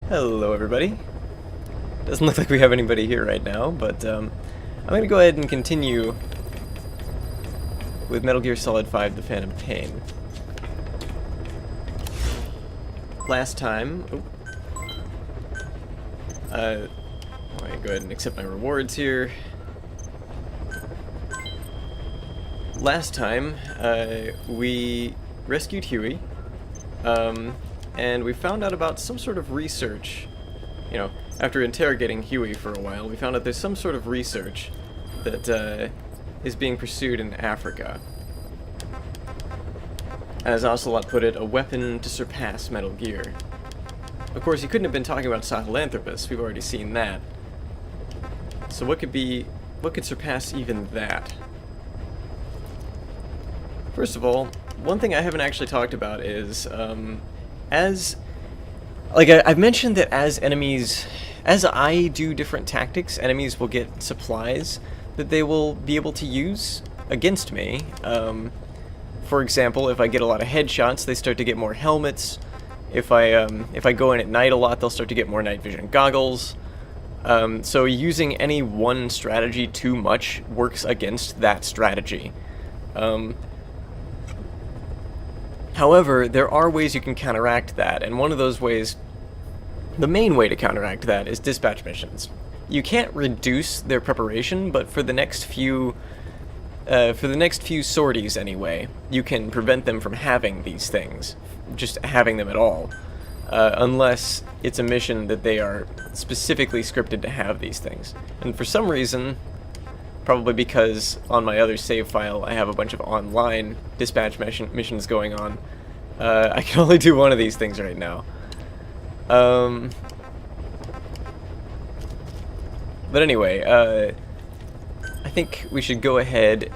Hello everybody. Doesn't look like we have anybody here right now, but I'm going to go ahead and continue with Metal Gear Solid 5: The Phantom Pain. Last time... I'm going to go ahead and accept my rewards here. Last time, we rescued Huey, and we found out about some sort of research. You know, after interrogating Huey for a while, we found out there's some sort of research that is being pursued in Africa. As Ocelot put it, a weapon to surpass Metal Gear. Of course, he couldn't have been talking about Sahelanthropus, we've already seen that. So what could surpass even that? First of all, one thing I haven't actually talked about is, I've mentioned that as I do different tactics, enemies will get supplies that they will be able to use against me. For example, if I get a lot of headshots, they start to get more helmets. If I go in at night a lot, they'll start to get more night vision goggles. So using any one strategy too much works against that strategy. However, there are ways you can counteract that, and one of those ways, the main way to counteract that, is dispatch missions. You can't reduce their preparation, but for the next few sorties anyway, you can prevent them from having these things, just having them at all, unless it's a mission that they are specifically scripted to have these things. And for some reason, probably because on my other save file I have a bunch of online dispatch missions going on, I can only do one of these things right now. But anyway, I think we should go ahead,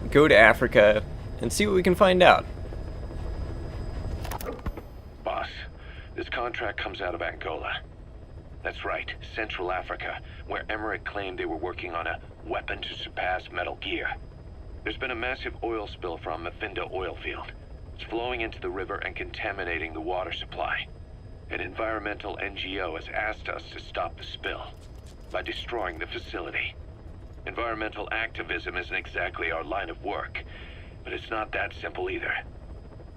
go to Africa, and see what we can find out. Boss, this contract comes out of Angola. That's right, Central Africa, where Emmerich claimed they were working on a weapon to surpass Metal Gear. There's been a massive oil spill from Mafinda oil field. It's flowing into the river and contaminating the water supply. An environmental NGO has asked us to stop the spill by destroying the facility. Environmental activism isn't exactly our line of work, but it's not that simple either.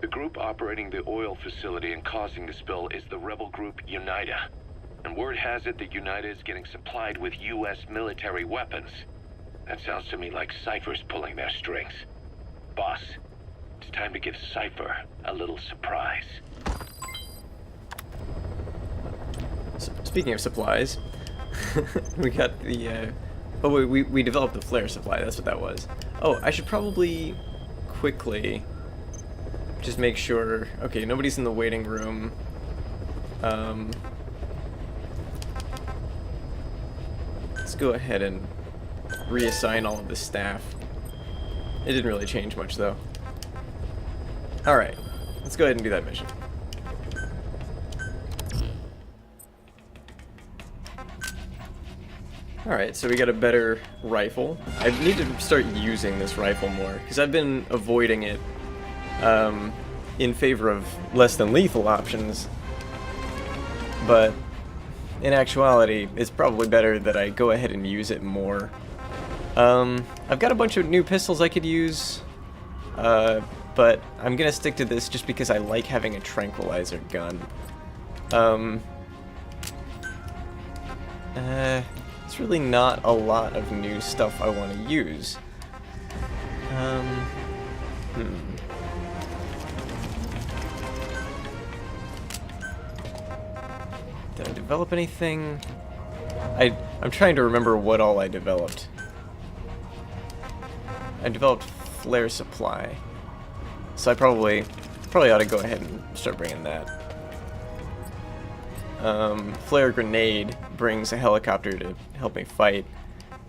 The group operating the oil facility and causing the spill is the rebel group UNITA. And word has it that UNITA is getting supplied with U.S. military weapons. That sounds to me like Cypher's pulling their strings. Boss, it's time to give Cypher a little surprise. Speaking of supplies, we got the, we developed the flare supply, that's what that was. Oh, I should probably quickly just make sure, okay, nobody's in the waiting room. Let's go ahead and reassign all of the staff. It didn't really change much though. Alright, let's go ahead and do that mission. Alright, so we got a better rifle. I need to start using this rifle more, because I've been avoiding it in favor of less than lethal options. But in actuality, it's probably better that I go ahead and use it more. I've got a bunch of new pistols I could use, but I'm gonna stick to this just because I like having a tranquilizer gun. It's really not a lot of new stuff I want to use. Did I develop anything? I'm trying to remember what all I developed. I developed flare supply, so I probably ought to go ahead and start bringing that. Flare grenade brings a helicopter to help me fight.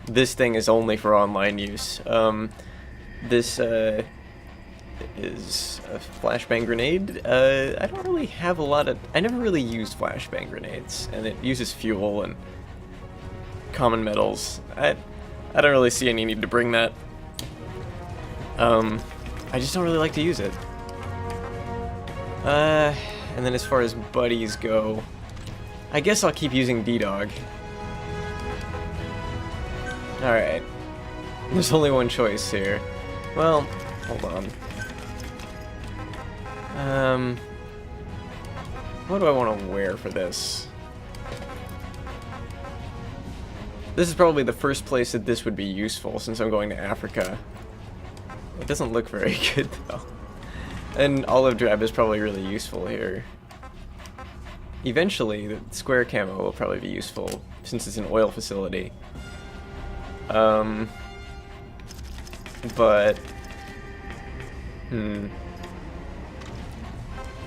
This thing is only for online use. This is a flashbang grenade. I don't really have a lot of... I never really used flashbang grenades, and it uses fuel and common metals. I don't really see any need to bring that. I just don't really like to use it. And then as far as buddies go, I guess I'll keep using D-Dog. Alright. There's only one choice here. Well, hold on. What do I want to wear for this? This is probably the first place that this would be useful, since I'm going to Africa. It doesn't look very good, though. And olive drab is probably really useful here. Eventually, the square camo will probably be useful, since it's an oil facility. But...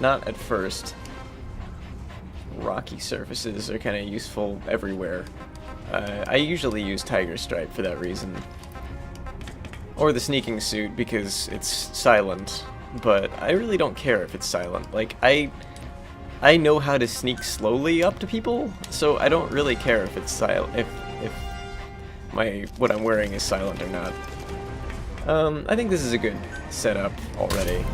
not at first. Rocky surfaces are kind of useful everywhere. I usually use Tiger Stripe for that reason. Or the sneaking suit because it's silent. But I really don't care if it's silent. Like, I know how to sneak slowly up to people, so I don't really care if it's silent, if what I'm wearing is silent or not. I think this is a good setup already.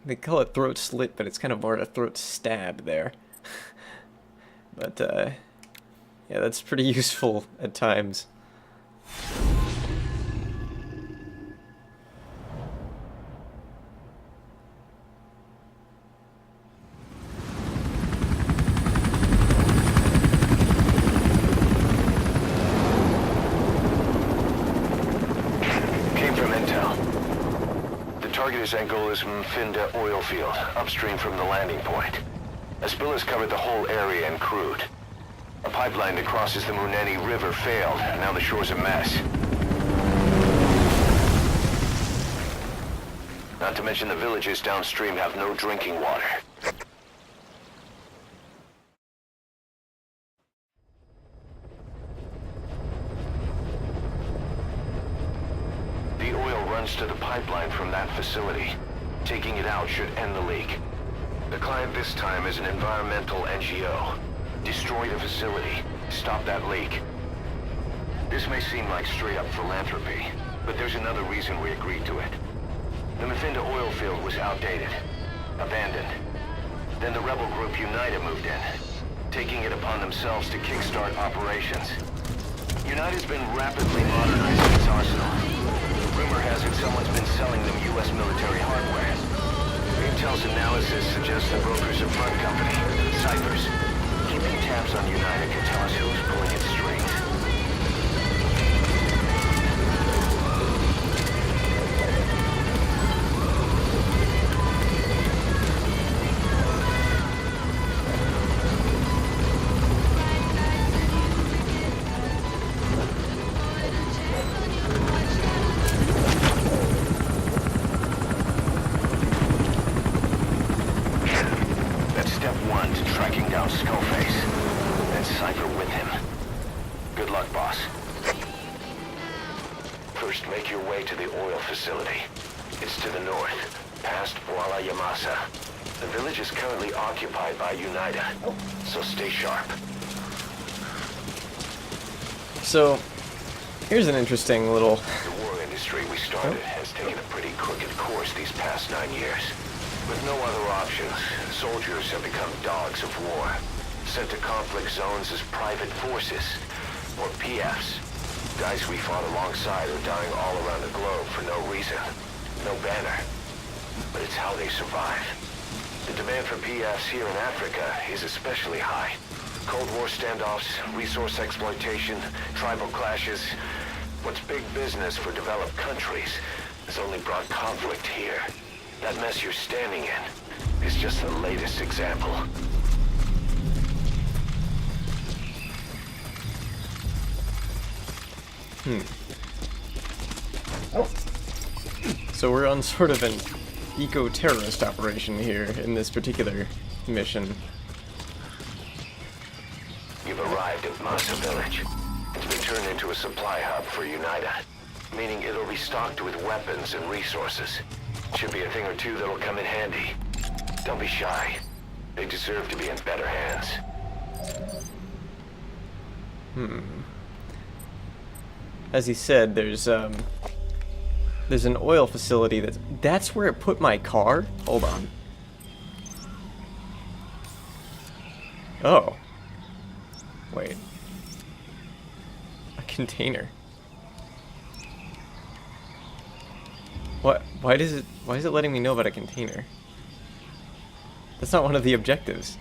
They call it throat slit, but it's kind of more a throat stab there. But, yeah, that's pretty useful at times. Angola's Mfinda oil field, upstream from the landing point. A spill has covered the whole area and crude. A pipeline that crosses the Muneni River failed, and now the shore's a mess. Not to mention the villages downstream have no drinking water. To the pipeline from that facility. Taking it out should end the leak. The client this time is an environmental NGO. Destroy the facility. Stop that leak. This may seem like straight-up philanthropy, but there's another reason we agreed to it. The Mfinda oil field was outdated, abandoned. Then the rebel group UNITA moved in, taking it upon themselves to kickstart operations. UNITA's been rapidly modernizing its arsenal. Rumor has it someone's been selling them U.S. military hardware. Intel's analysis suggests the broker's a front company, Cyphers. Keeping tabs on UNITA can tell us who's pulling its strings. Facility. It's to the north, past Wala Yamasa. The village is currently occupied by UNITA, so stay sharp. So, here's an interesting little... The war industry we started has taken a pretty crooked course these past 9 years. With no other options, soldiers have become dogs of war, sent to conflict zones as private forces, or PFs. Guys we fought alongside are dying all around the globe for no reason. No banner. But it's how they survive. The demand for PFs here in Africa is especially high. Cold War standoffs, resource exploitation, tribal clashes. What's big business for developed countries has only brought conflict here. That mess you're standing in is just the latest example. So we're on sort of an eco-terrorist operation here in this particular mission. You've arrived at Masa Village. It's been turned into a supply hub for UNITA, meaning it'll be stocked with weapons and resources. Should be a thing or two that'll come in handy. Don't be shy. They deserve to be in better hands. As he said, there's an oil facility that's where it put my car? Hold on. Oh. Wait. A container. What? Why is it letting me know about a container? That's not one of the objectives.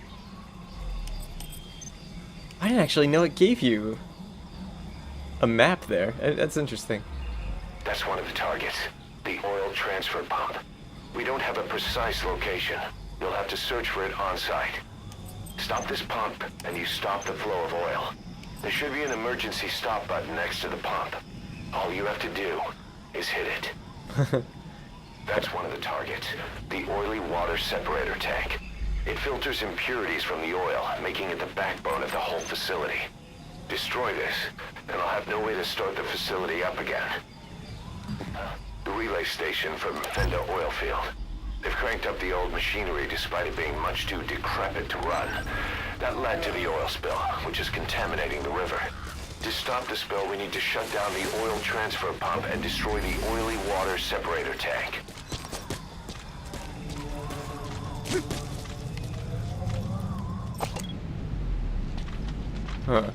I didn't actually know it gave you a map there. That's interesting. That's one of the targets. The oil transfer pump. We don't have a precise location. You'll have to search for it on-site. Stop this pump, and you stop the flow of oil. There should be an emergency stop button next to the pump. All you have to do is hit it. That's one of the targets. The oily water separator tank. It filters impurities from the oil, making it the backbone of the whole facility. Destroy this, and I'll have no way to start the facility up again. The relay station from Fenda oil field. They've cranked up the old machinery despite it being much too decrepit to run. That led to the oil spill, which is contaminating the river. To stop the spill, we need to shut down the oil transfer pump and destroy the oily water separator tank. Huh.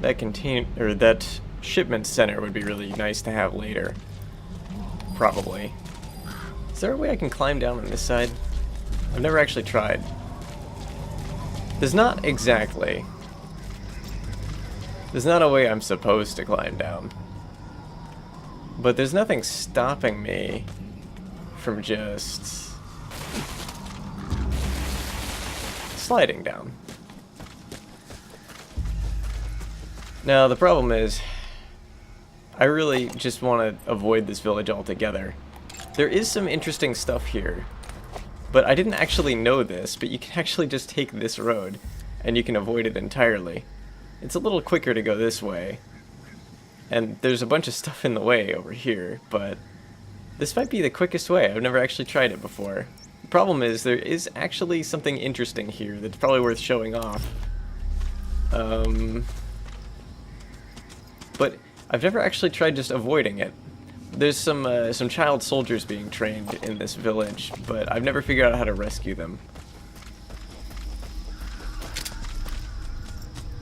That shipment center would be really nice to have later. Probably. Is there a way I can climb down on this side? I've never actually tried. There's not exactly. There's not a way I'm supposed to climb down. But there's nothing stopping me from just sliding down. Now, the problem is, I really just want to avoid this village altogether. There is some interesting stuff here, but I didn't actually know this, but you can actually just take this road, and you can avoid it entirely. It's a little quicker to go this way, and there's a bunch of stuff in the way over here, but this might be the quickest way. I've never actually tried it before. The problem is, there is actually something interesting here that's probably worth showing off. But I've never actually tried just avoiding it. There's some child soldiers being trained in this village, but I've never figured out how to rescue them.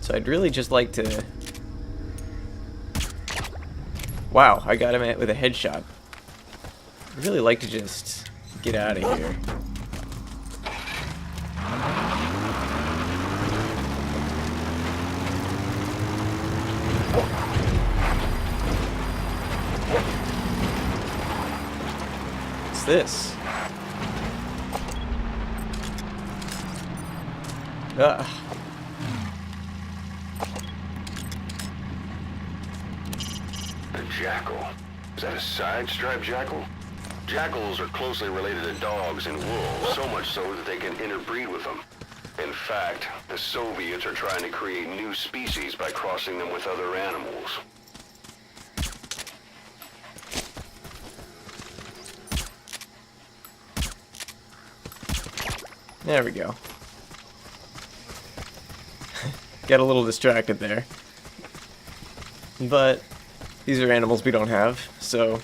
So I'd really just like to... Wow, I got him with a headshot. I'd really like to just get out of here. What's this? A jackal. Is that a side-striped jackal? Jackals are closely related to dogs and wolves, so much so that they can interbreed with them. In fact, the Soviets are trying to create new species by crossing them with other animals. There we go. Got a little distracted there. But these are animals we don't have, so...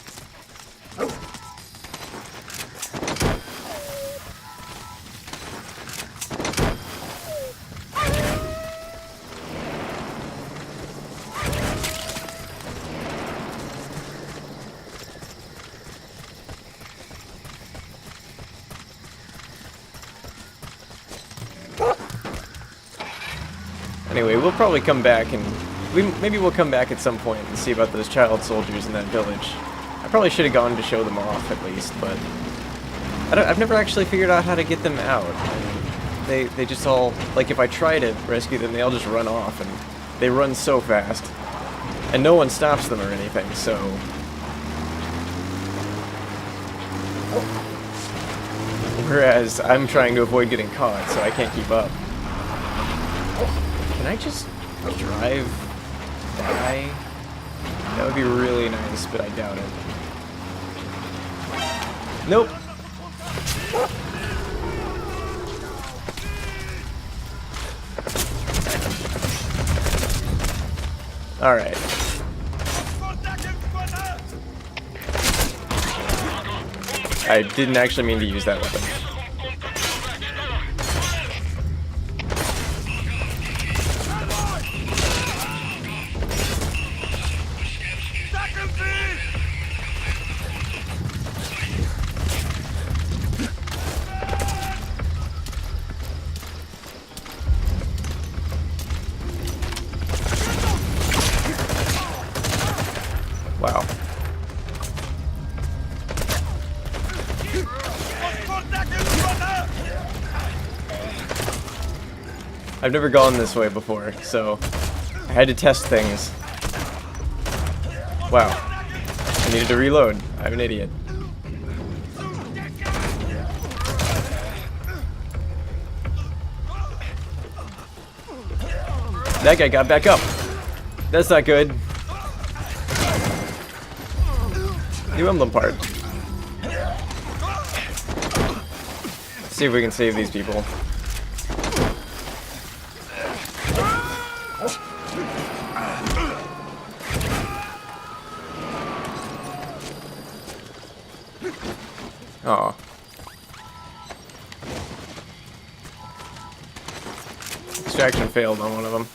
Anyway, we'll probably come back and maybe we'll come back at some point and see about those child soldiers in that village. I probably should have gone to show them off at least, but I've never actually figured out how to get them out. They just all, like, if I try to rescue them, they all just run off, and they run so fast, and no one stops them or anything. So whereas I'm trying to avoid getting caught, so I can't keep up. Can I just drive by? That would be really nice, but I doubt it. Nope. Alright. I didn't actually mean to use that weapon. Wow. I've never gone this way before, so I had to test things. Wow. I needed to reload. I'm an idiot. That guy got back up. That's not good. New emblem part. Let's see if we can save these people. Aw. Extraction failed on one of them.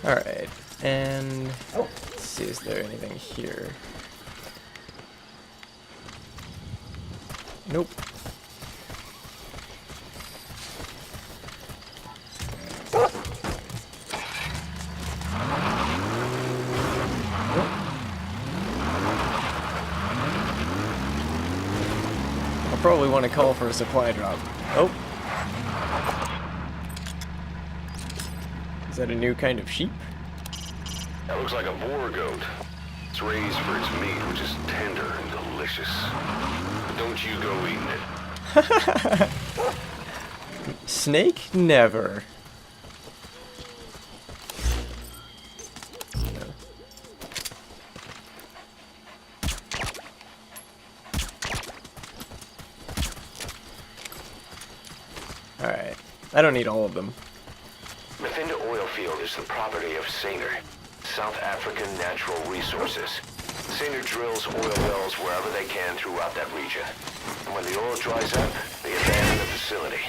Alright, and let's see, is there anything here? Nope. I'll probably want to call for a supply drop. Oh. Is that a new kind of sheep? That looks like a boar goat. It's raised for its meat, which is tender and delicious. But don't you go eating it. Snake? Never. Alright. I don't need all of them. Mthinda oil field is the property of Saner, South African Natural Resources. Saner drills oil wells wherever they can throughout that region. And when the oil dries up, they abandon the facility.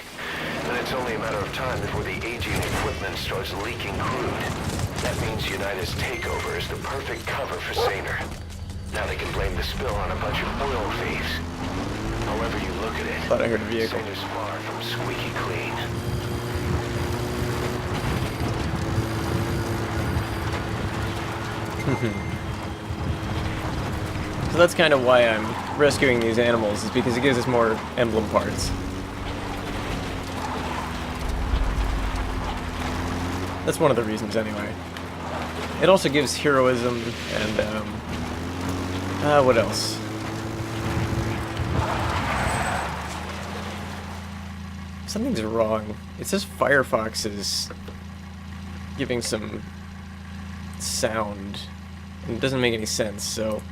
Then it's only a matter of time before the aging equipment starts leaking crude. That means United's takeover is the perfect cover for Saner. Now they can blame the spill on a bunch of oil thieves. However you look at it, Thought I heard a vehicle. Saner's far from squeaky clean. So that's kind of why I'm rescuing these animals, is because it gives us more emblem parts. That's one of the reasons, anyway. It also gives heroism and, what else? Something's wrong. It says Firefox is giving some sound. And it doesn't make any sense, so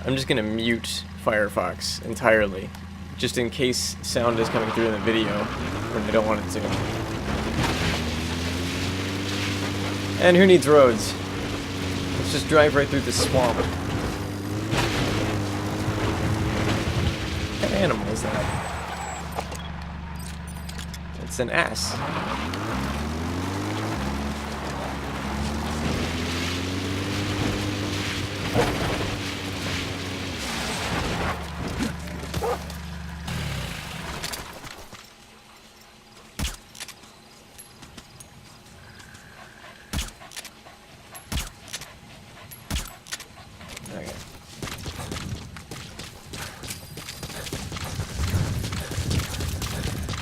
I'm just gonna mute Firefox entirely, just in case sound is coming through in the video when I don't want it to. And who needs roads? Let's just drive right through this swamp. What kind of animal is that? It's an ass. Okay.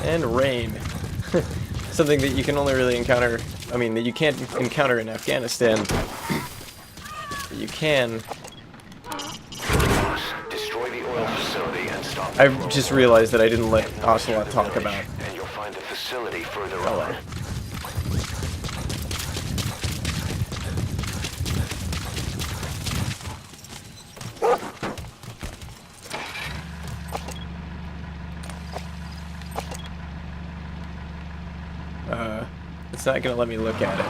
And rain. Something that you can only really encounter, I mean, that you can't encounter in Afghanistan. But you can. Destroy the oil facility top I floor. just realized that I didn't let Ocelot talk about. And you'll find the facility further Oh, on. It's not gonna let me look at it.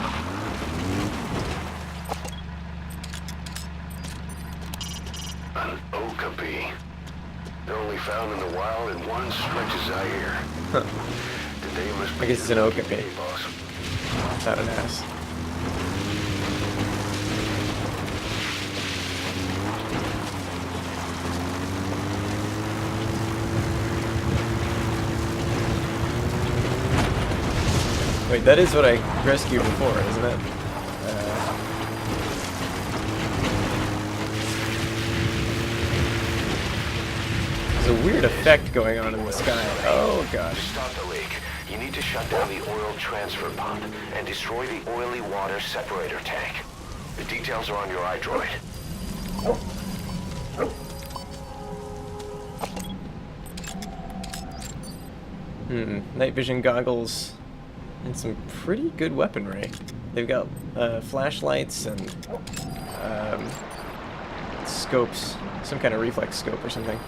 An okapi. They're only found in the wild in one stretch of Zaire. Today must be I guess it's an okapi. day, boss. Not an ass. Wait, that is what I rescued before, isn't it? There's a weird effect going on in the sky. Oh To gosh. stop the leak, you need to shut down the oil transfer pump and destroy the oily water separator tank. The details are on your iDroid. Night vision goggles and some pretty good weaponry. They've got flashlights and scopes, some kind of reflex scope or something.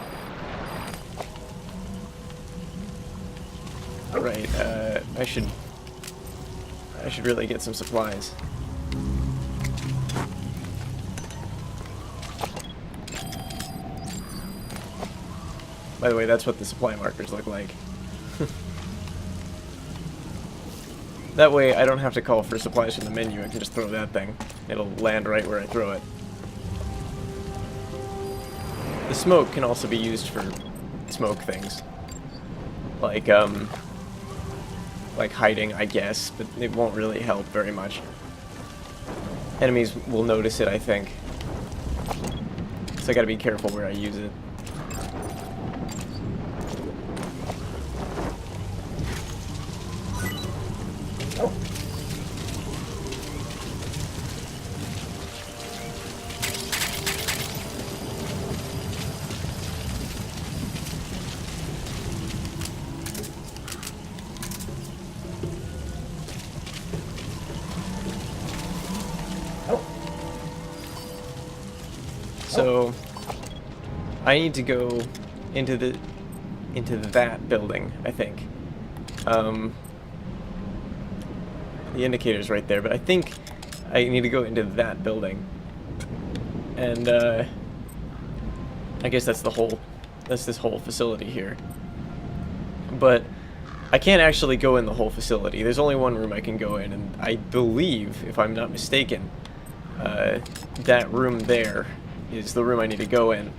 Right, I should really get some supplies. By the way, that's what the supply markers look like. That way I don't have to call for supplies from the menu, I can just throw that thing. It'll land right where I throw it. The smoke can also be used for smoke things. Like hiding, I guess, but it won't really help very much. Enemies will notice it, I think. So I gotta be careful where I use it. So I need to go into that building, I think. The indicator's right there, but I think I need to go into that building. And I guess that's this whole facility here. But I can't actually go in the whole facility. There's only one room I can go in, and I believe, if I'm not mistaken, that room there is the room I need to go in.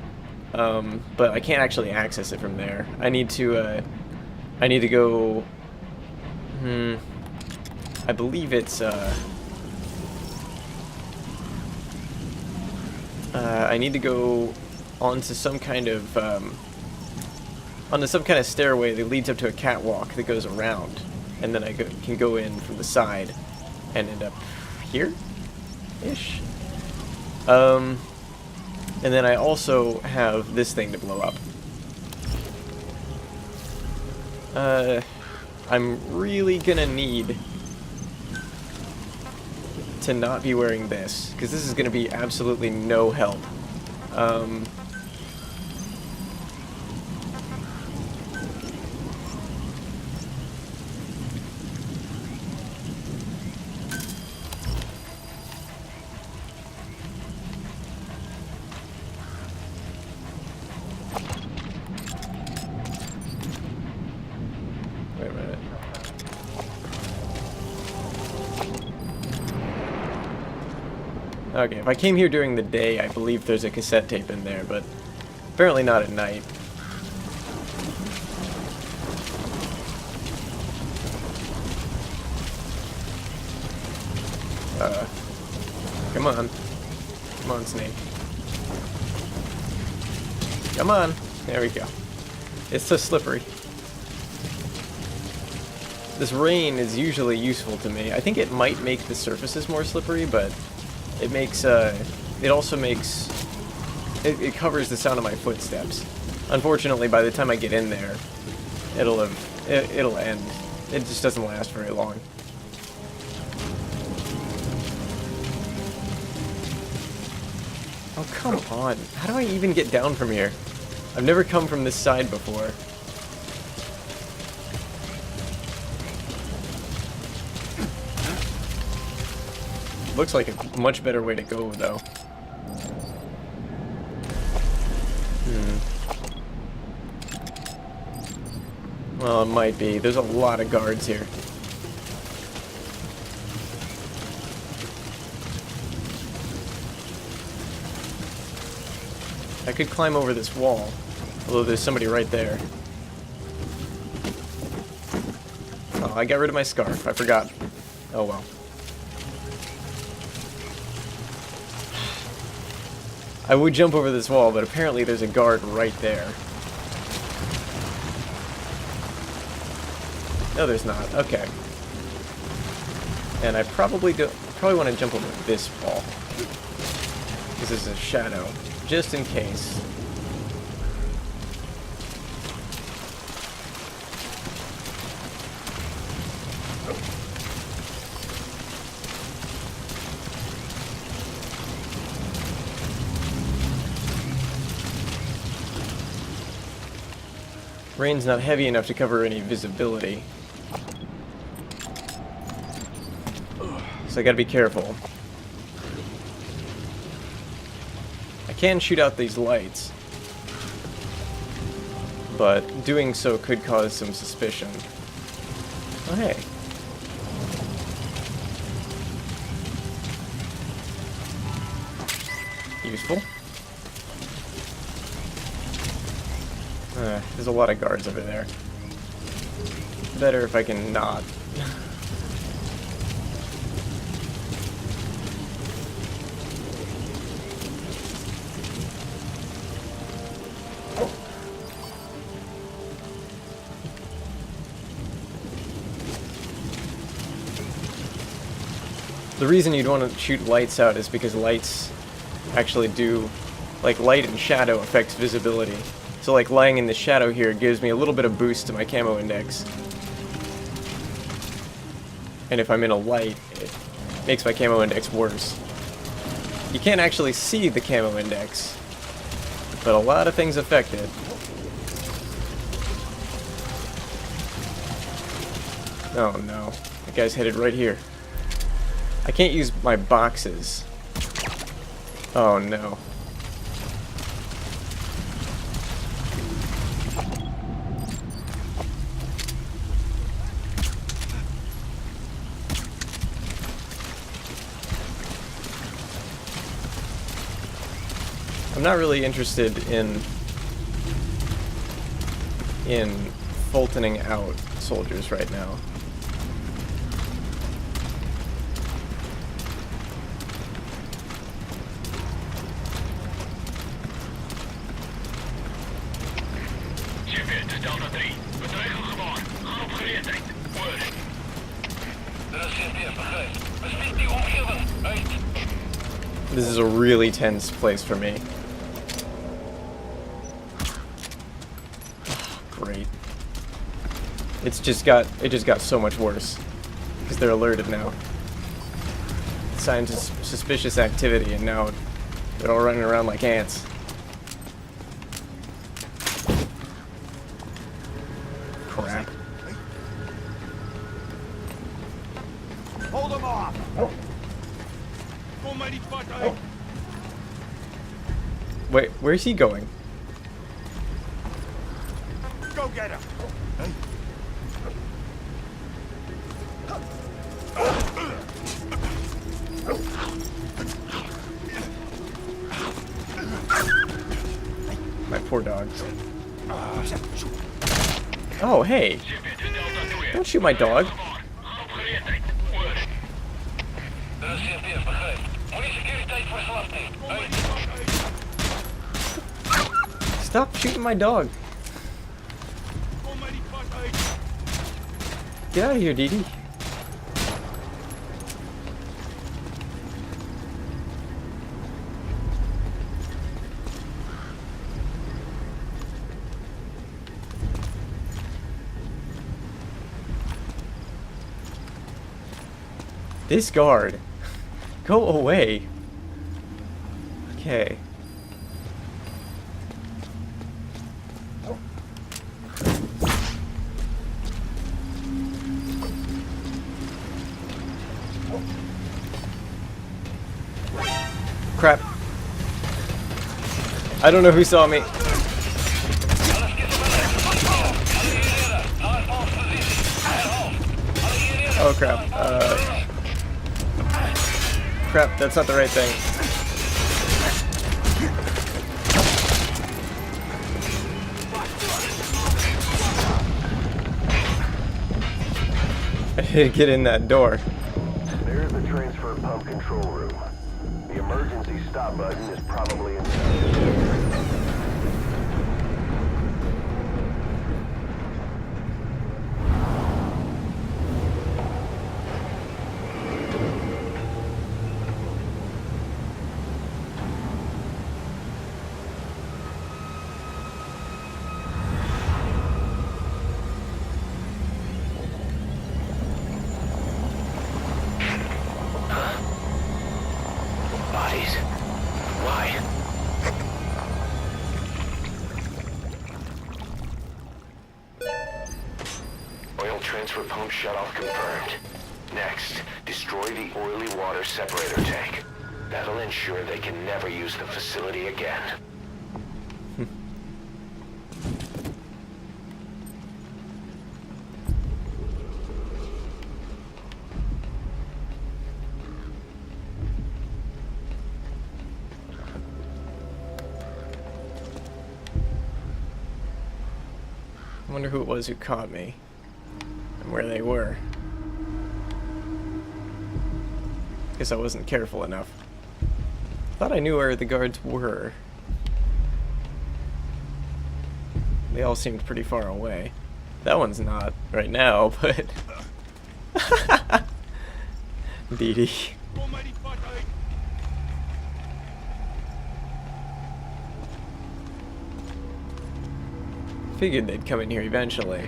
But I can't actually access it from there. I need to go, I believe it's, I need to go onto some kind of stairway that leads up to a catwalk that goes around, and then I can go in from the side and end up here-ish. And then I also have this thing to blow up. I'm really gonna need to not be wearing this, because this is gonna be absolutely no help. Wait a minute. Okay, if I came here during the day, I believe there's a cassette tape in there, but apparently not at night. Come on. Come on, Snake. Come on. There we go. It's so slippery. This rain is usually useful to me. I think it might make the surfaces more slippery, but it makes, it also makes, it covers the sound of my footsteps. Unfortunately, by the time I get in there, it'll end. It just doesn't last very long. Oh, come on. How do I even get down from here? I've never come from this side before. Looks like a much better way to go, though. Well, it might be. There's a lot of guards here. I could climb over this wall, although there's somebody right there. Oh, I got rid of my scarf. I forgot. Oh well. I would jump over this wall, but apparently there's a guard right there. No, there's not. Okay. And I probably want to jump over this wall, because there's a shadow, just in case. Rain's not heavy enough to cover any visibility. So I gotta be careful. I can shoot out these lights, but doing so could cause some suspicion. Oh, hey. Useful. There's a lot of guards over there. Better if I can not. The reason you'd want to shoot lights out is because lights actually do, like, light and shadow affects visibility. So like lying in the shadow here gives me a little bit of boost to my camo index. And if I'm in a light, it makes my camo index worse. You can't actually see the camo index, but a lot of things affect it. Oh no, that guy's headed right here. I can't use my boxes. Oh no. I'm not really interested in Fultoning out soldiers right now. This is a really tense place for me. Great. It just got so much worse because they're alerted now. Signs of suspicious activity, and now they're all running around like ants. Crap. Hold them off! Oh. Wait, where's he going? Go get him! My poor dogs. Oh, hey! Don't shoot my dog. Stop shooting my dog. Get out of here, Dee Dee. This guard. Go away. Okay. Crap. I don't know who saw me. Oh crap. Crap, that's not the right thing. I didn't get in that door. There's the transfer pump control room. The emergency stop button is probably inside. Bodies? Why? Oil transfer pump shutoff confirmed. Next, destroy the oily water separator tank. That'll ensure they can never use the facility again. I wonder who it was who caught me and where they were. Guess I wasn't careful enough. Thought I knew where the guards were. They all seemed pretty far away. That one's not right now, but Dee Dee. Figured they'd come in here eventually.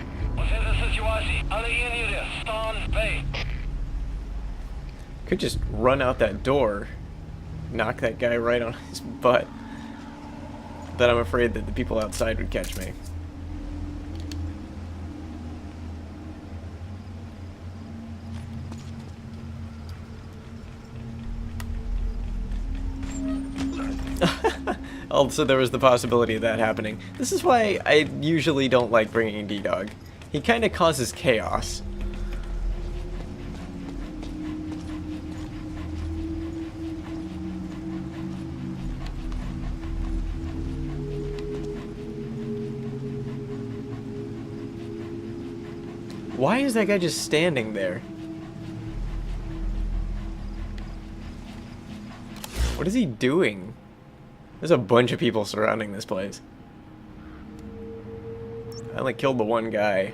Could just run out that door, knock that guy right on his butt. But I'm afraid that the people outside would catch me. Also, there was the possibility of that happening. This is why I usually don't like bringing D-Dog. He kind of causes chaos. Why is that guy just standing there? What is he doing? There's a bunch of people surrounding this place. I only killed the one guy.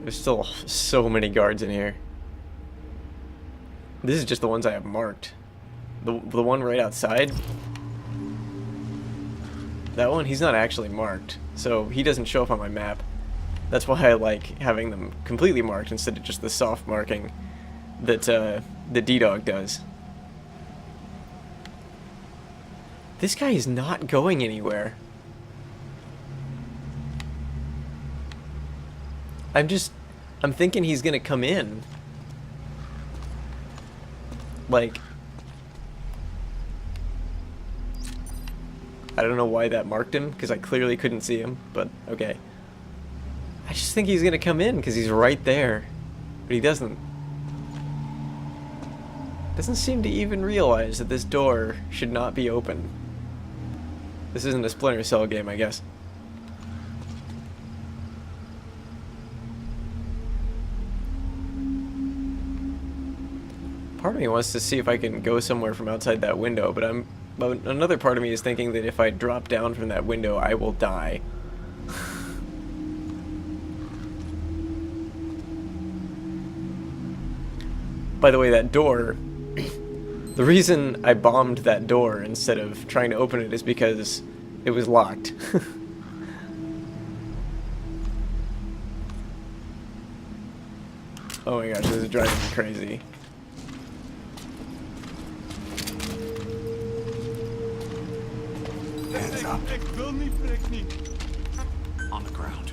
There's still so many guards in here. This is just the ones I have marked. The one right outside. That one, he's not actually marked. So he doesn't show up on my map. That's why I like having them completely marked instead of just the soft marking that the D-Dog does. This guy is not going anywhere. I'm thinking he's gonna come in. Like, I don't know why that marked him, because I clearly couldn't see him, but okay. I just think he's gonna come in, because he's right there. But he doesn't. Doesn't seem to even realize that this door should not be open. This isn't a Splinter Cell game, I guess. Part of me wants to see if I can go somewhere from outside that window, but another part of me is thinking that if I drop down from that window, I will die. By the way, that door, the reason I bombed that door instead of trying to open it is because it was locked. Oh my gosh, this is driving me crazy. Hands up. On the ground.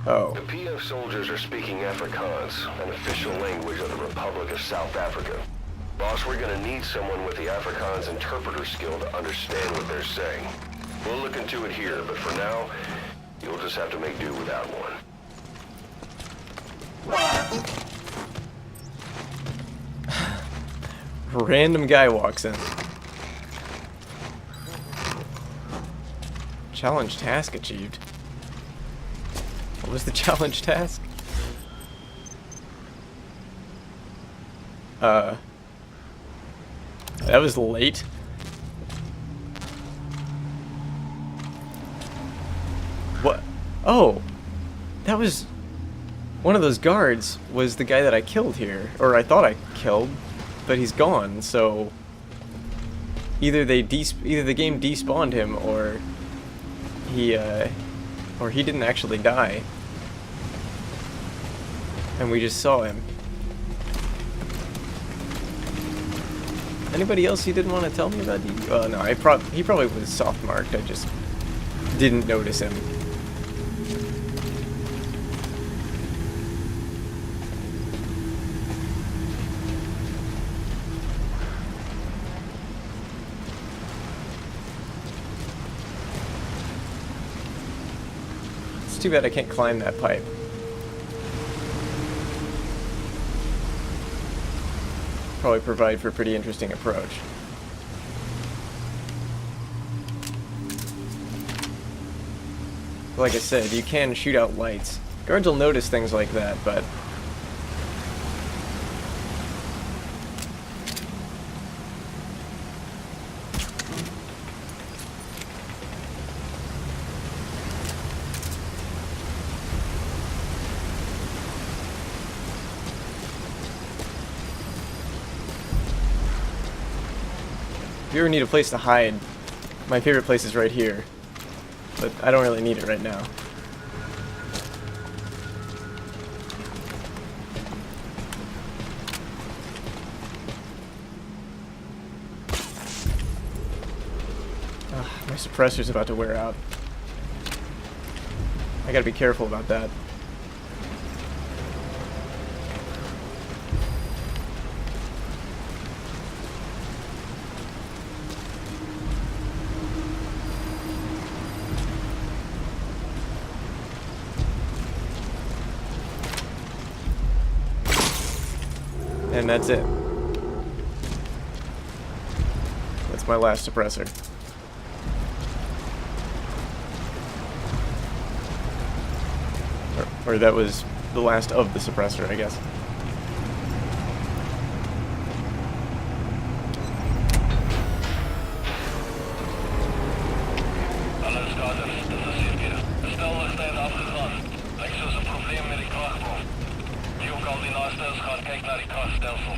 Oh. The PF soldiers are speaking Afrikaans, an official language of the Republic of South Africa. Boss, we're gonna need someone with the Afrikaans interpreter skill to understand what they're saying. We'll look into it here, but for now, you'll just have to make do without one. Random guy walks in. Challenge task achieved. What was the challenge task? That was late. What? Oh! That was... One of those guards was the guy that I killed here. Or I thought I killed. But he's gone, so... Either the game despawned him, or he didn't actually die. And we just saw him. Anybody else you didn't want to tell me about? No, he probably was soft marked. I just didn't notice him. It's too bad I can't climb that pipe. Probably provide for a pretty interesting approach. Like I said, you can shoot out lights. Guards will notice things like that, but... If you ever need a place to hide, my favorite place is right here. But I don't really need it right now. Ugh, my suppressor's about to wear out. I gotta be careful about that. And that's it. That's my last suppressor. Or that was the last of the suppressor, I guess. Hallo skaders, dit is CP. De stel is net afgegaan. Lyk soos 'n probleem met die kragbron. Wie ook al die naaste is, gaan kyk na die kragstelsel.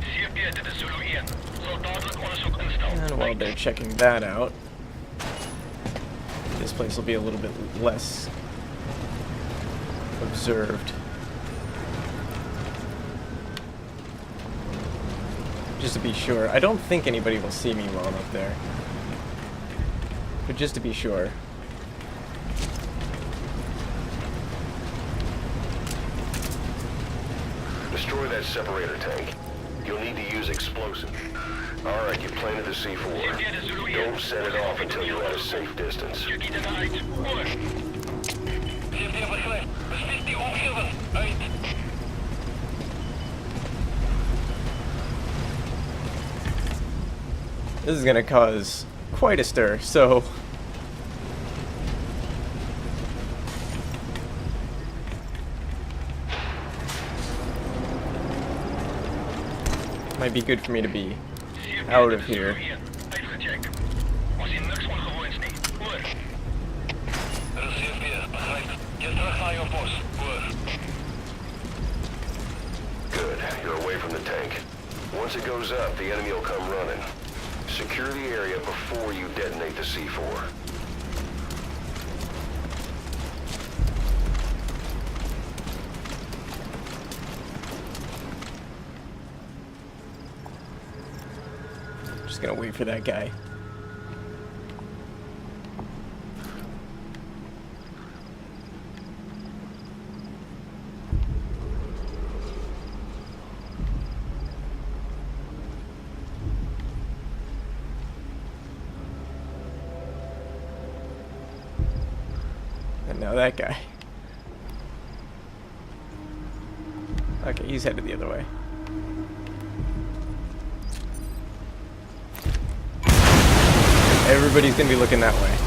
CP, dit is Zulu 1. Sal dadelik ondersoek instel. And while they're checking that out, this place will be a little bit less observed. Just to be sure. I don't think anybody will see me while I'm up there. But just to be sure. Destroy that separator tank. You'll need to use explosive. Alright, you planted the C4. Don't set it off until you're at a safe distance. CP begryp. Bespied die omgewing. Uit. This is gonna cause quite a stir, so... Might be good for me to be out of here. Uitgecheck. Ons sien niks ongewoons nie. Hoor. Dit is CP, begryp. Jy terug na jou pos. Hoor. Good, you're away from the tank. Once it goes up, the enemy will come running. Secure the area before you detonate the C4. Just gonna wait for that guy. And now that guy. Okay, he's headed the other way. Everybody's gonna be looking that way.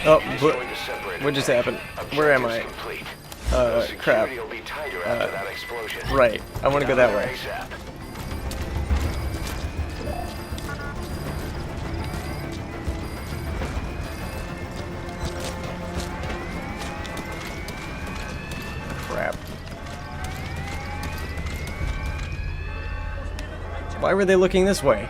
Oh, what just happened? Where am I? Crap. Right. I want to go that way. Crap. Why were they looking this way?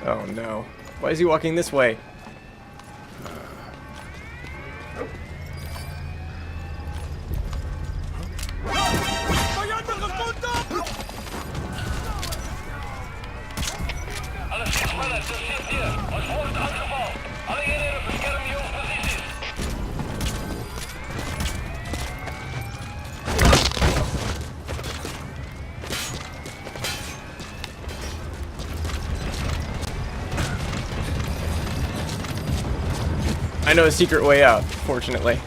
Oh no. Why is he walking this way? Alles is sneller, dus zit hier. Ons wordt aangevallen. Alle eenheden beschermen je posities. I know a secret way out, fortunately.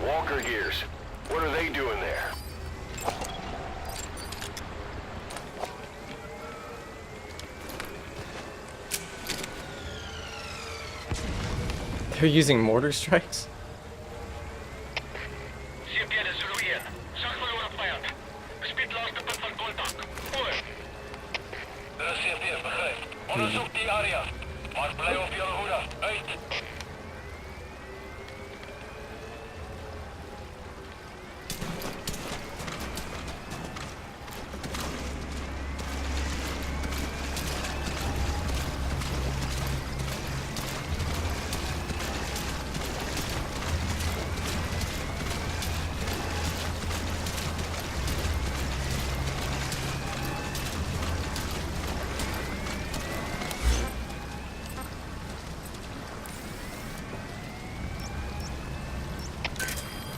Walker gears. What are they doing there? They're using mortar strikes? CMP de Zulu 1. Zag verloren vijand. Bespied laatste punt van contact. Oor. De CMP, begrijp. Onderzoek die area. Maar blijf op jullie hoede. Uit.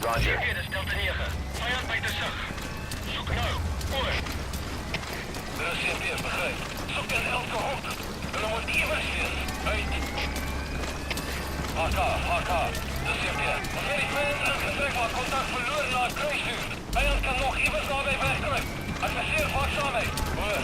Roger. CMP is Delta 9. Vijand bij de zag. Zoek nou. Oor. De CMP, begrijp. Zoek in elke hoek. Jullie moeten immers weer. Uit. HK. De CMP. Wanneer die vijand aangetrekt wordt, contact verloren naar het kruisvuur. Vijand kan nog immers daarbij wegkomen. Adresseer waakzaamheid. Oor.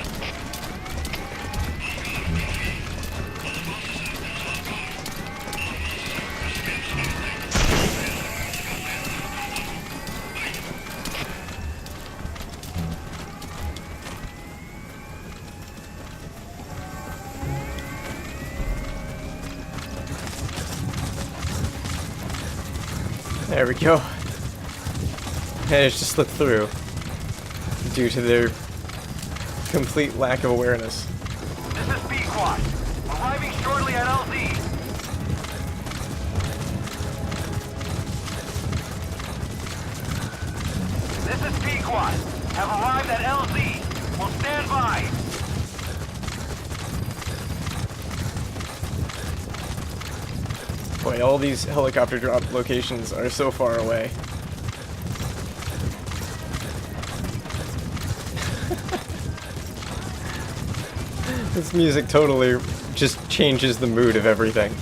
There we go. Managed to slip through due to their complete lack of awareness. This is Pequod. Arriving shortly at LZ. This is Pequod. Have arrived at LZ. Will stand by. Boy, all these helicopter drop locations are so far away. This music totally just changes the mood of everything.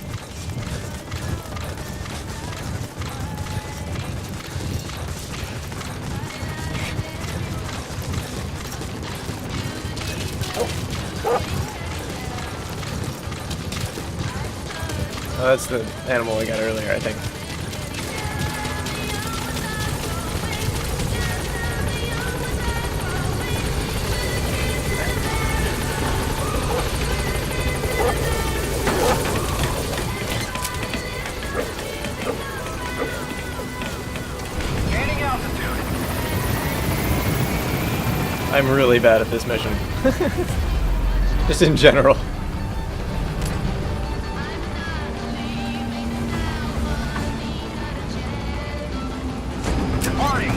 Oh, that's the animal I got earlier, I think. Gaining altitude. I'm really bad at this mission. Just in general. Departing.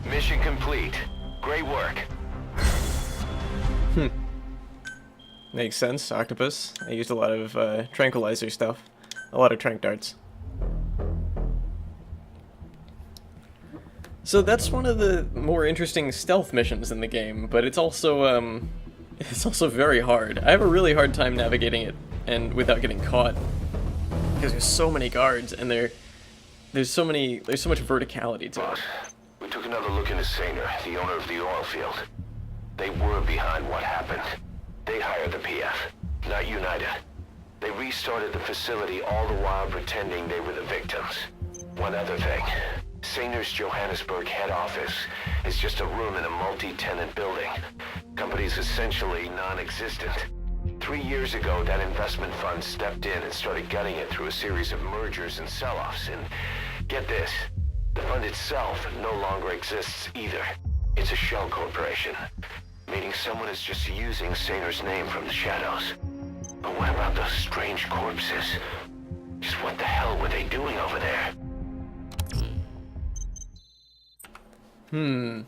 Mission complete. Great work. Makes sense, octopus. I used a lot of tranquilizer stuff. A lot of tranq darts. So that's one of the more interesting stealth missions in the game, but it's also very hard. I have a really hard time navigating it and without getting caught. Because there's so many guards and there's so much verticality to it. Boss, we took another look into Saner, the owner of the oil field. They were behind what happened. They hired the PF, not United. They restarted the facility all the while pretending they were the victims. One other thing. Saner's Johannesburg head office is just a room in a multi-tenant building. Company's essentially non-existent. 3 years ago, that investment fund stepped in and started gutting it through a series of mergers and sell-offs. And get this, the fund itself no longer exists either. It's a shell corporation, meaning someone is just using Saner's name from the shadows. But what about those strange corpses? Just what the hell were they doing over there? So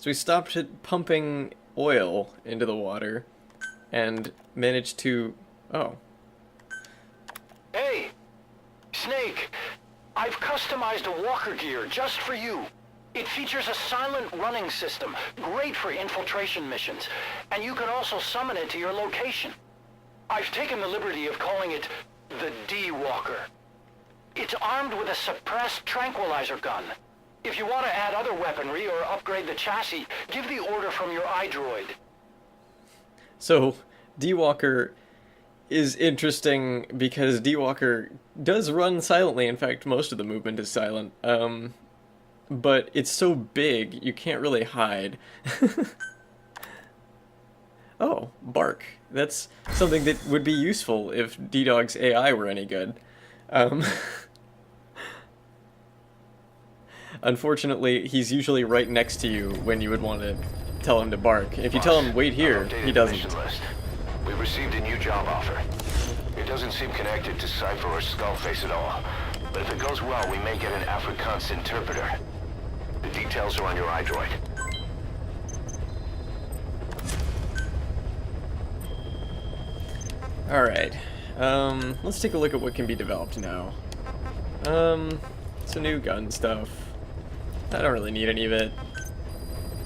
we stopped pumping oil into the water and managed to... Oh. Hey, Snake, I've customized a walker gear just for you. It features a silent running system, great for infiltration missions, and you can also summon it to your location. I've taken the liberty of calling it the D-Walker. It's armed with a suppressed tranquilizer gun. If you want to add other weaponry or upgrade the chassis, give the order from your iDroid. So, D-Walker is interesting because D-Walker does run silently. In fact, most of the movement is silent. But it's so big, you can't really hide. Oh, bark. That's something that would be useful if D-Dog's AI were any good. Unfortunately, he's usually right next to you when you would want to tell him to bark. If you tell him, wait here, he doesn't. We received a new job offer. It doesn't seem connected to Cypher or Skullface at all. But if it goes well, we may get an Afrikaans interpreter. The details are on your iDroid. Alright. Let's take a look at what can be developed now. Some new gun stuff. I don't really need any of it.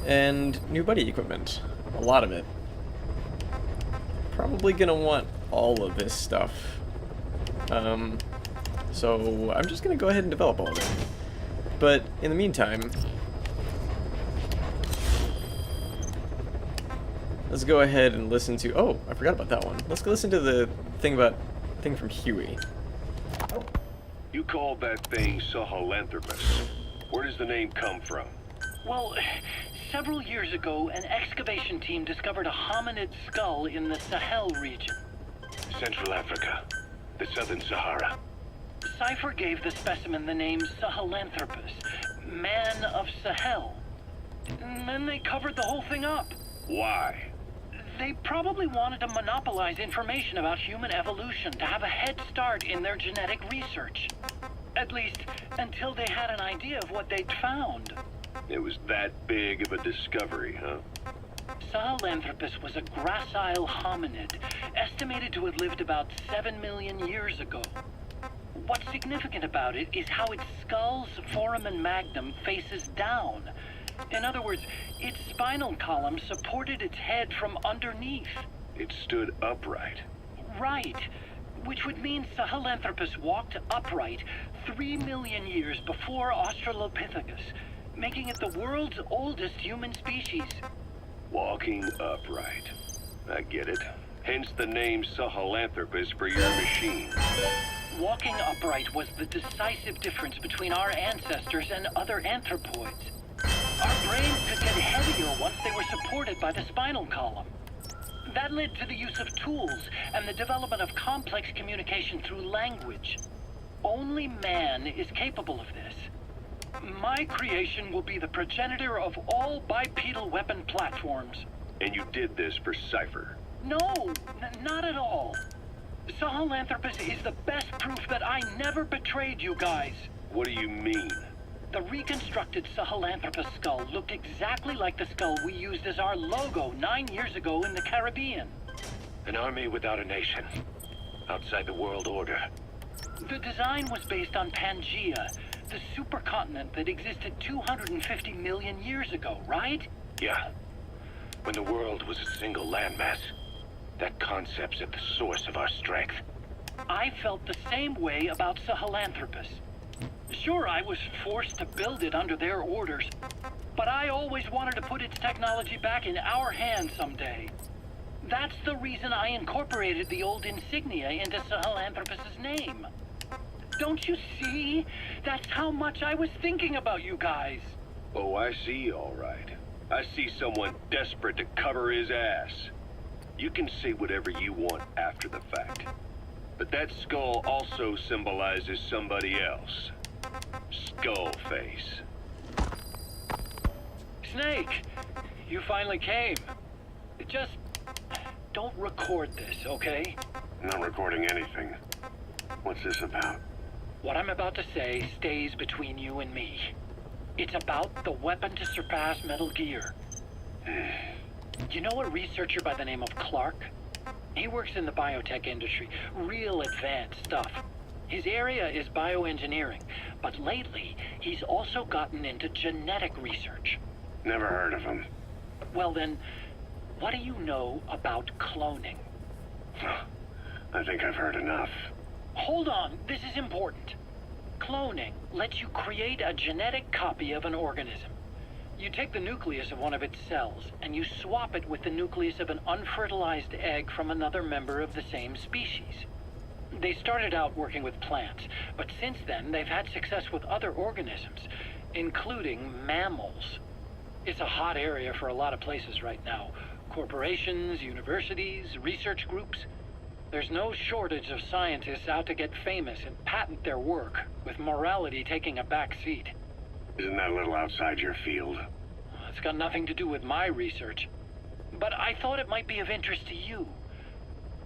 And new buddy equipment. A lot of it. Probably gonna want all of this stuff. So I'm just gonna go ahead and develop all of it. But in the meantime, let's go ahead and listen to... Oh, I forgot about that one. Let's go listen to the thing from Huey. You called that thing Sahelanthropus. Where does the name come from? Well, several years ago, an excavation team discovered a hominid skull in the Sahel region. Central Africa, the Southern Sahara. Cypher gave the specimen the name Sahelanthropus, Man of Sahel. And then they covered the whole thing up. Why? They probably wanted to monopolize information about human evolution to have a head start in their genetic research. At least, until they had an idea of what they'd found. It was that big of a discovery, huh? Sahelanthropus was a gracile hominid, estimated to have lived about 7 million years ago. What's significant about it is how its skull's foramen magnum faces down. In other words, its spinal column supported its head from underneath. It stood upright. Right. Which would mean Sahelanthropus walked upright 3 million years before Australopithecus, making it the world's oldest human species. Walking upright. I get it. Hence the name Sahelanthropus for your machine. Walking upright was the decisive difference between our ancestors and other anthropoids. Our brains could get heavier once they were supported by the spinal column. That led to the use of tools and the development of complex communication through language. Only man is capable of this. My creation will be the progenitor of all bipedal weapon platforms. And you did this for Cypher. No, not at all. Sahelanthropus is the best proof that I never betrayed you guys. What do you mean? The reconstructed Sahelanthropus skull looked exactly like the skull we used as our logo 9 years ago in the Caribbean. An army without a nation. Outside the world order. The design was based on Pangaea, the supercontinent that existed 250 million years ago, right? Yeah. When the world was a single landmass. That concept's at the source of our strength. I felt the same way about Sahelanthropus. Sure, I was forced to build it under their orders, but I always wanted to put its technology back in our hands someday. That's the reason I incorporated the old insignia into Sahelanthropus's name. Don't you see? That's how much I was thinking about you guys. Oh, I see, all right. I see someone desperate to cover his ass. You can say whatever you want after the fact. But that skull also symbolizes somebody else. Skullface. Snake, you finally came. Just don't record this, okay? Not recording anything. What's this about? What I'm about to say stays between you and me. It's about the weapon to surpass Metal Gear. You know a researcher by the name of Clark? He works in the biotech industry, real advanced stuff. His area is bioengineering, but lately he's also gotten into genetic research. Never heard of him. Well then, what do you know about cloning? I think I've heard enough. Hold on, this is important. Cloning lets you create a genetic copy of an organism. You take the nucleus of one of its cells, and you swap it with the nucleus of an unfertilized egg from another member of the same species. They started out working with plants, but since then they've had success with other organisms, including mammals. It's a hot area for a lot of places right now. Corporations, universities, research groups. There's no shortage of scientists out to get famous and patent their work, with morality taking a back seat. Isn't that a little outside your field? It's got nothing to do with my research. But I thought it might be of interest to you.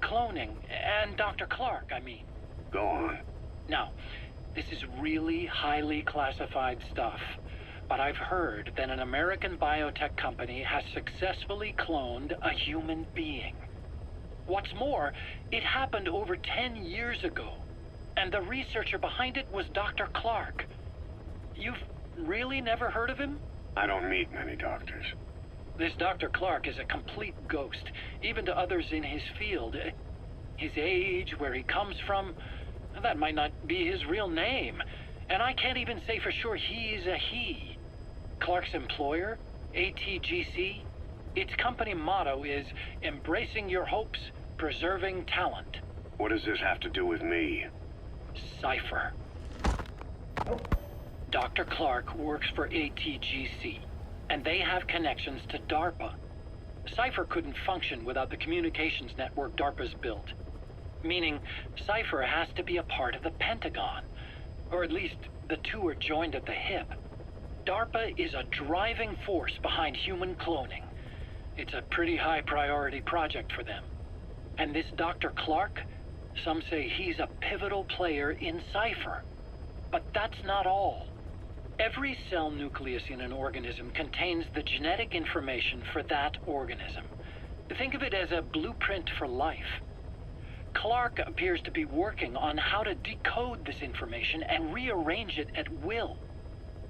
Cloning, and Dr. Clark, I mean. Go on. Now, this is really highly classified stuff, but I've heard that an American biotech company has successfully cloned a human being. What's more, it happened over 10 years ago, and the researcher behind it was Dr. Clark. You've really never heard of him? I don't meet many doctors. This Dr. Clark is a complete ghost, even to others in his field. His age, where he comes from, that might not be his real name. And I can't even say for sure he's a he. Clark's employer, ATGC, its company motto is embracing your hopes, preserving talent. What does this have to do with me? Cypher. Dr. Clark works for ATGC, and they have connections to DARPA. Cypher couldn't function without the communications network DARPA's built. Meaning, Cypher has to be a part of the Pentagon. Or at least, the two are joined at the hip. DARPA is a driving force behind human cloning. It's a pretty high priority project for them. And this Dr. Clark, some say he's a pivotal player in Cypher. But that's not all. Every cell nucleus in an organism contains the genetic information for that organism. Think of it as a blueprint for life. Clark appears to be working on how to decode this information and rearrange it at will.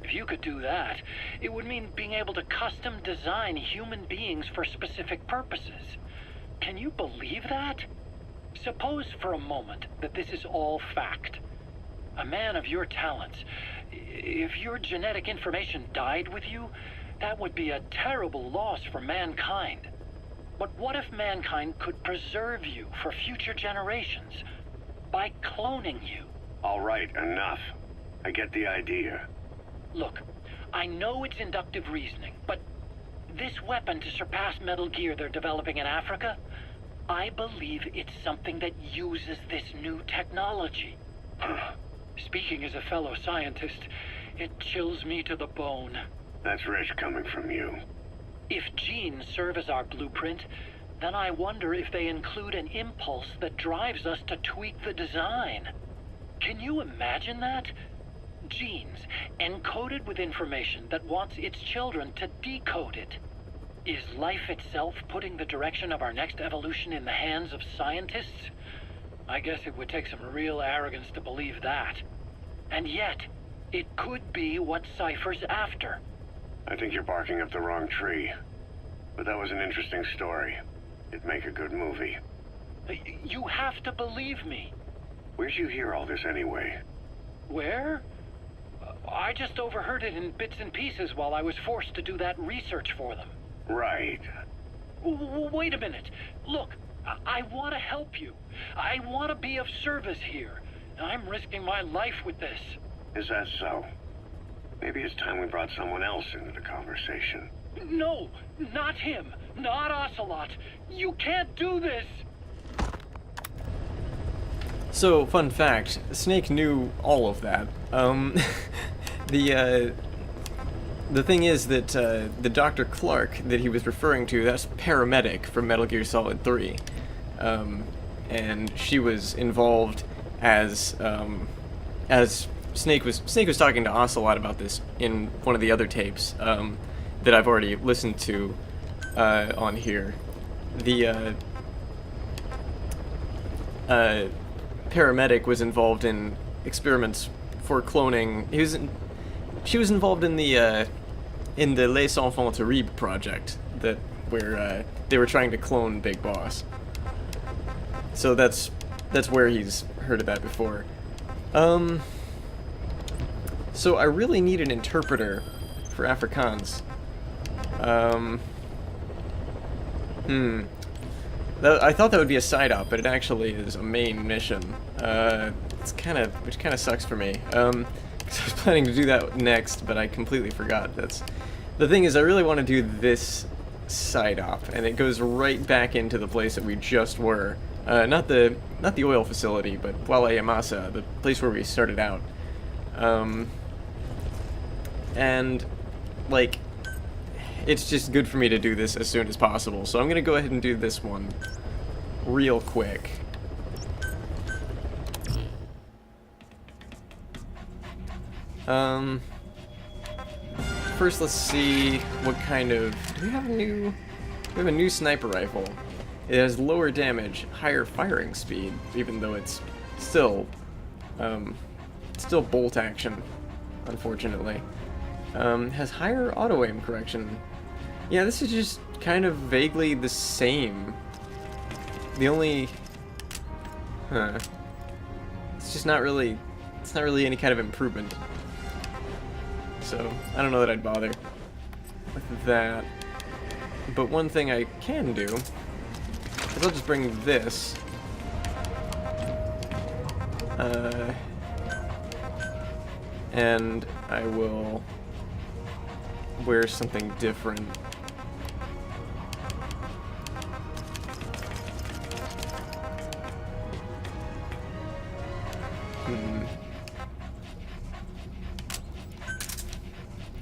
If you could do that, it would mean being able to custom design human beings for specific purposes. Can you believe that? Suppose for a moment that this is all fact. A man of your talents, if your genetic information died with you, that would be a terrible loss for mankind. But what if mankind could preserve you for future generations by cloning you? All right, enough. I get the idea. Look, I know it's inductive reasoning, but this weapon to surpass Metal Gear they're developing in Africa, I believe it's something that uses this new technology. Speaking as a fellow scientist, it chills me to the bone. That's rich coming from you. If genes serve as our blueprint, then I wonder if they include an impulse that drives us to tweak the design. Can you imagine that? Genes encoded with information that wants its children to decode it. Is life itself putting the direction of our next evolution in the hands of scientists? I guess it would take some real arrogance to believe that. And yet, it could be what Cypher's after. I think you're barking up the wrong tree. But that was an interesting story. It'd make a good movie. You have to believe me. Where'd you hear all this anyway? Where? I just overheard it in bits and pieces while I was forced to do that research for them. Right. Wait a minute. Look, I want to help you. I want to be of service here. I'm risking my life with this. Is that so? Maybe it's time we brought someone else into the conversation. No, not him. Not Ocelot. You can't do this. So, fun fact, Snake knew all of that. The thing is that the Dr. Clark that he was referring to, that's Paramedic from Metal Gear Solid 3. And she was involved as Snake was talking to Ocelot about this in one of the other tapes that I've already listened to on here. The Paramedic was involved in experiments for cloning. She was involved in the Les Enfants Terribles project where they were trying to clone Big Boss. So that's where he's heard of that before. So I really need an interpreter for Afrikaans. I thought that would be a side op, but it actually is a main mission. Which kind of sucks for me. 'Cause I was planning to do that next, but I completely forgot. The thing is, I really want to do this side op, and it goes right back into the place that we just were. Not the oil facility, but Wala Yamasa, the place where we started out. And like, it's just good for me to do this as soon as possible. So I'm gonna go ahead and do this one real quick. First, let's see what kind of. Do we have a new? We have a new sniper rifle. It has lower damage, higher firing speed, even though it's still bolt action, unfortunately. Has higher auto aim correction. Yeah, this is just kind of vaguely the same. The only, it's just not really. It's not really any kind of improvement. So I don't know that I'd bother with that. But one thing I can do is I'll just bring this. And I will wear something different.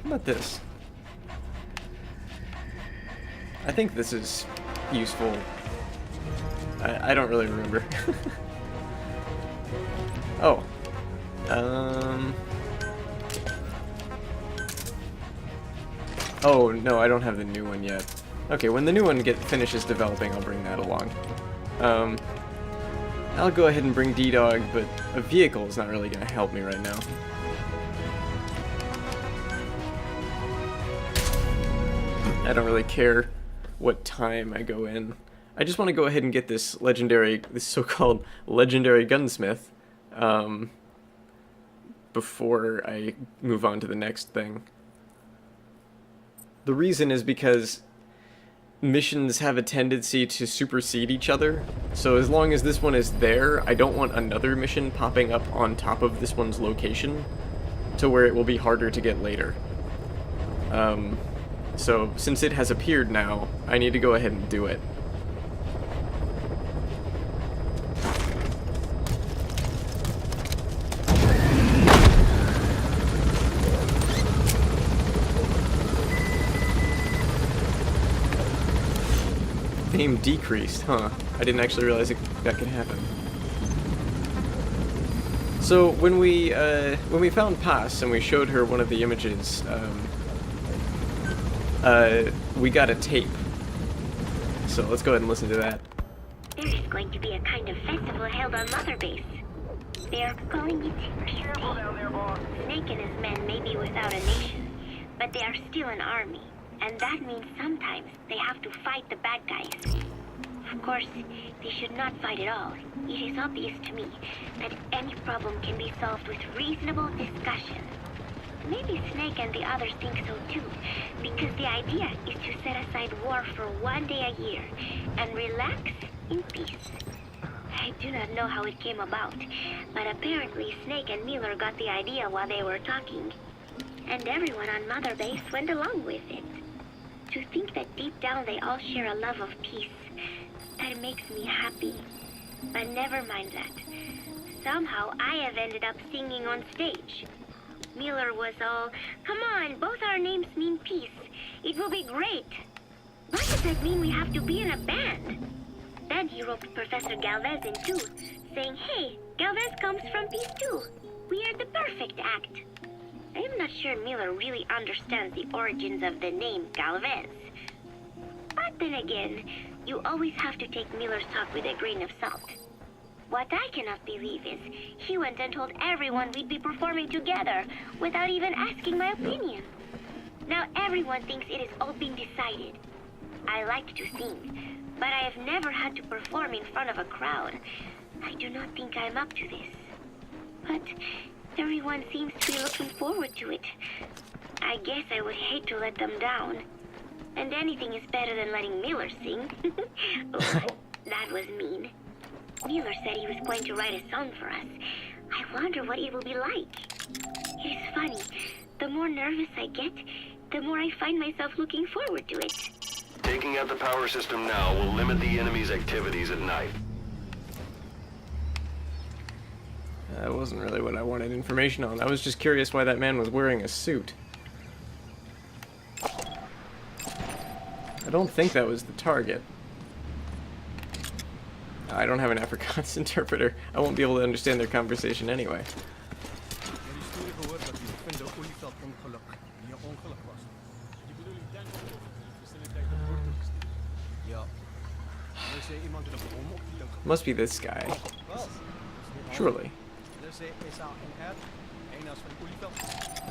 How about this? I think this is useful. I don't really remember. Oh. Oh, no, I don't have the new one yet. Okay, when the new one finishes developing, I'll bring that along. I'll go ahead and bring D-Dog, but a vehicle is not really going to help me right now. I don't really care what time I go in. I just want to go ahead and get this so-called legendary gunsmith, before I move on to the next thing. The reason is because missions have a tendency to supersede each other, so as long as this one is there, I don't want another mission popping up on top of this one's location, to where it will be harder to get later. So since it has appeared now, I need to go ahead and do it. Fame decreased, huh? I didn't actually realize that could happen. So when we found Paz and we showed her one of the images, we got a tape. So let's go ahead and listen to that. There is going to be a kind of festival held on Mother Base. They are calling it Careful down there, boss. Snake and his men may be without a nation, but they are still an army. And that means sometimes they have to fight the bad guys. Of course, they should not fight at all. It is obvious to me that any problem can be solved with reasonable discussion. Maybe Snake and the others think so too, because the idea is to set aside war for one day a year and relax in peace. I do not know how it came about, but apparently Snake and Miller got the idea while they were talking, and everyone on Mother Base went along with it. To think that deep down they all share a love of peace, that makes me happy. But never mind that. Somehow I have ended up singing on stage. Miller was all, "Come on, both our names mean peace. It will be great." Why does that mean we have to be in a band? Then he roped Professor Galvez in too, saying, "Hey, Galvez comes from peace too. We are the perfect act." I am not sure Miller really understands the origins of the name Galvez. But then again, you always have to take Miller's talk with a grain of salt. What I cannot believe is he went and told everyone we'd be performing together without even asking my opinion. Now everyone thinks it has all been decided. I like to sing, but I have never had to perform in front of a crowd. I do not think I'm up to this. But everyone seems to be looking forward to it. I guess I would hate to let them down. And anything is better than letting Miller sing. Oh, that was mean. Miller said he was going to write a song for us. I wonder what it will be like. It is funny. The more nervous I get, the more I find myself looking forward to it. Taking out the power system now will limit the enemy's activities at night. That wasn't really what I wanted information on. I was just curious why that man was wearing a suit. I don't think that was the target. I don't have an Afrikaans interpreter. I won't be able to understand their conversation anyway. Must be this guy. Surely.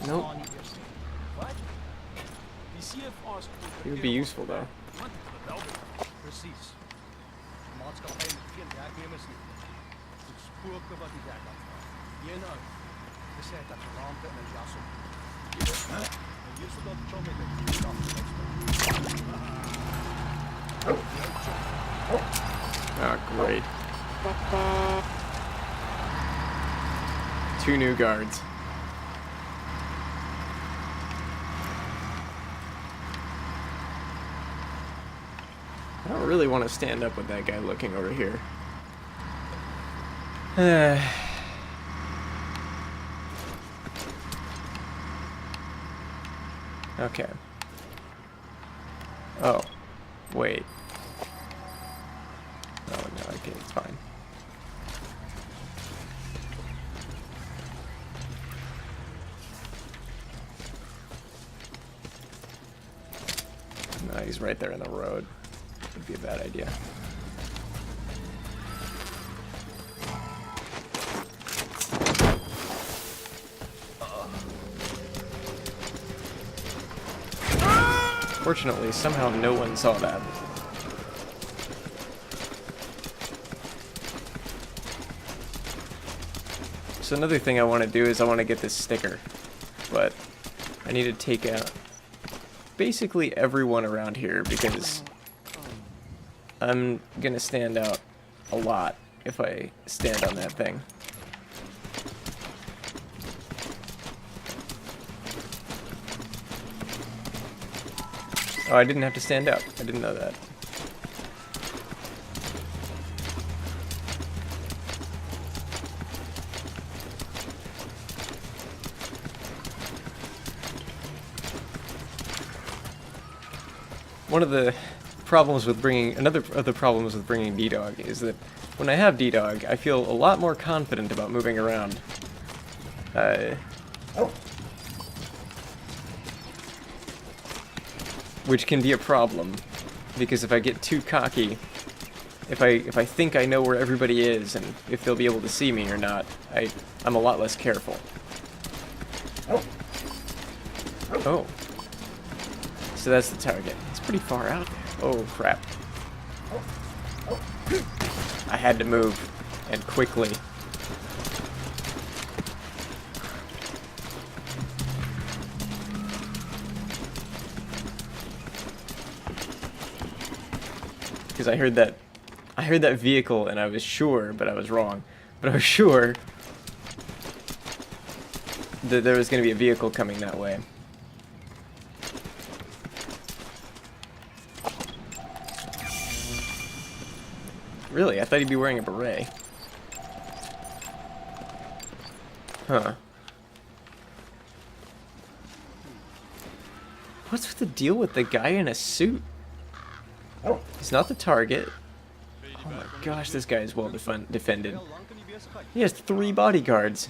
Nope. He would be useful though. Oh, great. 2 new guards. I don't really want to stand up with that guy looking over here. Okay. Oh. Wait. Oh, no, okay, it's fine. No, he's right there in the road. Would be a bad idea. Fortunately, somehow no one saw that. So another thing I want to do is I want to get this sticker, but I need to take out basically everyone around here because I'm gonna stand out a lot if I stand on that thing. Oh, I didn't have to stand out. I didn't know that. One of the problems with bringing, another of the problems with bringing D-Dog is that when I have D-Dog, I feel a lot more confident about moving around. Which can be a problem, because if I get too cocky, if I think I know where everybody is and if they'll be able to see me or not, I'm a lot less careful. Oh. So that's the target. It's pretty far out there. Oh, crap. I had to move, and quickly. Because I heard that vehicle and I was sure, but I was wrong. But I was sure that there was going to be a vehicle coming that way. Really? I thought he'd be wearing a beret. Huh. What's with the deal with the guy in a suit? He's not the target. Oh my gosh, this guy is well defended. He has 3 bodyguards.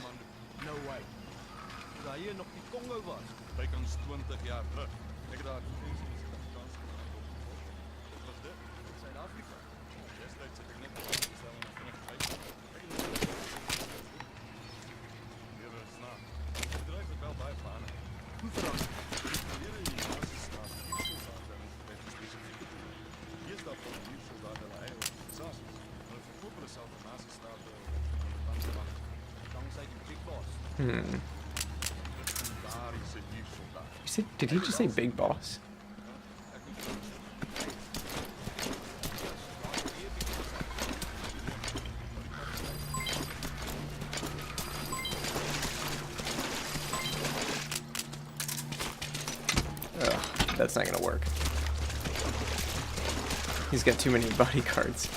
Did he just say Big Boss? Ugh, that's not gonna work. He's got too many bodyguards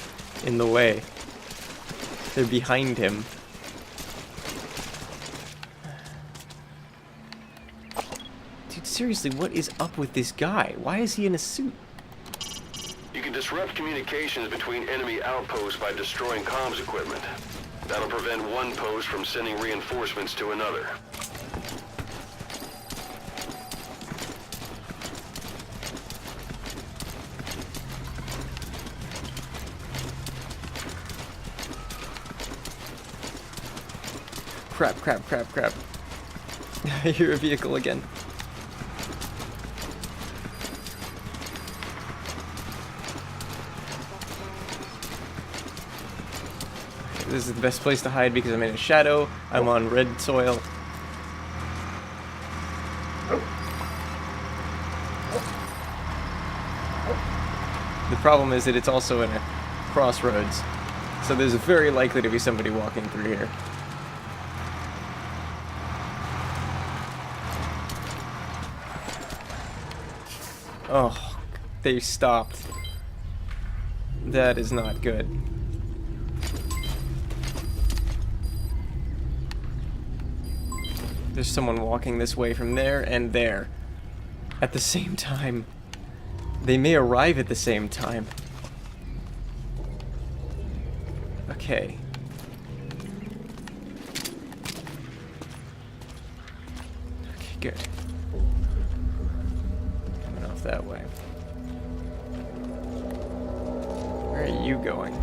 in the way. They're behind him. Seriously, what is up with this guy? Why is he in a suit? You can disrupt communications between enemy outposts by destroying comms equipment. That'll prevent one post from sending reinforcements to another. Crap, crap, crap, crap. I hear a vehicle again. This is the best place to hide because I'm in a shadow. I'm on red soil. The problem is that it's also in a crossroads. So there's very likely to be somebody walking through here. Oh, they stopped. That is not good. There's someone walking this way from there and there at the same time. They may arrive at the same time. Okay. Okay, good. Coming off that way. Where are you going?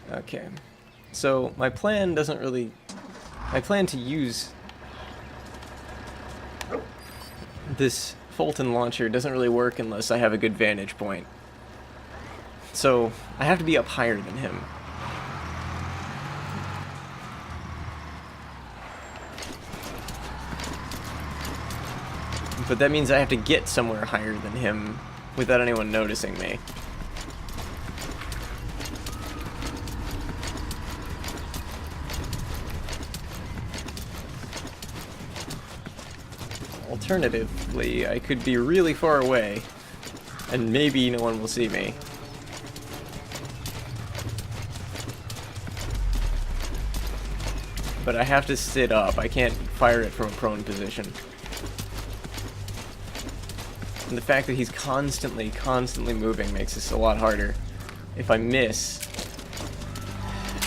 Okay, so my plan doesn't really... I plan to use this Fulton launcher doesn't really work unless I have a good vantage point. So, I have to be up higher than him. But that means I have to get somewhere higher than him without anyone noticing me. Alternatively, I could be really far away, and maybe no one will see me. But I have to sit up. I can't fire it from a prone position. And the fact that he's constantly moving makes this a lot harder. If I miss,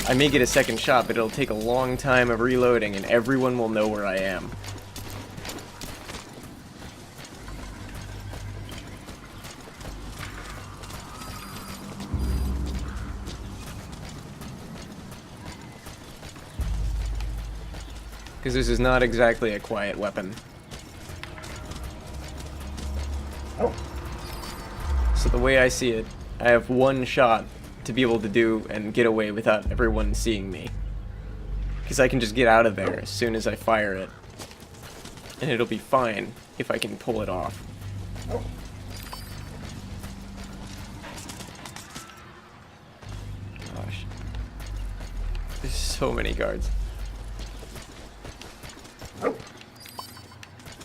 I may get a second shot, but it'll take a long time of reloading, and everyone will know where I am. Because this is not exactly a quiet weapon. Oh. So the way I see it, I have one shot to be able to do and get away without everyone seeing me. Because I can just get out of there as soon as I fire it. And it'll be fine if I can pull it off. Oh. Gosh. There's so many guards.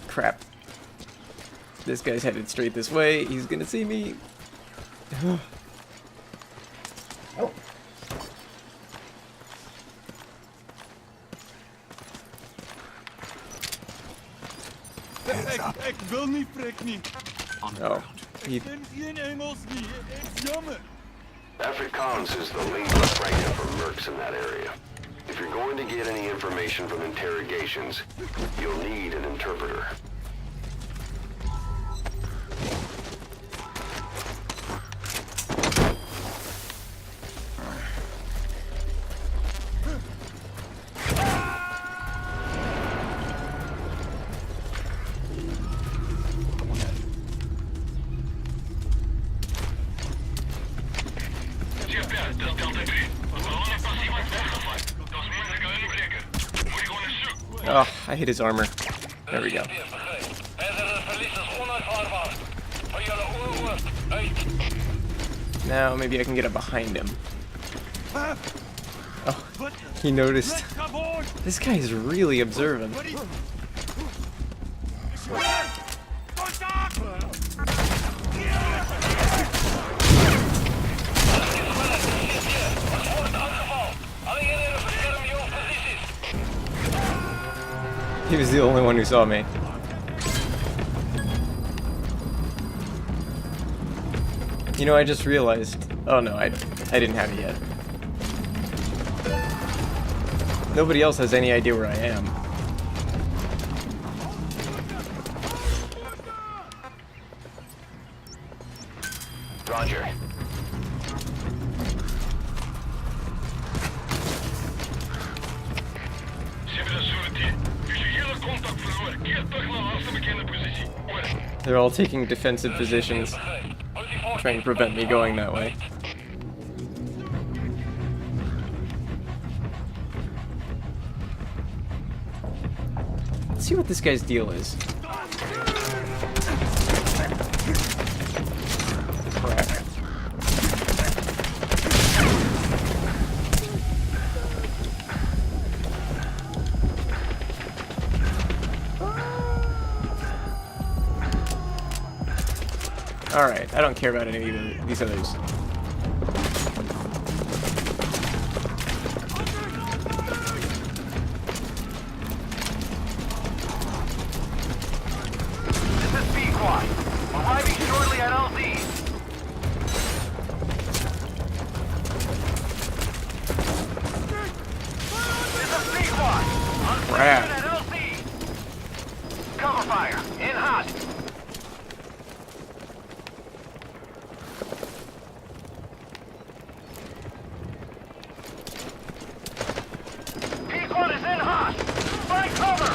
Crap. This guy's headed straight this way. He's gonna see me. Oh. Ik wil niet, prik niet. Oh. He... Geen Engels niet, het is jammer. Afrikaans is the lingua franca for mercs in that area. If you're going to get any information from interrogations, you'll need an interpreter. Oh, I hit his armor. There we go. Now maybe I can get up behind him. Oh, he noticed. This guy is really observant. He was the only one who saw me. You know, I just realized... Oh no, I didn't have it yet. Nobody else has any idea where I am. Roger. They're all taking defensive positions, trying to prevent me going that way. Let's see what this guy's deal is. Crap. Alright, I don't care about any of these others. This is Pequod. Arriving shortly at LZ. This is Pequod. On Crap. station at LZ. Cover fire. In hot. Pequod is in hot. Find cover.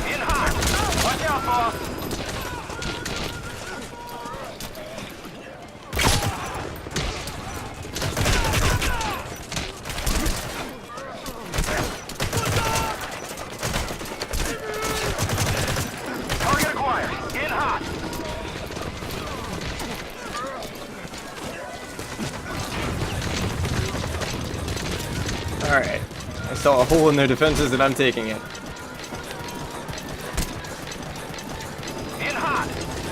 In hot. Watch out, boss. Target acquired. In hot. Alright. I saw a hole in their defenses and I'm taking it. In hot.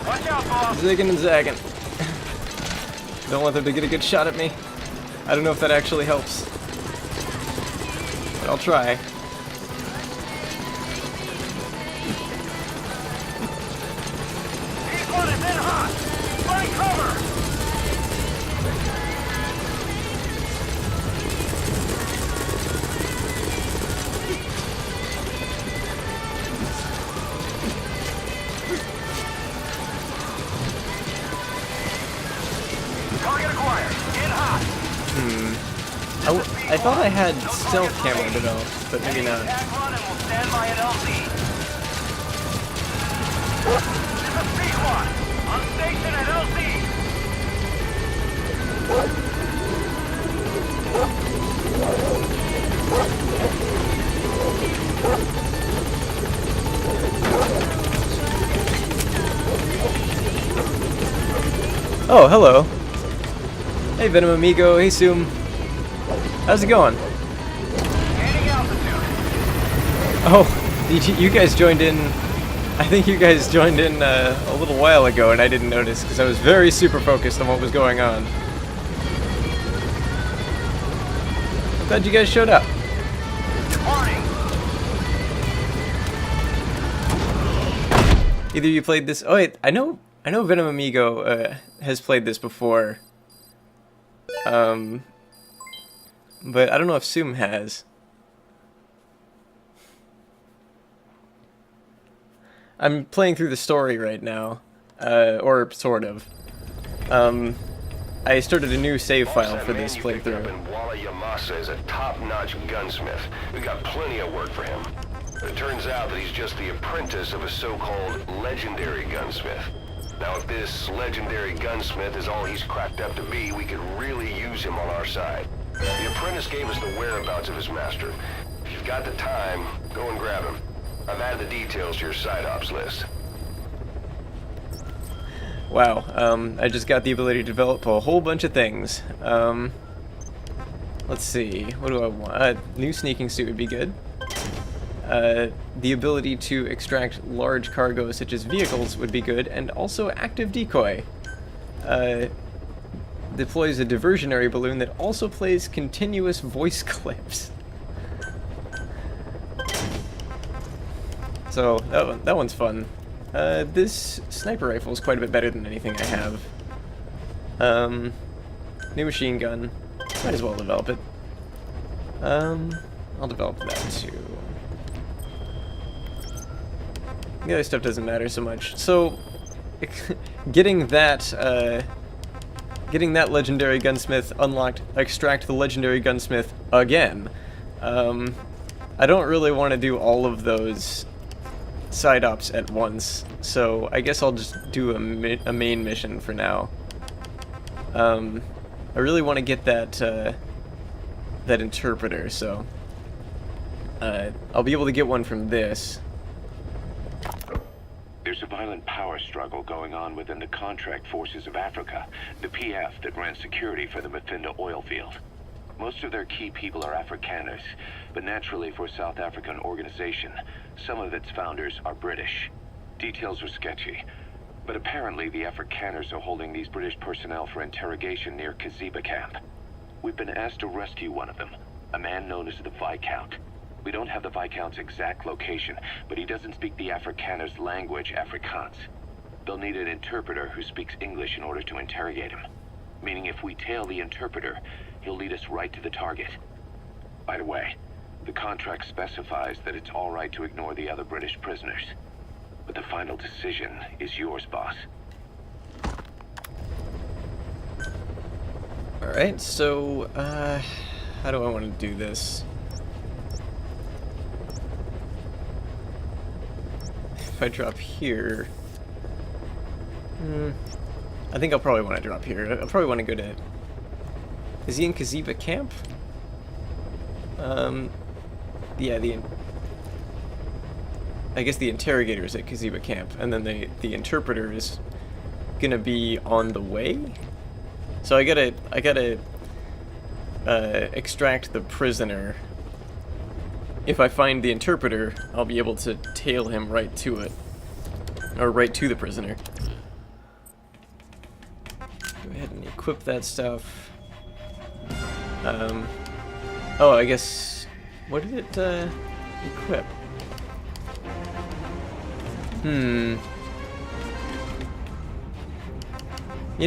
Watch out, boss. Zigging and zagging. Don't want them to get a good shot at me. I don't know if that actually helps. But I'll try. Pequod is in hot. Find cover. Target acquired. In hot. I thought I had stealth camera developed, but maybe not. Tag run and we'll stand by at LZ. This is Pequod. On station at LZ. Oh, hello. Hey, Venom Amigo. Hey, Zoom. How's it going? Gaining altitude. Oh, you guys joined in. I think you guys joined in a little while ago, and I didn't notice because I was very super focused on what was going on. Glad you guys showed up. Warning. Either you played this. Oh wait, I know Venom Amigo has played this before. But I don't know if Zoom has. I'm playing through the story right now, or sort of. I started a new save file for this playthrough. Walla Yamasa is a top-notch gunsmith. We got plenty of work for him. It turns out that he's just the apprentice of a so-called legendary gunsmith. Now, if this legendary gunsmith is all he's cracked up to be, we could really use him on our side. The apprentice gave us the whereabouts of his master. If you've got the time, go and grab him. I've added the details to your side ops list. Wow, I just got the ability to develop a whole bunch of things. Let's see, what do I want? New sneaking suit would be good. The ability to extract large cargo such as vehicles would be good, and also active decoy. Deploys a diversionary balloon that also plays continuous voice clips. So that one's fun. This sniper rifle is quite a bit better than anything I have. New machine gun. Might as well develop it. I'll develop that too. The other stuff doesn't matter so much. So, getting that legendary gunsmith unlocked, extract the legendary gunsmith again. I don't really want to do all of those side ops at once, so I guess I'll just do a main mission for now. I really want to get that that interpreter, so I'll be able to get one from this. There's There's a violent power struggle going on within the Contract Forces of Africa, the PF that ran security for the Muffinda oil field. Most of their key people are Afrikaners, but naturally for a South African organization, some of its founders are British. Details are sketchy, but apparently the Afrikaners are holding these British personnel for interrogation near Kaziba camp. We've been asked to rescue one of them, a man known as the Viscount. We don't have the Viscount's exact location, but he doesn't speak the Afrikaners' language, Afrikaans. They'll need an interpreter who speaks English in order to interrogate him. Meaning if we tail the interpreter, he'll lead us right to the target. By the way, the contract specifies that it's all right to ignore the other British prisoners. But the final decision is yours, boss. Alright, so, how do I want to do this? If I drop here... I think I'll probably want to drop here. I'll probably want to go to... Is he in Kaziba camp? Yeah, I guess the interrogator is at Kaziba camp, and then the interpreter is gonna be on the way? So I gotta extract the prisoner. If I find the interpreter, I'll be able to tail him right to it. Or right to the prisoner. Go ahead and equip that stuff. Oh, I guess... What did it, equip? You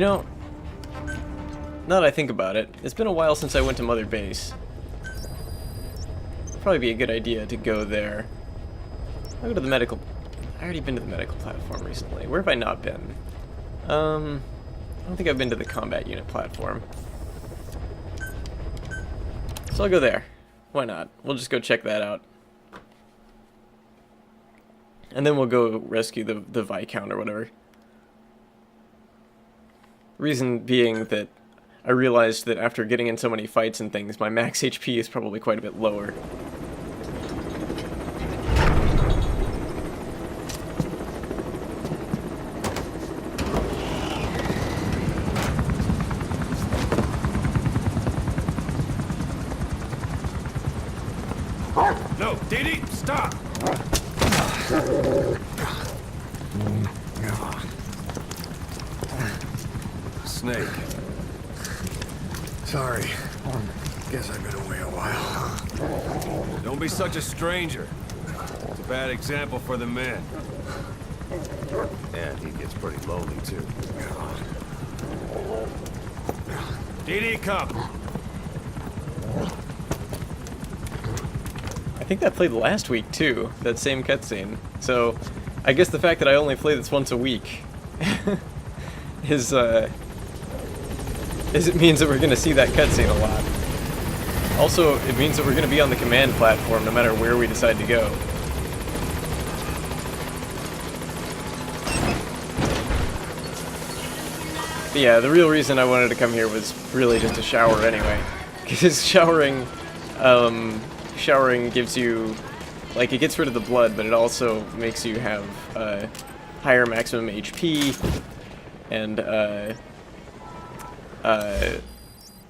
know, now that I think about it, it's been a while since I went to Mother Base. Probably be a good idea to go there. I'll go to the medical... I already been to the medical platform recently. Where have I not been? I don't think I've been to the combat unit platform. So I'll go there. Why not? We'll just go check that out. And then we'll go rescue the Viscount or whatever. Reason being that I realized that after getting in so many fights and things, my max HP is probably quite a bit lower. No, Didi, stop! Snake. Sorry. Guess I've been away a while. Don't be such a stranger. It's a bad example for the men. And he gets pretty lonely, too. Didi, come! I think that played last week too, that same cutscene. So, I guess the fact that I only play this once a week is it means that we're going to see that cutscene a lot. Also, it means that we're going to be on the command platform no matter where we decide to go. But yeah, the real reason I wanted to come here was really just to shower anyway. Because showering gives you, like, it gets rid of the blood, but it also makes you have higher maximum HP, and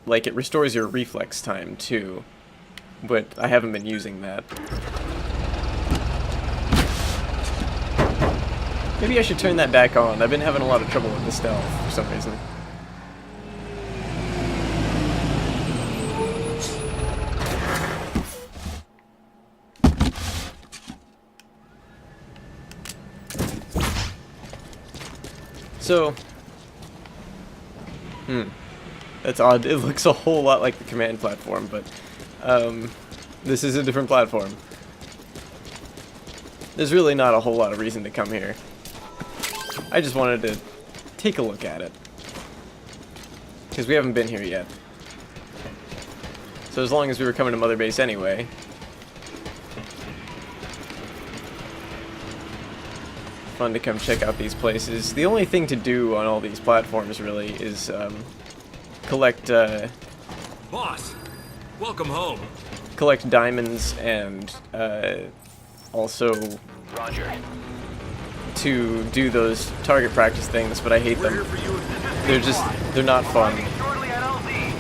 like, it restores your reflex time too, but I haven't been using that. Maybe I should turn that back on. I've been having a lot of trouble with the stealth for some reason. So, that's odd. It looks a whole lot like the command platform, but this is a different platform. There's really not a whole lot of reason to come here. I just wanted to take a look at it, because we haven't been here yet. So as long as we were coming to Mother Base anyway, fun to come check out these places. The only thing to do on all these platforms really is collect Boss, welcome home. collect diamonds and also Roger. to do those target practice things, but I hate them. They're not fun. Shortly at LZ.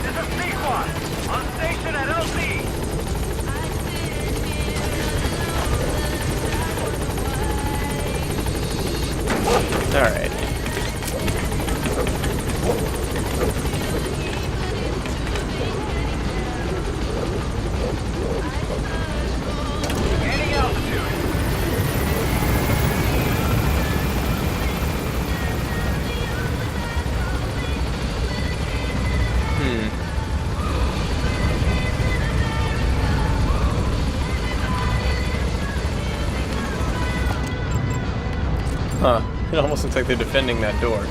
This is Pequod, on station at LZ. Alright. Gaining altitude. Huh. It almost looks like they're defending that door.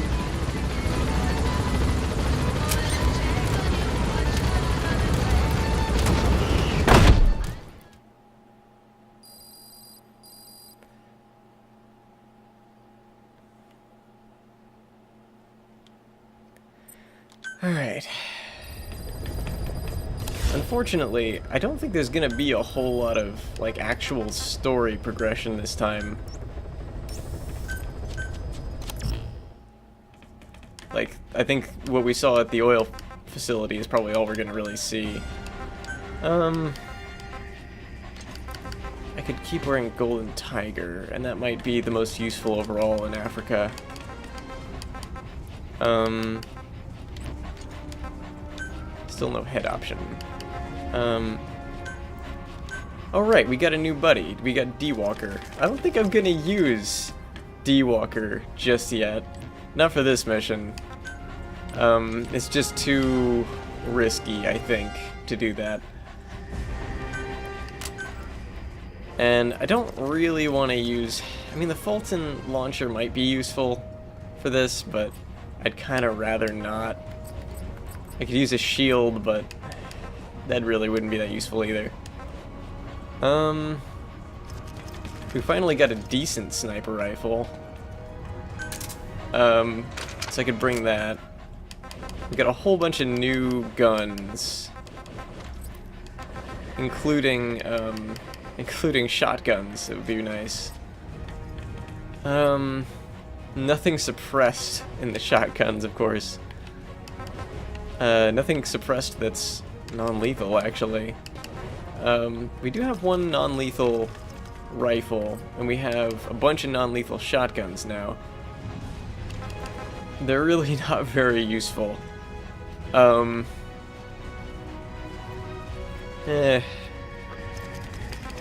Alright. Unfortunately, I don't think there's gonna be a whole lot of, like, actual story progression this time. Like, I think what we saw at the oil facility is probably all we're gonna really see. I could keep wearing Golden Tiger, and that might be the most useful overall in Africa. Still no head option. Alright, we got a new buddy. We got D-Walker. I don't think I'm gonna use D-Walker just yet. Not for this mission. It's just too risky, I think, to do that. And I don't really want to use... I mean, the Fulton launcher might be useful for this, but I'd kind of rather not. I could use a shield, but that really wouldn't be that useful either. We finally got a decent sniper rifle. So I could bring that. We got a whole bunch of new guns, including shotguns. It would be nice. Nothing suppressed in the shotguns, of course. Nothing suppressed that's non-lethal, actually. We do have one non-lethal rifle, and we have a bunch of non-lethal shotguns now. They're really not very useful.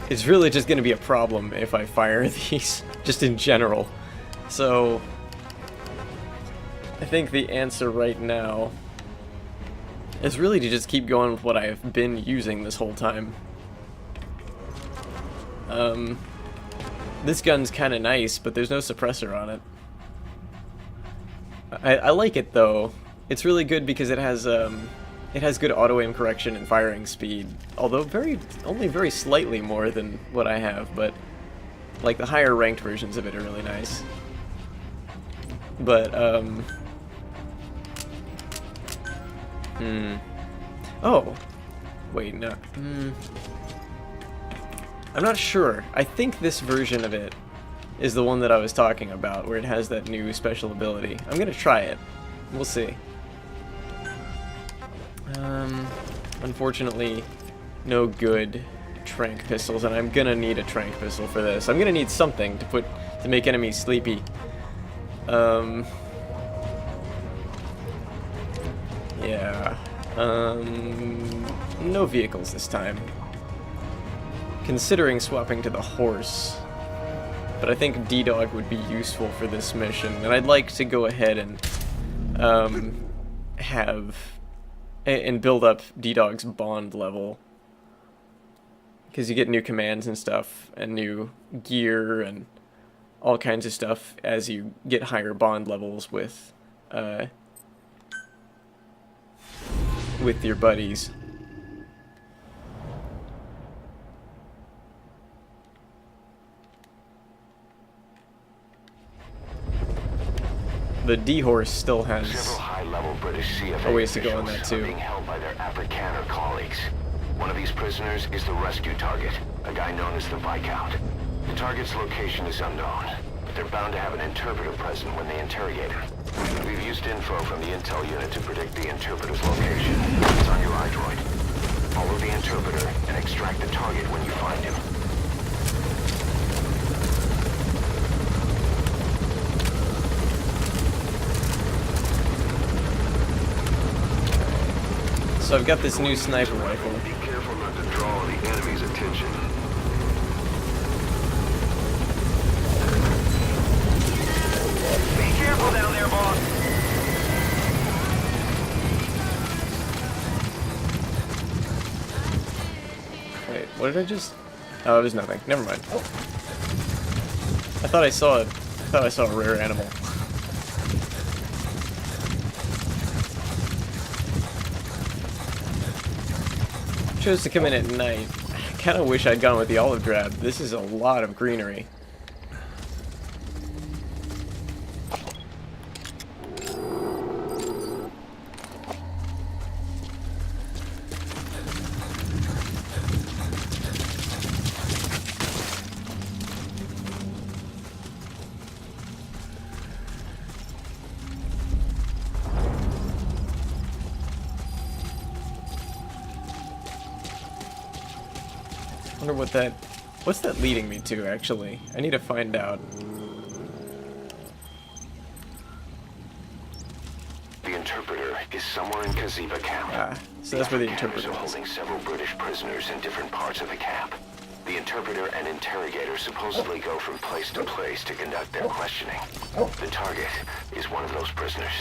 It's really just going to be a problem if I fire these, just in general. So, I think the answer right now is really to just keep going with what I've been using this whole time. This gun's kind of nice, but there's no suppressor on it. I like it though. It's really good because it has good auto-aim correction and firing speed, although only very slightly more than what I have, but like the higher ranked versions of it are really nice. But oh, wait, no. I'm not sure. I think this version of it is the one that I was talking about, where it has that new special ability. I'm gonna try it. We'll see. Unfortunately, no good tranq pistols, and I'm gonna need a tranq pistol for this. I'm gonna need something to make enemies sleepy. Yeah. No vehicles this time. Considering swapping to the horse. But I think D-Dog would be useful for this mission, and I'd like to go ahead and build up D-Dog's bond level, because you get new commands and stuff, and new gear, and all kinds of stuff as you get higher bond levels with your buddies. the D-Horse still has Several high-level British CFA a ways to go on that officials are too. being held by their Afrikaner colleagues. One of these prisoners is the rescue target, a guy known as the Viscount. The target's location is unknown, but they're bound to have an interpreter present when they interrogate him. We've used info from the intel unit to predict the interpreter's location. It's on your iDroid. Follow the interpreter and extract the target when you find him. So I've got this new sniper rifle. Be careful not to draw the enemy's attention. Be careful down there, boss. Wait, what did I just... Oh, it was nothing. Never mind. I thought I saw a rare animal. Chose to come in at night. I kind of wish I'd gone with the olive drab. This is a lot of greenery. I wonder what's that leading me to, actually? I need to find out. The interpreter is somewhere in Kaziba camp. Ah, so that's where the Afrikaners interpreter are is. holding several British prisoners in different parts of the camp. The interpreter and interrogator supposedly go from place to place to conduct their questioning. The target is one of those prisoners.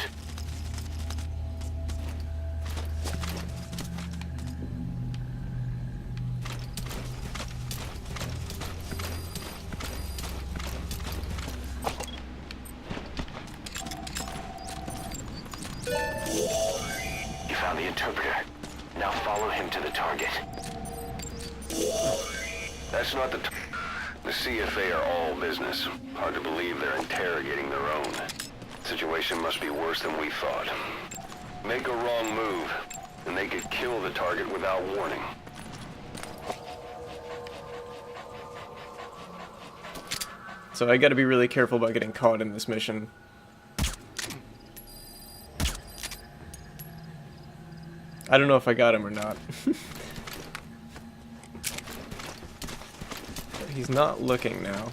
You found the interpreter. Now follow him to the target. That's not the CFA are all business. Hard to believe they're interrogating their own. Situation must be worse than we thought. Make a wrong move, and they could kill the target without warning. So I gotta be really careful about getting caught in this mission. I don't know if I got him or not. He's not looking now.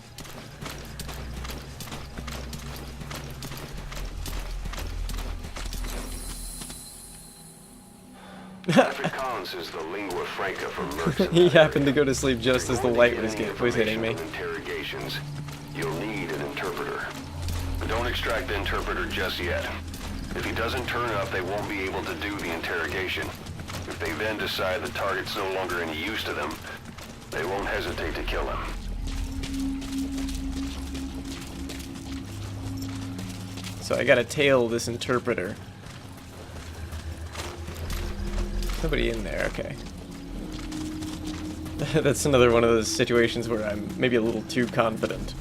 Patrick Collins is the lingua franca for mercs. He happened to go to sleep just as the light was hitting me. Interrogations. You'll need an interpreter. But don't extract the interpreter just yet. If he doesn't turn up, they won't be able to do the interrogation. If they then decide the target's no longer any use to them, they won't hesitate to kill him. So I gotta tail this interpreter. Nobody in there, okay. That's another one of those situations where I'm maybe a little too confident.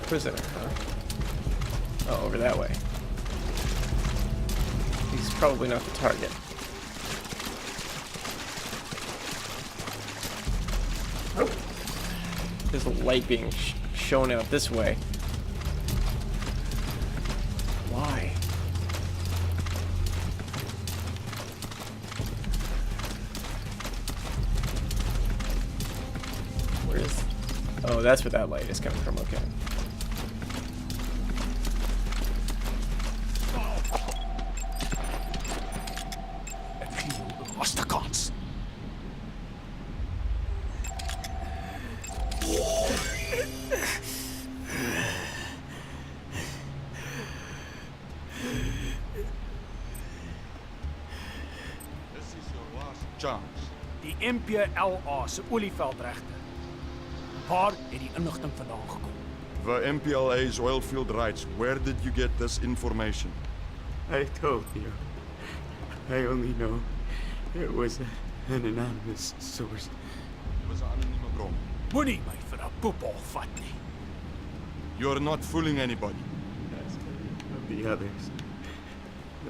Prisoner, huh? Oh, over that way. He's probably not the target. There's a light being shown out this way. Why? Where's... Oh, that's where that light is coming from, okay. chance. Die MPLA se olieveldregte. Waar het die inligting vandaan gekom? The MPLA's oil field rights. Where did you get this information? I told you. I only know it was an anonymous source. It was 'n anonieme bron. Moenie my vir 'n poepel vat nie. You're not fooling anybody. As of the others.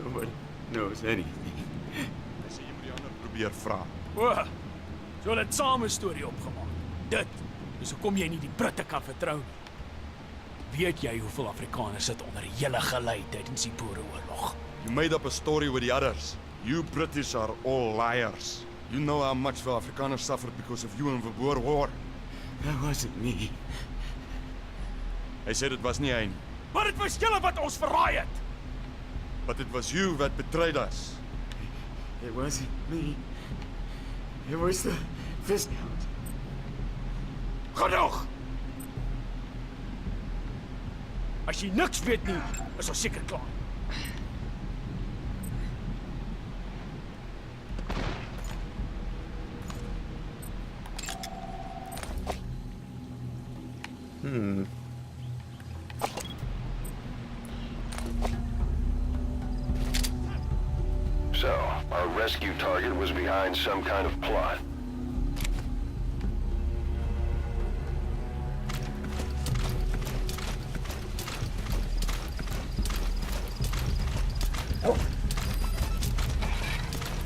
Nobody knows anything. Ek sê jy moet die ander probeer vra. O, so hulle het saam 'n storie opgemaak. Dit is hoekom jy nie die Britte kan vertrou nie. Weet jy hoeveel Afrikaners sit onder julle gelei tydens die Boereoorlog? You made up a story with the others. You British are all liars. You know how much the Afrikaners suffered because of you in the Boer War. That wasn't me. Hy sê dit was nie hy nie. Maar dit was julle wat ons verraai het. But it was you that betrayed us. It wasn't me. It was the Viscounts. Genoeg! As jy niks weet nie, is ons seker klaar. So, our rescue target was behind some kind of plot.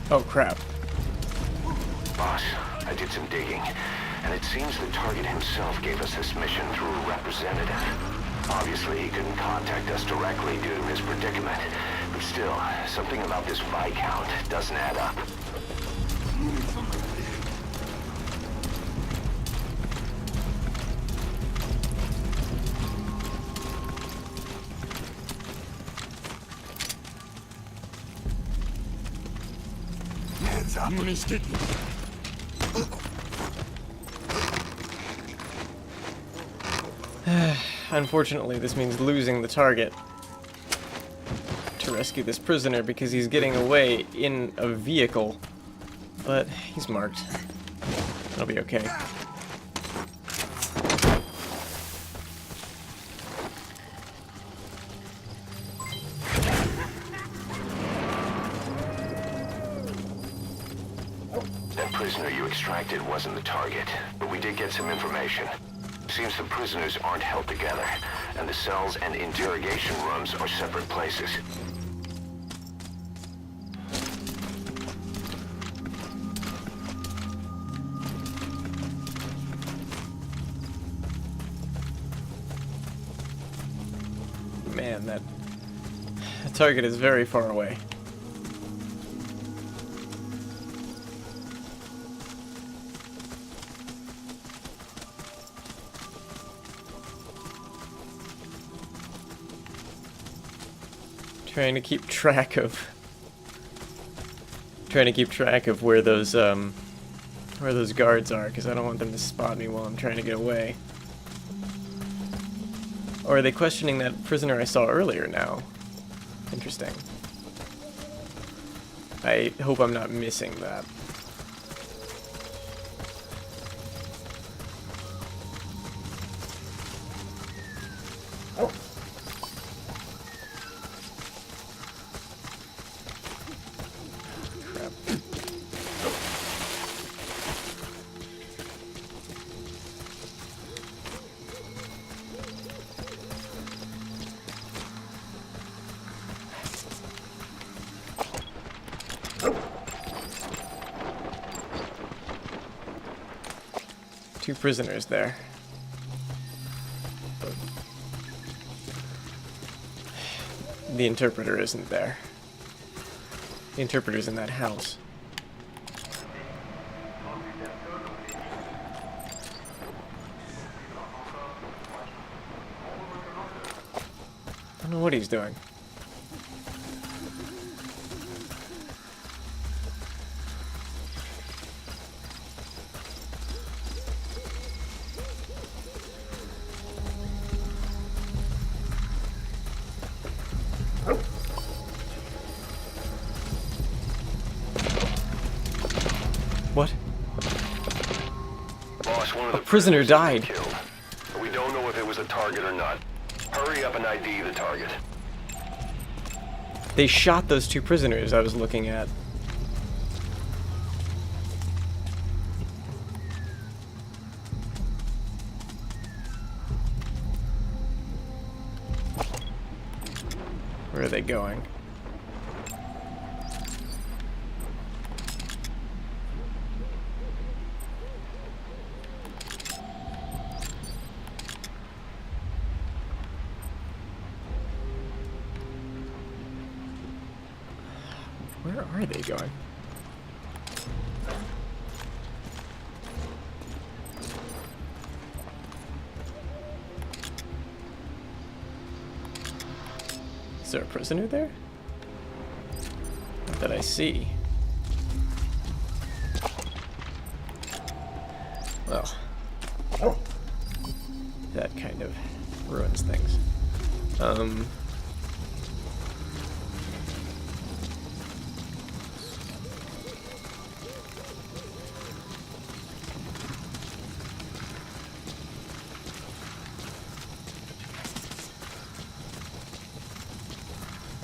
Oh crap. Boss, I did some digging, and it seems the target himself gave us this mission through a representative. Obviously, he couldn't contact us directly due to his predicament, but still, something about this Viscount doesn't add up. Moenie skiet nie. Unfortunately, this means losing the target to rescue this prisoner because he's getting away in a vehicle. But he's marked. It'll be okay. That prisoner you extracted wasn't the target, but we did get some information. Seems the prisoners aren't held together, and the cells and interrogation rooms are separate places. Man, that target is very far away. Trying to keep track of where those guards are, because I don't want them to spot me while I'm trying to get away. Or are they questioning that prisoner I saw earlier now? Interesting. I hope I'm not missing that. Two prisoners there. But the interpreter isn't there. The interpreter's in that house. I don't know what he's doing. prisoner died. Killed. We don't know if it was a target or not. Hurry up and ID the target. They shot those 2 prisoners I was looking at. Where are they going? Where are they going? Is there a prisoner there? Not that I see. Well, that kind of ruins things.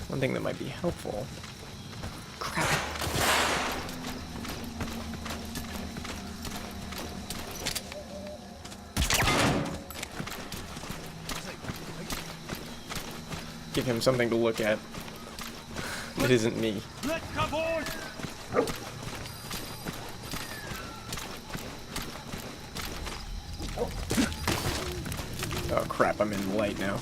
One thing that might be helpful. Crap. Give him something to look at. It isn't me. Oh crap, I'm in light now.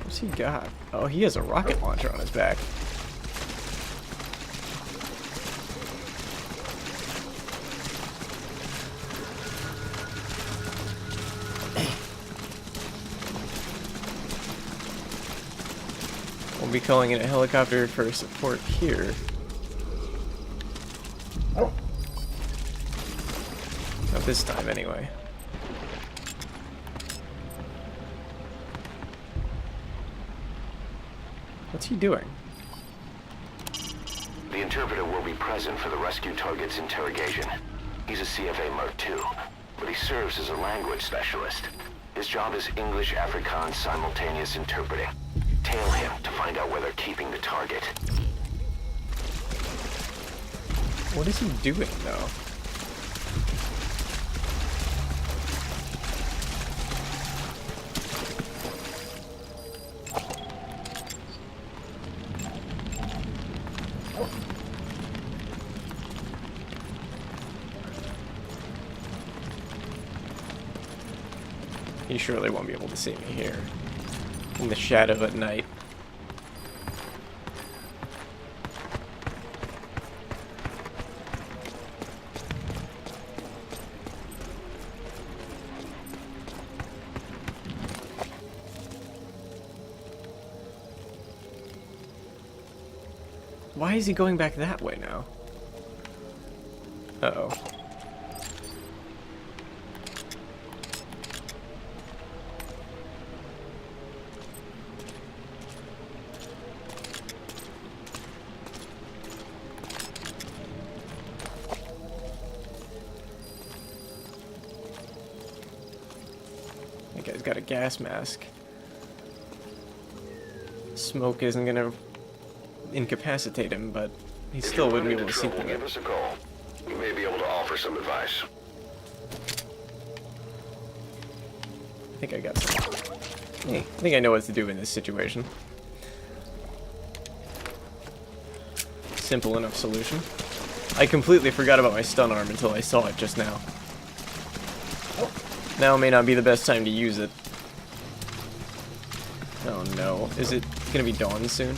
What's he got? Oh, he has a rocket launcher on his back. We'll be calling in a helicopter for support here. Not this time, anyway. What's he doing? The interpreter will be present for the rescue target's interrogation. He's a CFA Mark II, but he serves as a language specialist. His job is English Afrikaans simultaneous interpreting. Tail him to find out where they're keeping the target. What is he doing, though? He surely won't be able to see me here. In the shadow at night. Why is he going back that way now? Uh-oh. That guy's got a gas mask. Smoke isn't gonna incapacitate him, but he still wouldn't be able to see through it. Give us a call. We may be able to offer some advice. I think I got some. Hey, I think I know what to do in this situation. Simple enough solution. I completely forgot about my stun arm until I saw it just now. Now may not be the best time to use it. know. Is it gonna be dawn soon?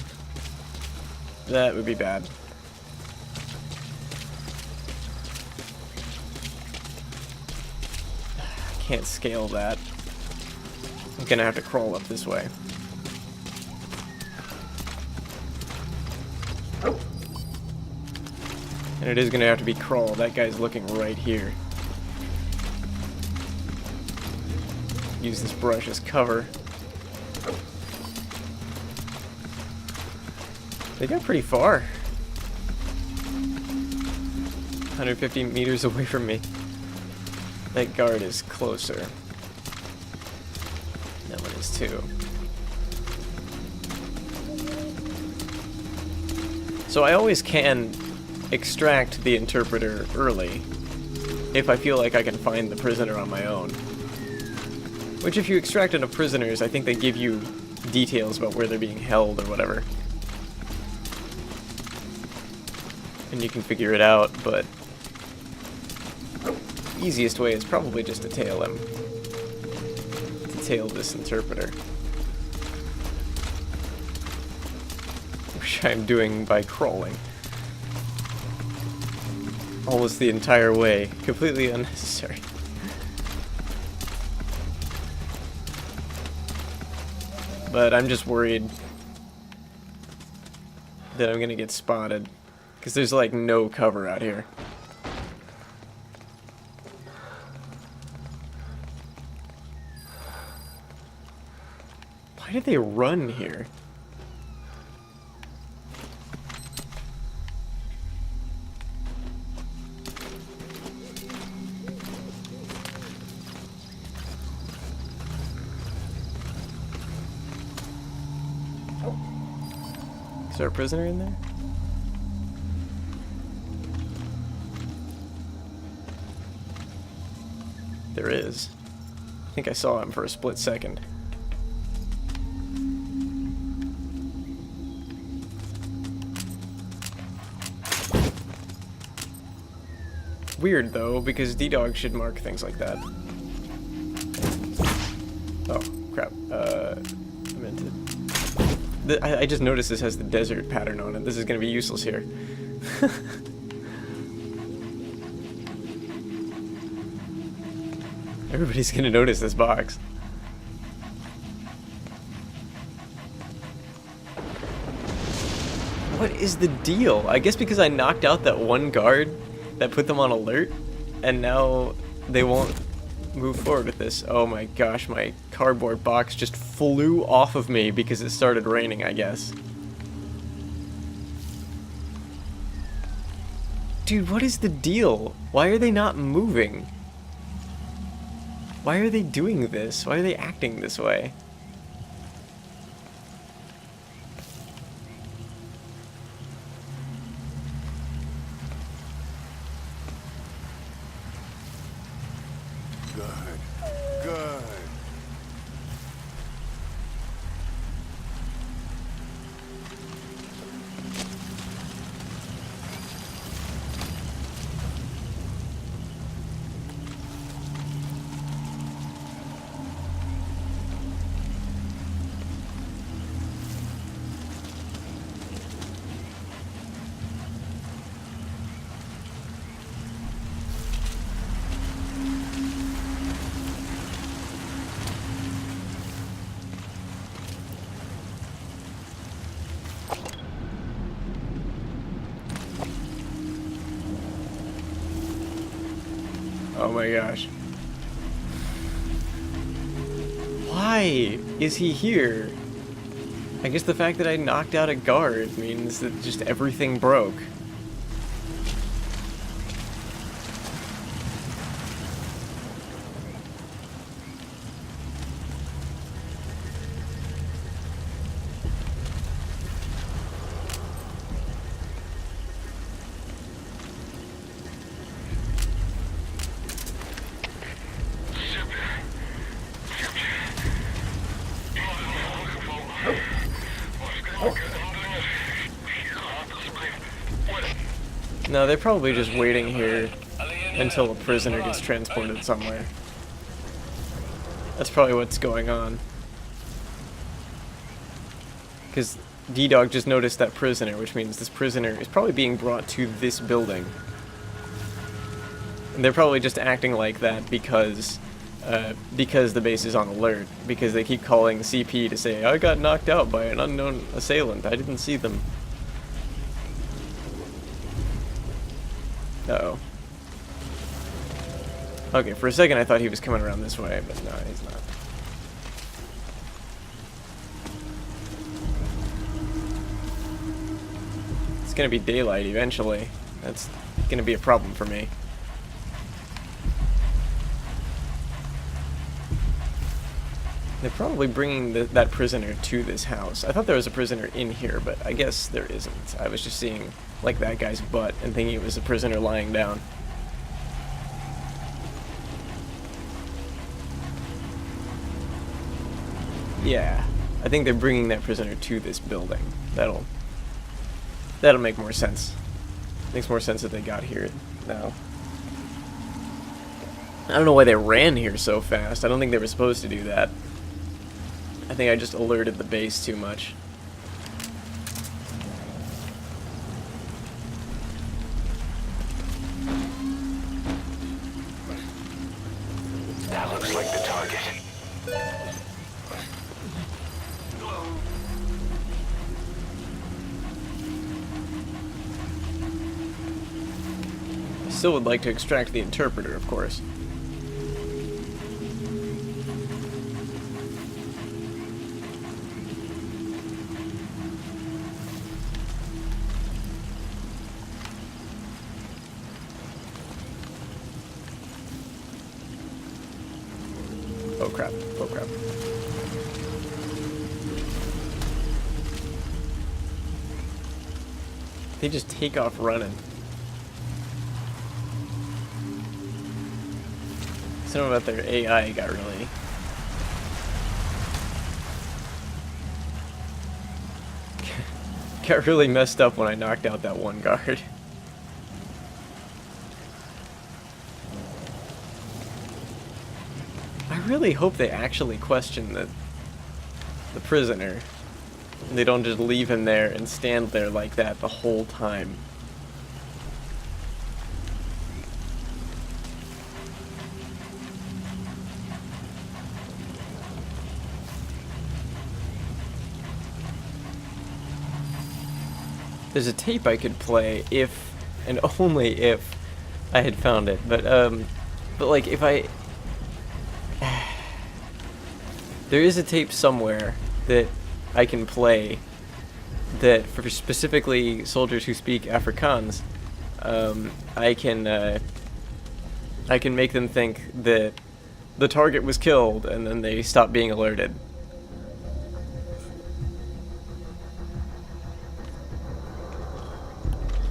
That would be bad. I can't scale that. I'm gonna have to crawl up this way. And it is gonna have to be crawl. That guy's looking right here. Use this brush as cover. They got pretty far. 150 meters away from me. That guard is closer. That one is too. So I always can extract the interpreter early if I feel like I can find the prisoner on my own. Which, if you extract enough prisoners, I think they give you details about where they're being held or whatever. And you can figure it out, but the easiest way is probably just to tail him. To tail this interpreter. Which I'm doing by crawling. Almost the entire way. Completely unnecessary. But I'm just worried that I'm gonna get spotted. Because there's like no cover out here. Why did they run here? Is there a prisoner in there? There is. I think I saw him for a split second. Weird though, because D-Dog should mark things like that. Oh, crap. I meant to... I just noticed this has the desert pattern on it. This is gonna be useless here. Everybody's gonna notice this box. What is the deal? I guess because I knocked out that one guard that put them on alert, and now they won't move forward with this. Oh my gosh, my cardboard box just flew off of me because it started raining, I guess. Dude, what is the deal? Why are they not moving? Why are they doing this? Why are they acting this way? Good. Oh my gosh. Why is he here? I guess the fact that I knocked out a guard means that just everything broke. No, they're probably just waiting here until a prisoner gets transported somewhere. That's probably what's going on. Because D-Dog just noticed that prisoner, which means this prisoner is probably being brought to this building. And they're probably just acting like that because the base is on alert. Because they keep calling CP to say, I got knocked out by an unknown assailant. I didn't see them. Uh-oh. Okay, for a second I thought he was coming around this way, but no, he's not. It's gonna be daylight eventually. That's gonna be a problem for me. They're probably bringing that prisoner to this house. I thought there was a prisoner in here, but I guess there isn't. I was just seeing, like, that guy's butt and thinking it was a prisoner lying down. Yeah, I think they're bringing that prisoner to this building. That'll make more sense. Makes more sense that they got here now. I don't know why they ran here so fast. I don't think they were supposed to do that. I think I just alerted the base too much. That looks like the target. I still would like to extract the interpreter, of course. Oh crap, oh crap. They just take off running. Something about their AI got really... got really messed up when I knocked out that one guard. I really hope they actually question the prisoner. They don't just leave him there and stand there like that the whole time. There's a tape I could play if, and only if, I had found it. But like if I... There is a tape somewhere that I can play that for specifically soldiers who speak Afrikaans, I can make them think that the target was killed and then they stop being alerted.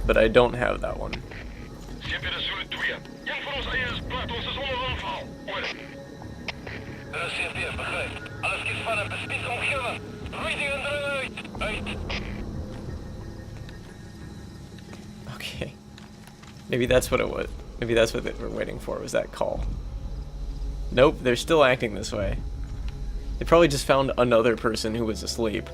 But I don't have that one. Okay. Maybe that's what it was. Maybe that's what they were waiting for, was that call. Nope, they're still acting this way. They probably just found another person who was asleep.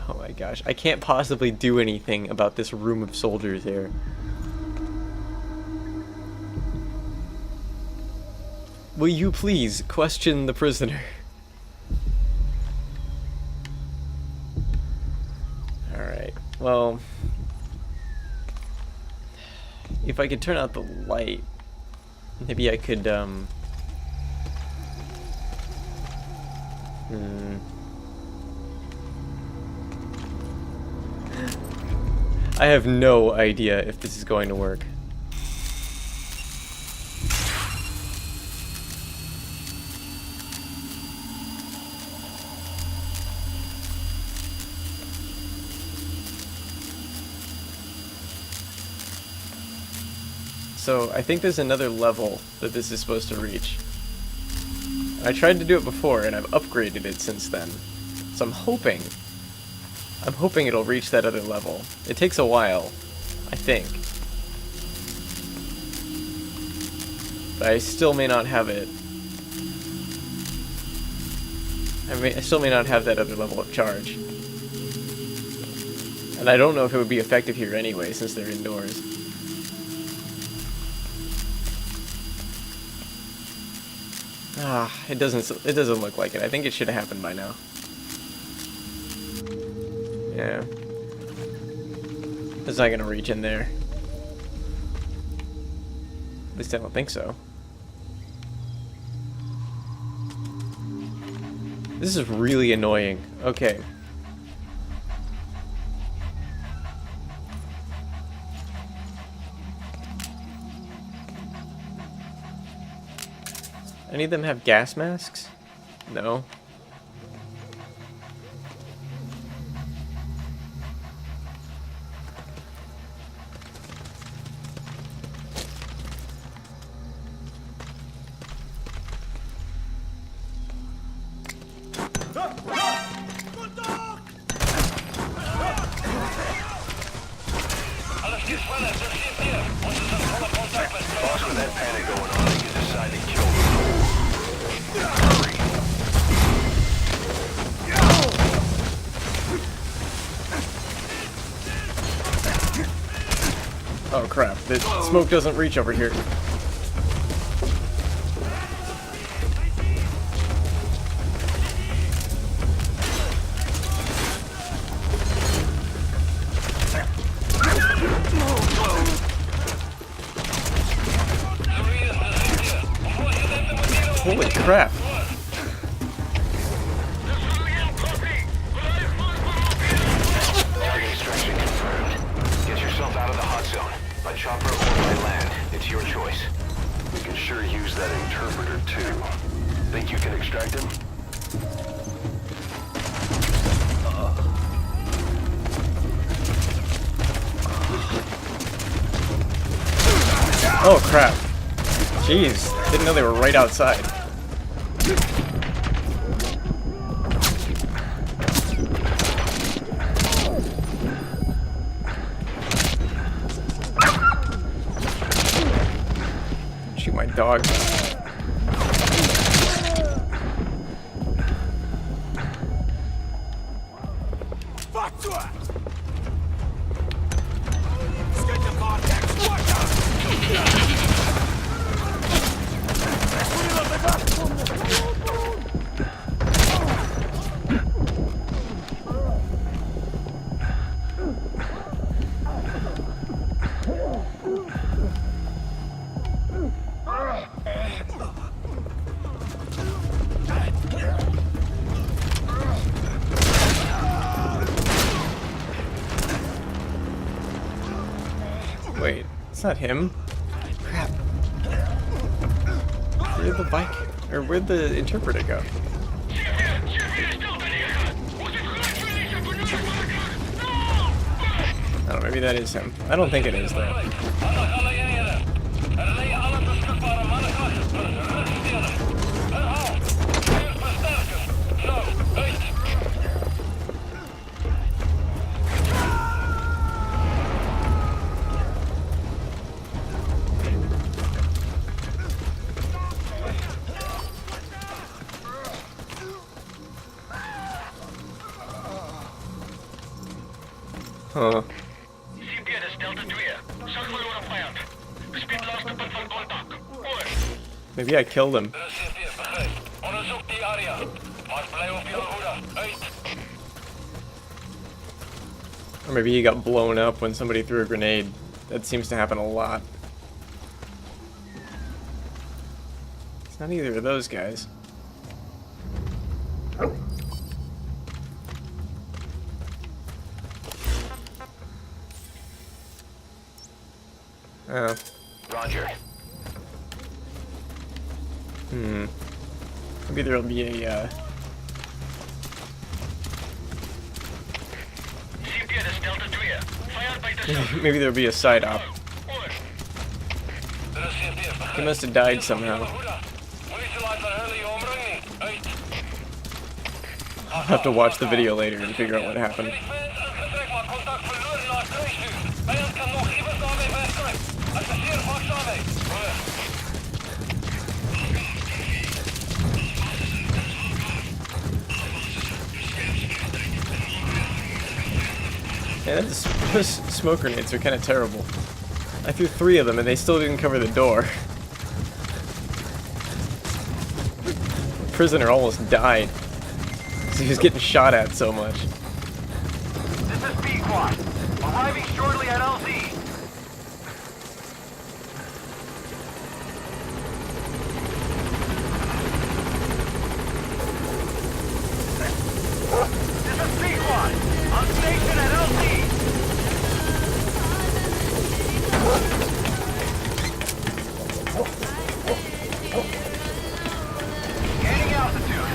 Oh my gosh, I can't possibly do anything about this room of soldiers here. Will you please question the prisoner? Alright, well... If I could turn out the light, maybe I could, I have no idea if this is going to work. So I think there's another level that this is supposed to reach. I tried to do it before and I've upgraded it since then. So I'm hoping it'll reach that other level. It takes a while, I think. But I still may not have it I still may not have that other level of charge. And I don't know if it would be effective here anyway, since they're indoors. Ah, it doesn't look like it. I think it should have happened by now. Yeah. It's not gonna reach in there. At least I don't think so. This is really annoying. Okay. Any of them have gas masks? No. Boss, with that panic going on, you decide to kill me. Oh crap, the smoke doesn't reach over here. Holy crap. Target extraction confirmed. Get yourself out of the hot zone. By chopper or by land, it's your choice. We can sure use that interpreter too. Think you can extract him? Oh crap. Jeez, didn't know they were right outside. Shoot my dog. Wait, it's not him. Crap. Where'd the bike, or where'd the interpreter go? I don't know, maybe that is him. I don't think it is though. Huh. Maybe I killed him. Or maybe he got blown up when somebody threw a grenade. That seems to happen a lot. It's not either of those guys. Oh. Roger. Maybe there'll be a, maybe there'll be a side op. He must have died somehow. I'll have to watch the video later and figure out what happened. Yeah, those smoke grenades are kind of terrible. I threw 3 of them and they still didn't cover the door. The prisoner almost died because he was getting shot at so much. This is Pequod. Arriving shortly at LZ. This is Pequod. On station at LZ. Gaining altitude.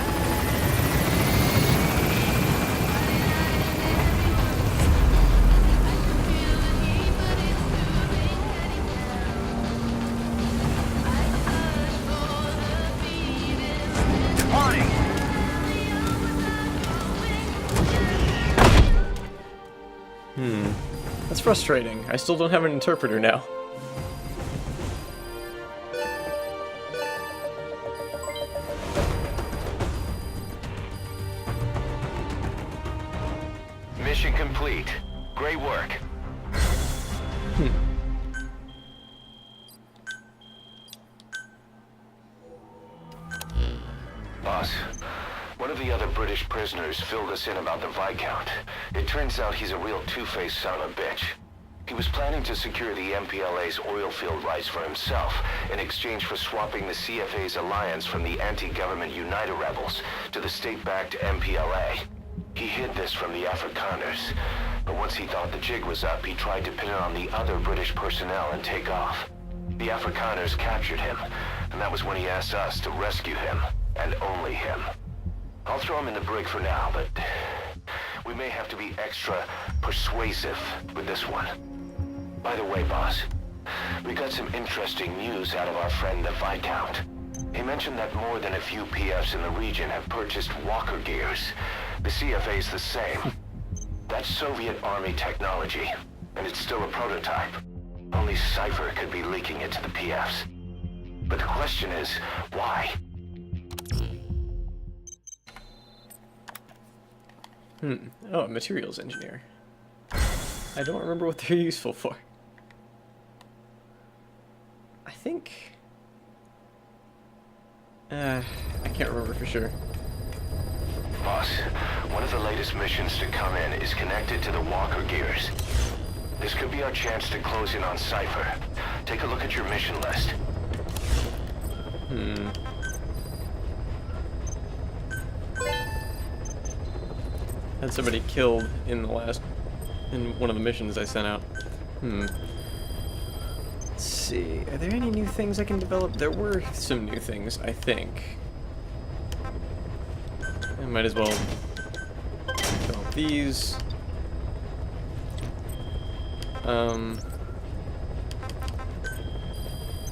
Warning. That's frustrating. I still don't have an interpreter now. Mission complete. Great work. Boss, one of the other British prisoners filled us in about the Viscount. It turns out he's a real two-faced son of a bitch. He was planning to secure the MPLA's oil field rights for himself in exchange for swapping the CFA's alliance from the anti-government United rebels to the state-backed MPLA. He hid this from the Afrikaners, but once he thought the jig was up, he tried to pin it on the other British personnel and take off. The Afrikaners captured him, and that was when he asked us to rescue him, and only him. I'll throw him in the brig for now, but we may have to be extra persuasive with this one. By the way, boss, we got some interesting news out of our friend the Viscount. He mentioned that more than a few PFs in the region have purchased walker gears. The CFA's the same. That's Soviet Army technology, and it's still a prototype. Only Cypher could be leaking it to the PFs. But the question is, why? Oh, a materials engineer. I don't remember what they're useful for. I think... I can't remember for sure. Boss, one of the latest missions to come in is connected to the walker gears. This could be our chance to close in on Cypher. Take a look at your mission list. Had somebody killed in one of the missions I sent out. Let's see, are there any new things I can develop? There were some new things, I think. I might as well develop these.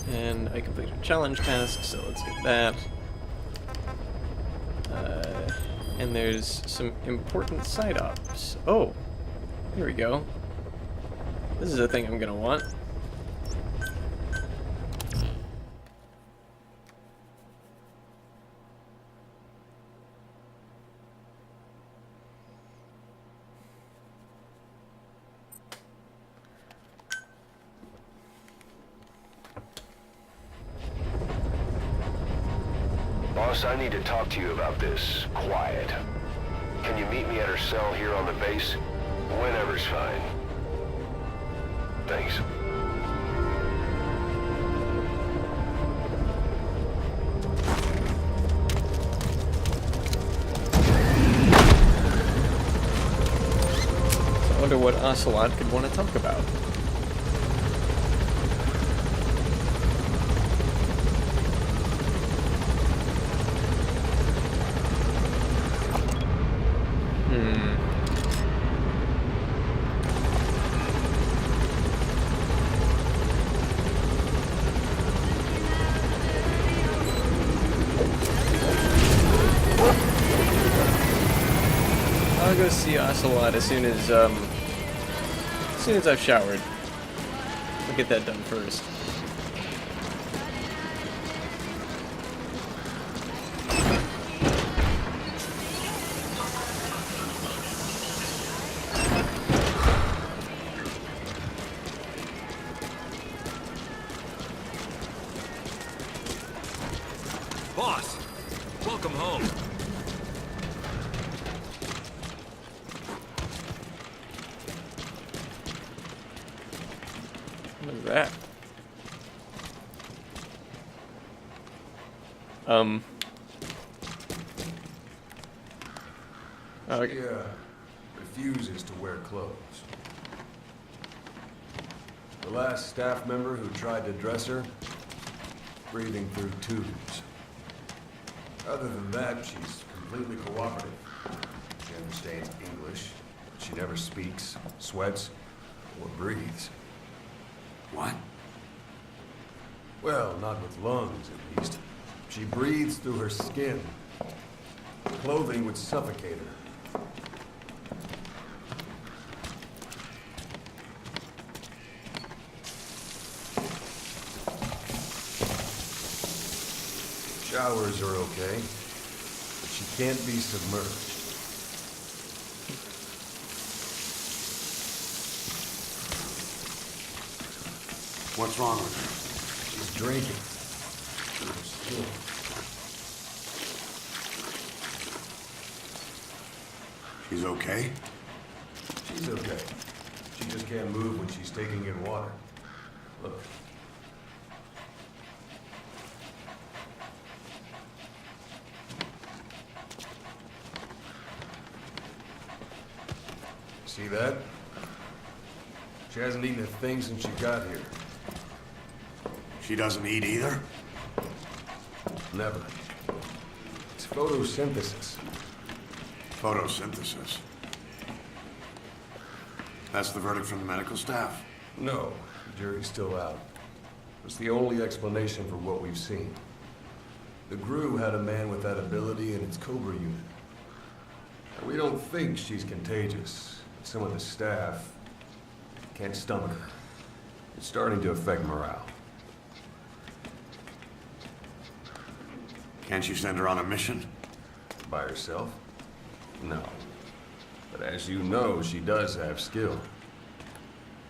And I completed a challenge task, so let's get that. And there's some important side ops. Oh, here we go. This is a thing I'm gonna want. Boss, I need to talk to you about this. Quiet. Can you meet me at her cell here on the base? Whenever's fine. Thanks. I wonder what Ocelot could want to talk about. I'll go see Ocelot as soon as I've showered. I'll get that done first. that? Okay. She refuses to wear clothes. The last staff member who tried to dress her, breathing through tubes. Other than that, she's completely cooperative. She understands English, but she never speaks, sweats, or breathes. What? Well, not with lungs, at least. She breathes through her skin. Clothing would suffocate her. Showers are okay, but she can't be submerged. What's wrong with her? She's drinking. Through her skin. She's okay? She's okay. She just can't move when she's taking in water. Look. See that? She hasn't eaten a thing since she got here. She doesn't eat either? Never. It's photosynthesis. Photosynthesis. That's the verdict from the medical staff? No, the jury's still out. It's the only explanation for what we've seen. The GRU had a man with that ability in its Cobra unit. And we don't think she's contagious. Some of the staff can't stomach her. It's starting to affect morale. Can't you send her on a mission? By herself? No. But as you know, she does have skill.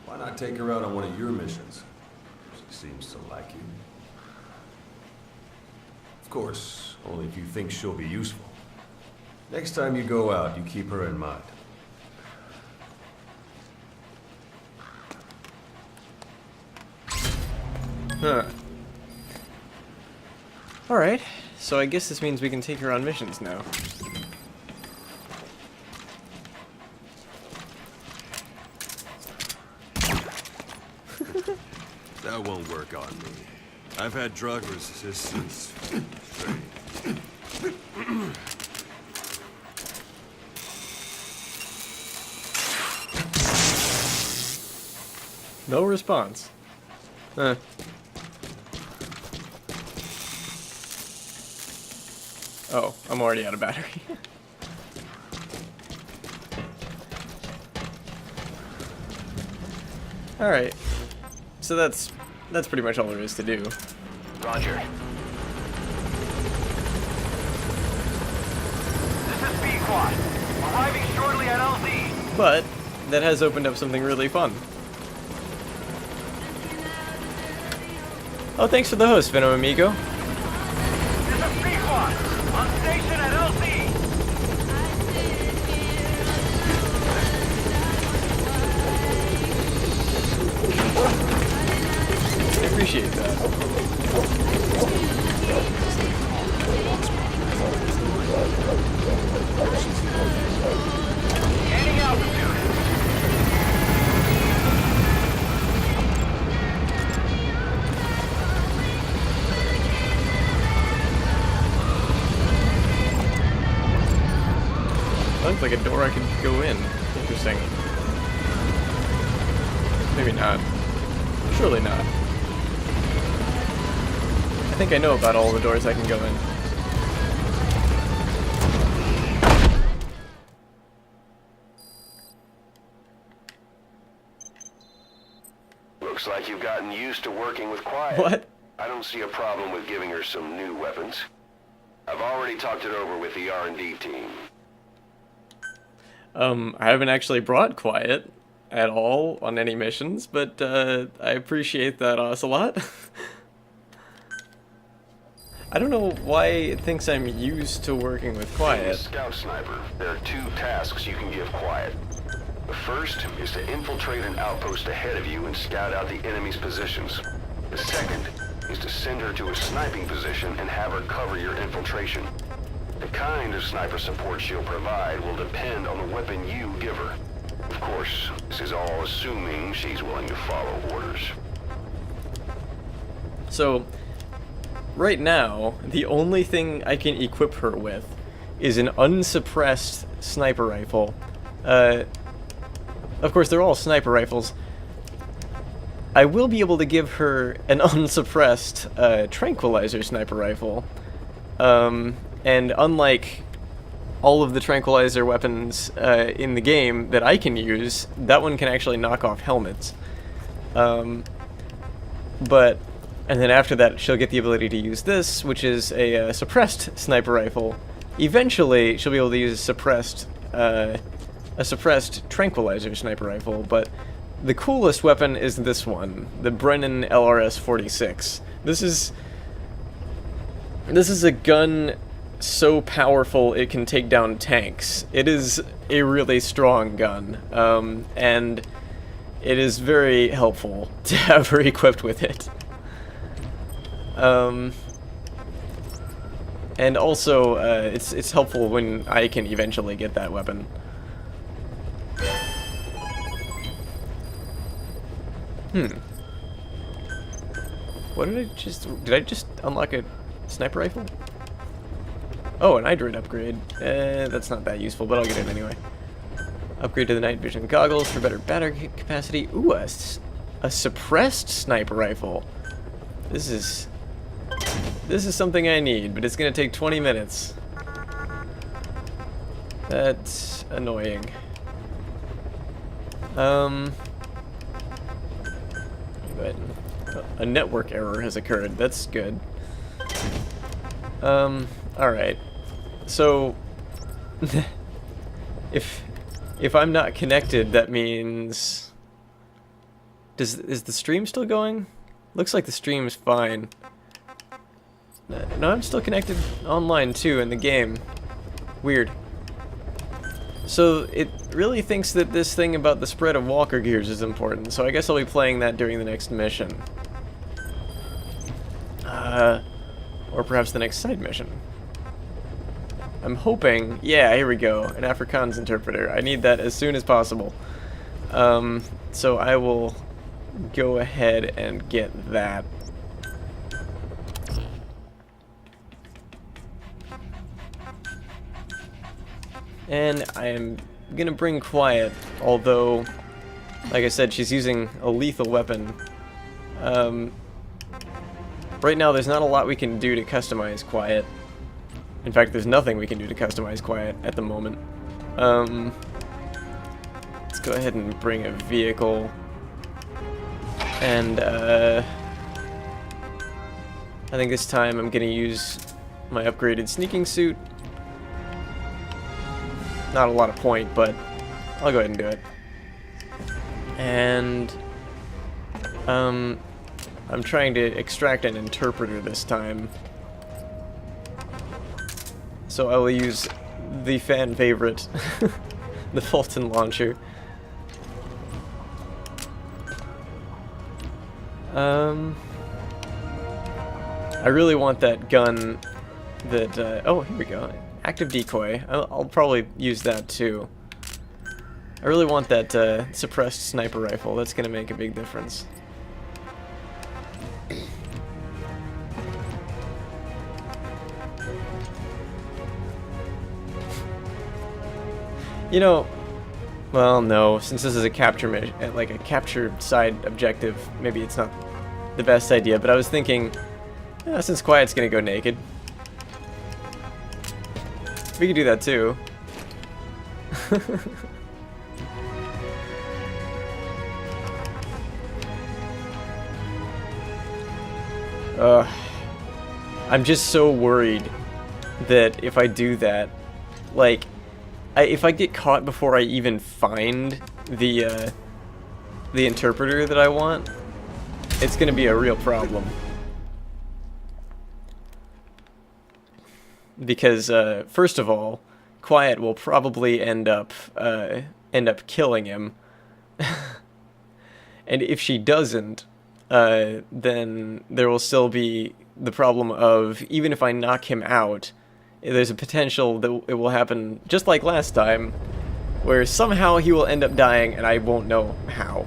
Why not take her out on one of your missions? She seems to like you. Of course, only if you think she'll be useful. Next time you go out, you keep her in mind. Huh. Alright, so I guess this means we can take her on missions now. That won't work on me. I've had drug resistance. No response. Huh. Oh, I'm already out of battery. Alright. So that's pretty much all there is to do. Roger. This is B-Quad. Arriving shortly at LZ. But that has opened up something really fun. Oh, thanks for the host, Venom Amigo. This is B-Quad. On station at LZ. I appreciate that. Gaining altitude. Looks like a door I could go in. Interesting. Maybe not. Surely not. I think I know about all the doors I can go in. Looks like you've gotten used to working with Quiet. What? I don't see a problem with giving her some new weapons. I've already talked it over with the R&D team. I haven't actually brought Quiet at all on any missions, but I appreciate that Ocelot. I don't know why it thinks I'm used to working with Being a Quiet. scout sniper, there are two tasks you can give Quiet. The first is to infiltrate an outpost ahead of you and scout out the enemy's positions. The second is to send her to a sniping position and have her cover your infiltration. The kind of sniper support she'll provide will depend on the weapon you give her. Of course, this is all assuming she's willing to follow orders. So, right now, the only thing I can equip her with is an unsuppressed sniper rifle. Of course, they're all sniper rifles. I will be able to give her an unsuppressed tranquilizer sniper rifle. And unlike all of the tranquilizer weapons in the game that I can use, that one can actually knock off helmets. And then after that, she'll get the ability to use this, which is a suppressed sniper rifle. Eventually, she'll be able to use a suppressed tranquilizer sniper rifle, but the coolest weapon is this one, the Brennan LRS-46. This is a gun so powerful it can take down tanks. It is a really strong gun, and it is very helpful to have her equipped with it. And also, it's helpful when I can eventually get that weapon. What did I just unlock a sniper rifle? Oh, an Hydroid upgrade. That's not that useful, but I'll get it anyway. Upgrade to the night vision goggles for better battery capacity. Ooh, a suppressed sniper rifle. This is something I need, but it's gonna take 20 minutes. That's annoying. But a network error has occurred. That's good. Alright. So if I'm not connected, that means is the stream still going? Looks like the stream's fine. No, I'm still connected online too in the game. Weird. So it really thinks that this thing about the spread of walker gears is important, so I guess I'll be playing that during the next mission. Or perhaps the next side mission. I'm hoping... Yeah, here we go. An Afrikaans interpreter. I need that as soon as possible. So I will go ahead and get that. And I am gonna bring Quiet, although, like I said, she's using a lethal weapon. Right now, there's not a lot we can do to customize Quiet. In fact, there's nothing we can do to customize Quiet at the moment. Let's go ahead and bring a vehicle. And, I think this time I'm gonna use my upgraded sneaking suit. Not a lot of point, but I'll go ahead and do it. And I'm trying to extract an interpreter this time. So I will use the fan favorite, the Fulton launcher. I really want that gun that, oh, here we go. Active decoy. I'll probably use that too. I really want that suppressed sniper rifle. That's gonna make a big difference. You know, well, no, since this is a capture mission, like a capture side objective, maybe it's not the best idea, but I was thinking, since Quiet's gonna go naked, we could do that too. I'm just so worried that if I do that, like, if I get caught before I even find the interpreter that I want, it's gonna be a real problem. Because, first of all, Quiet will probably end up killing him. And if she doesn't, then there will still be the problem of, even if I knock him out, there's a potential that it will happen just like last time, where somehow he will end up dying and I won't know how.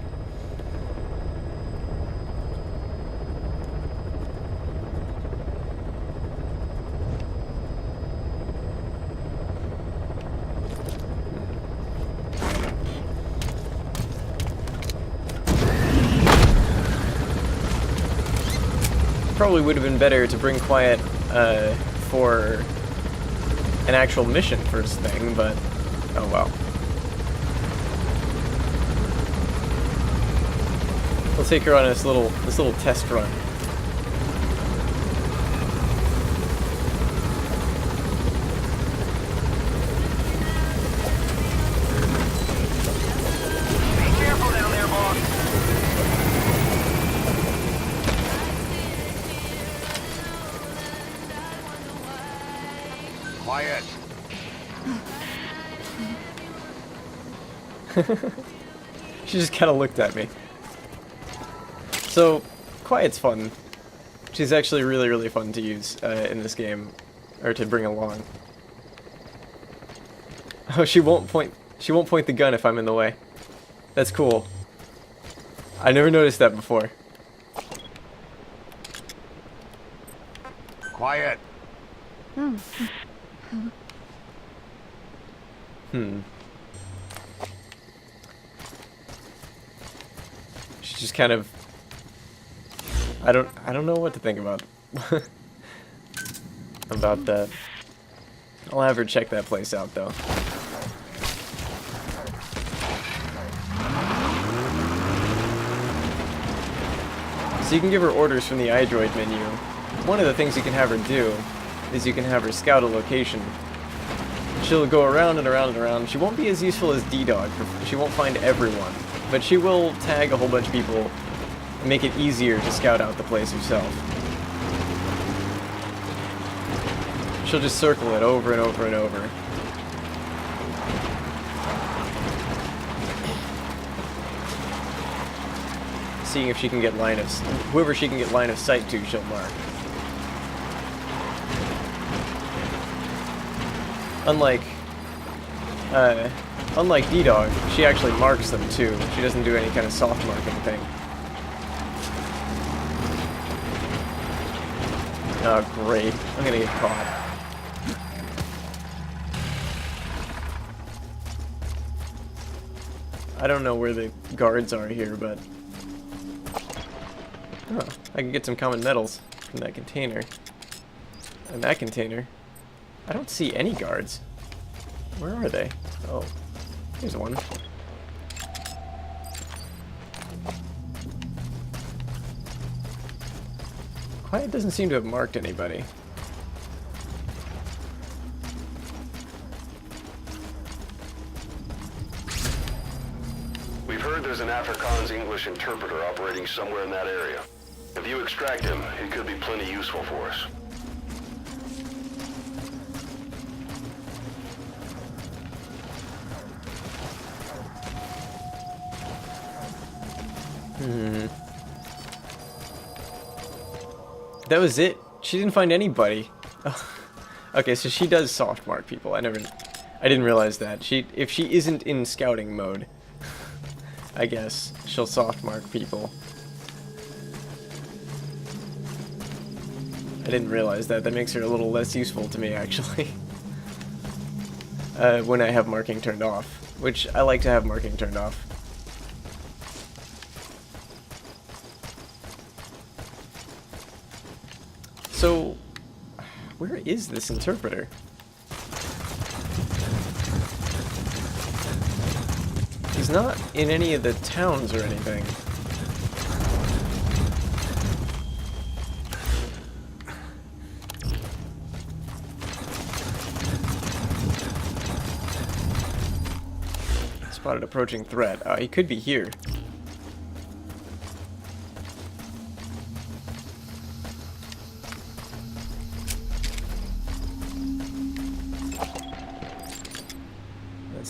Probably would have been better to bring Quiet for an actual mission first thing, but oh well. We'll take her on this little test run. Be careful down there, boss. Quiet. She just kind of looked at me. So, Quiet's fun. She's actually really, really fun to use in this game, or to bring along. Oh, she won't point the gun if I'm in the way. That's cool. I never noticed that before. Quiet. She's just kind of... I don't know what to think about about that. I'll have her check that place out though. So you can give her orders from the iDroid menu. One of the things you can have her do is you can have her scout a location. She'll go around and around and around. She won't be as useful as D-Dog. She won't find everyone. But she will tag a whole bunch of people and make it easier to scout out the place herself. She'll just circle it over and over and over. Seeing if she can get whoever she can get line of sight to, she'll mark. Unlike D-Dog, she actually marks them too. She doesn't do any kind of soft marking thing. Oh, great. I'm gonna get caught. I don't know where the guards are here, but... Oh, I can get some common metals from that container. And that container. I don't see any guards. Where are they? Oh, here's one. Quiet doesn't seem to have marked anybody. We've heard there's an Afrikaans English interpreter operating somewhere in that area. If you extract him, he could be plenty useful for us. That was it. She didn't find anybody. Okay, so she does soft mark people. I didn't realize that. If she isn't in scouting mode, I guess she'll soft mark people. I didn't realize that. That makes her a little less useful to me, actually. When I have marking turned off, which I like to have marking turned off. So, where is this interpreter? He's not in any of the towns or anything. Spotted approaching threat. He could be here.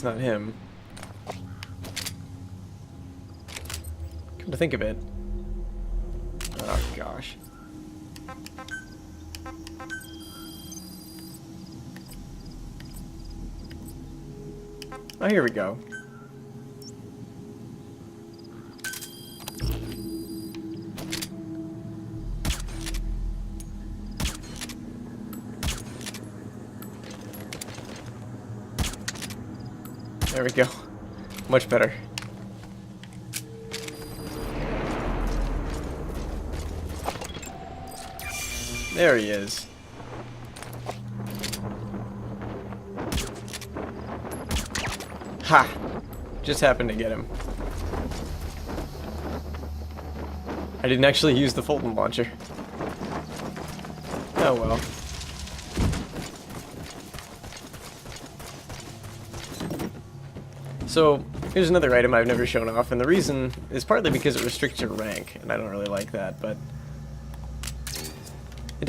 It's not him. Come to think of it. Oh gosh. Oh, here we go. There we go. Much better. There he is. Ha! Just happened to get him. I didn't actually use the Fulton launcher. Oh well. So, here's another item I've never shown off, and the reason is partly because it restricts your rank, and I don't really like that, but that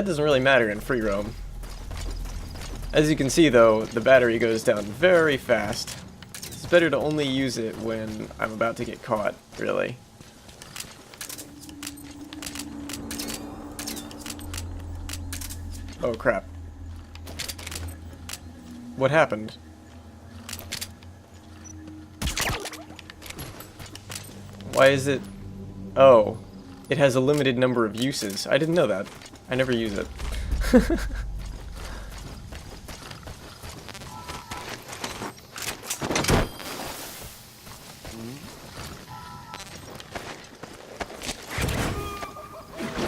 doesn't really matter in free roam. As you can see though, the battery goes down very fast. It's better to only use it when I'm about to get caught, really. Oh crap. What happened? Why is it... Oh. It has a limited number of uses. I didn't know that. I never use it.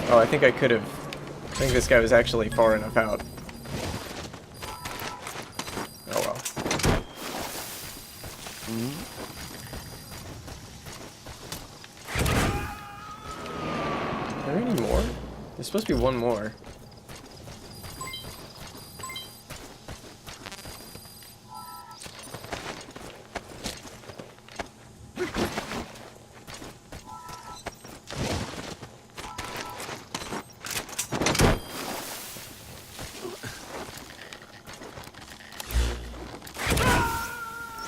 Oh, I think I could have... I think this guy was actually far enough out. Oh well. Are there any more? There's supposed to be one more.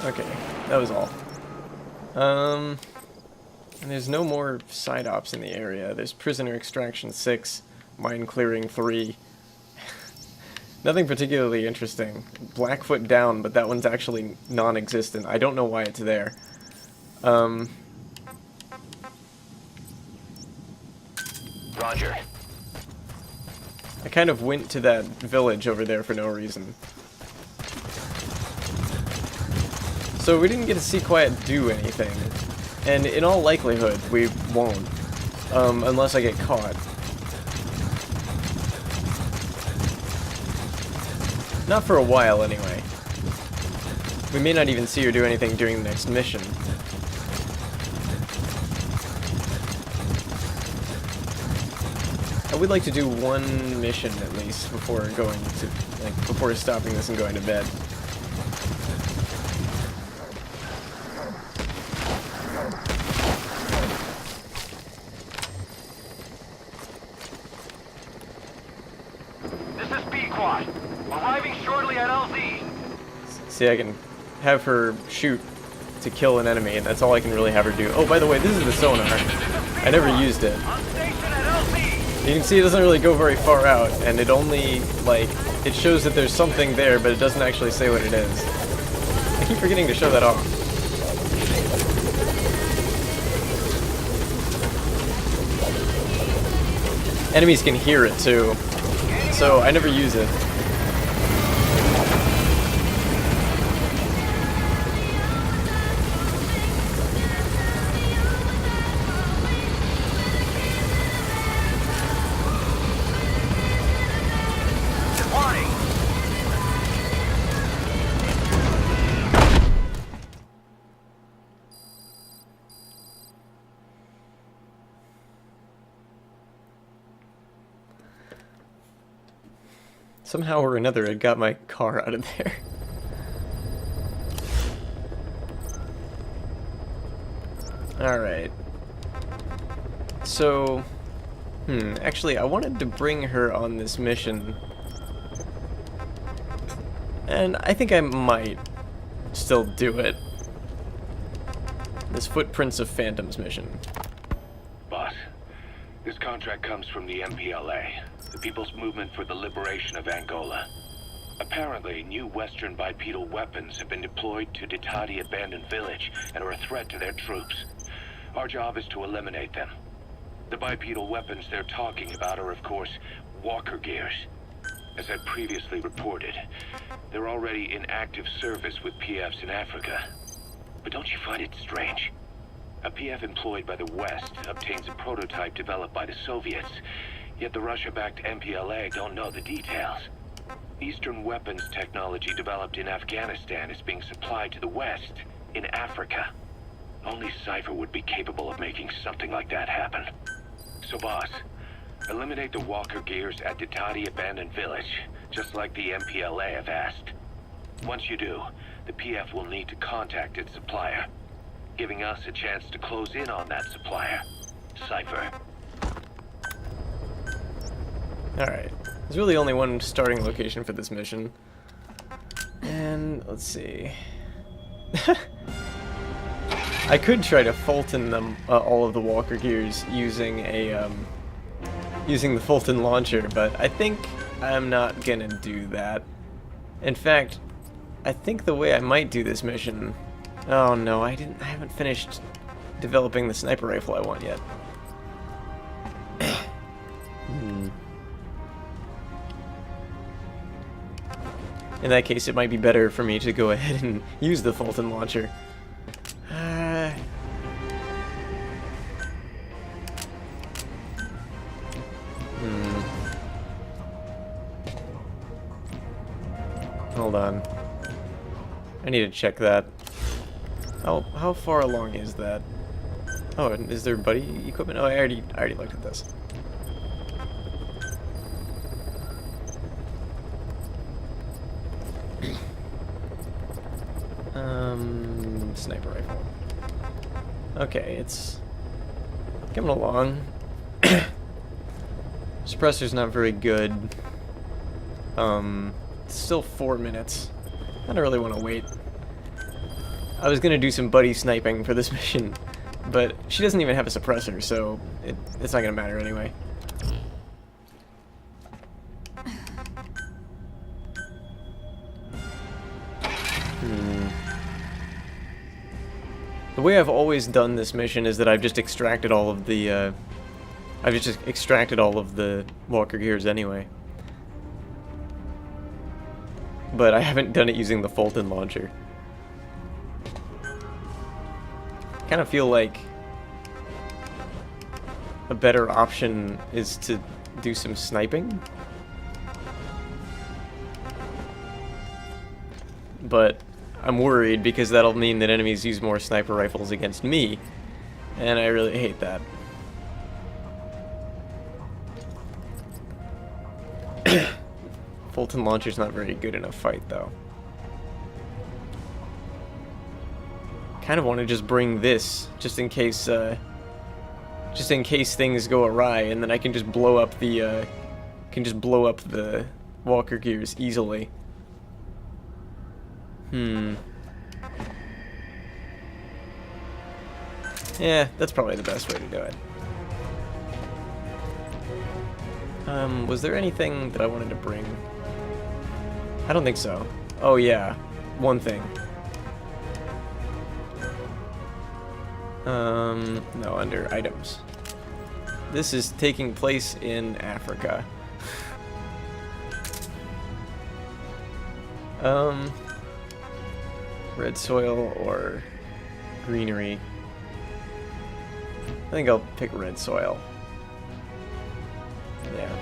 Okay, that was all. And there's no more side ops in the area. There's prisoner extraction 6, mine clearing 3. Nothing particularly interesting. Blackfoot down, but that one's actually non-existent. I don't know why it's there. Roger. I kind of went to that village over there for no reason. So we didn't get to see Quiet do anything. And in all likelihood, we won't. Unless I get caught. Not for a while, anyway. We may not even see her do anything during the next mission. I would like to do one mission at least before going to, before stopping this and going to bed. See, I can have her shoot to kill an enemy, and that's all I can really have her do. Oh, by the way, this is the sonar. I never used it. You can see it doesn't really go very far out, and it only, it shows that there's something there, but it doesn't actually say what it is. I keep forgetting to show that off. Enemies can hear it, too, so I never use it. Somehow or another, it got my car out of there. Alright. So... actually, I wanted to bring her on this mission. And I think I might. still do it. This Footprints of Phantoms mission. Boss, this contract comes from the MPLA, the People's Movement for the Liberation of Angola. Apparently, new Western bipedal weapons have been deployed to Ditati Abandoned Village and are a threat to their troops. Our job is to eliminate them. The bipedal weapons they're talking about are, of course, walker gears. As I previously reported, they're already in active service with PFs in Africa. But don't you find it strange? A PF employed by the West obtains a prototype developed by the Soviets, yet the Russia-backed MPLA don't know the details. Eastern weapons technology developed in Afghanistan is being supplied to the West in Africa. Only Cypher would be capable of making something like that happen. So boss, eliminate the walker gears at Ditati Abandoned Village, just like the MPLA have asked. Once you do, the PF will need to contact its supplier, giving us a chance to close in on that supplier. Cypher. Alright. There's really only one starting location for this mission. And let's see. I could try to Fulton them all of the walker gears using a using the Fulton launcher, but I think I'm not gonna do that. In fact, I think the way I might do this mission. Oh no, I haven't finished developing the sniper rifle I want yet. In that case, it might be better for me to go ahead and use the Fulton launcher. Hold on. I need to check that. How far along is that? Oh, is there buddy equipment? Oh, I already looked at this. Sniper rifle. Okay, it's coming along. Suppressor's not very good. It's still 4 minutes. I don't really want to wait. I was gonna do some buddy sniping for this mission, but she doesn't even have a suppressor, so it's not gonna matter anyway. The way I've always done this mission is that I've just extracted all of the, walker gears anyway. But I haven't done it using the Fulton launcher. I kind of feel like a better option is to do some sniping. But I'm worried because that'll mean that enemies use more sniper rifles against me, and I really hate that. Fulton launcher's not very good in a fight, though. Kind of want to just bring this, just in case things go awry, and then I can just blow up the, walker gears easily. Yeah, that's probably the best way to do it. Was there anything that I wanted to bring? I don't think so. Oh yeah, one thing. No, under items. This is taking place in Africa. Red soil or greenery. I think I'll pick red soil. Yeah.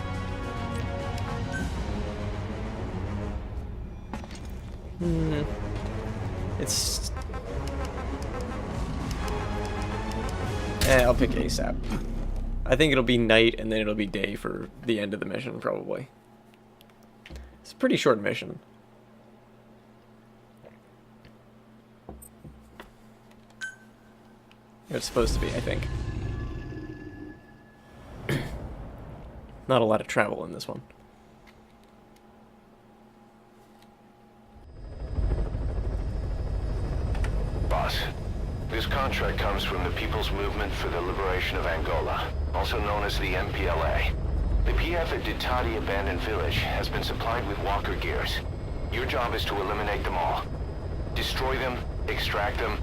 It's... I'll pick ASAP. I think it'll be night and then it'll be day for the end of the mission, probably. It's a pretty short mission. It's supposed to be, I think. Not a lot of travel in this one. This contract comes from the People's Movement for the Liberation of Angola, also known as the MPLA. The PF at Ditati Abandoned Village has been supplied with walker gears. Your job is to eliminate them all. Destroy them, extract them,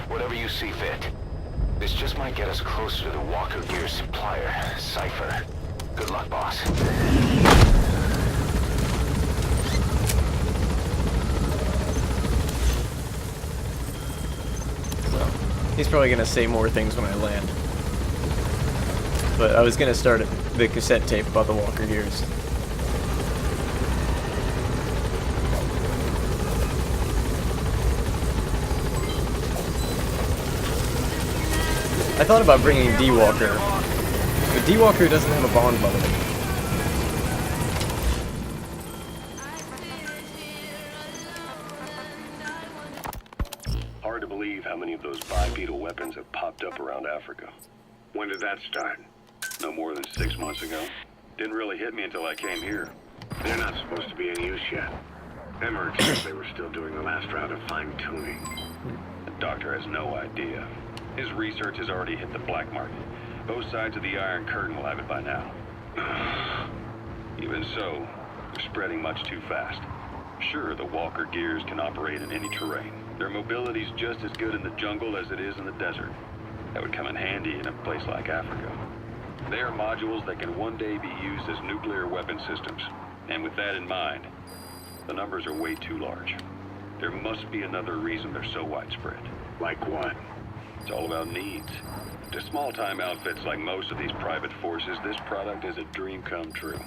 whatever you see fit. This just might get us closer to the walker gear supplier, Cypher. Good luck, boss. He's probably gonna say more things when I land. But I was gonna start the cassette tape about the walker gears. I thought about bringing D-Walker, but D-Walker doesn't have a bond button. Hard to believe how many of those bipedal weapons have popped up around Africa. When did that start? No more than 6 months ago. Didn't really hit me until I came here. They're not supposed to be in use yet. Emmerich said they were still doing the last round of fine-tuning. The doctor has no idea. His research has already hit the black market. Both sides of the Iron Curtain will have it by now. Even so, they're spreading much too fast. Sure, the walker gears can operate in any terrain. Their mobility's just as good in the jungle as it is in the desert. That would come in handy in a place like Africa. They are modules that can one day be used as nuclear weapon systems. And with that in mind, the numbers are way too large. There must be another reason they're so widespread. Like what? It's all about needs. To small-time outfits like most of these private forces, this product is a dream come true.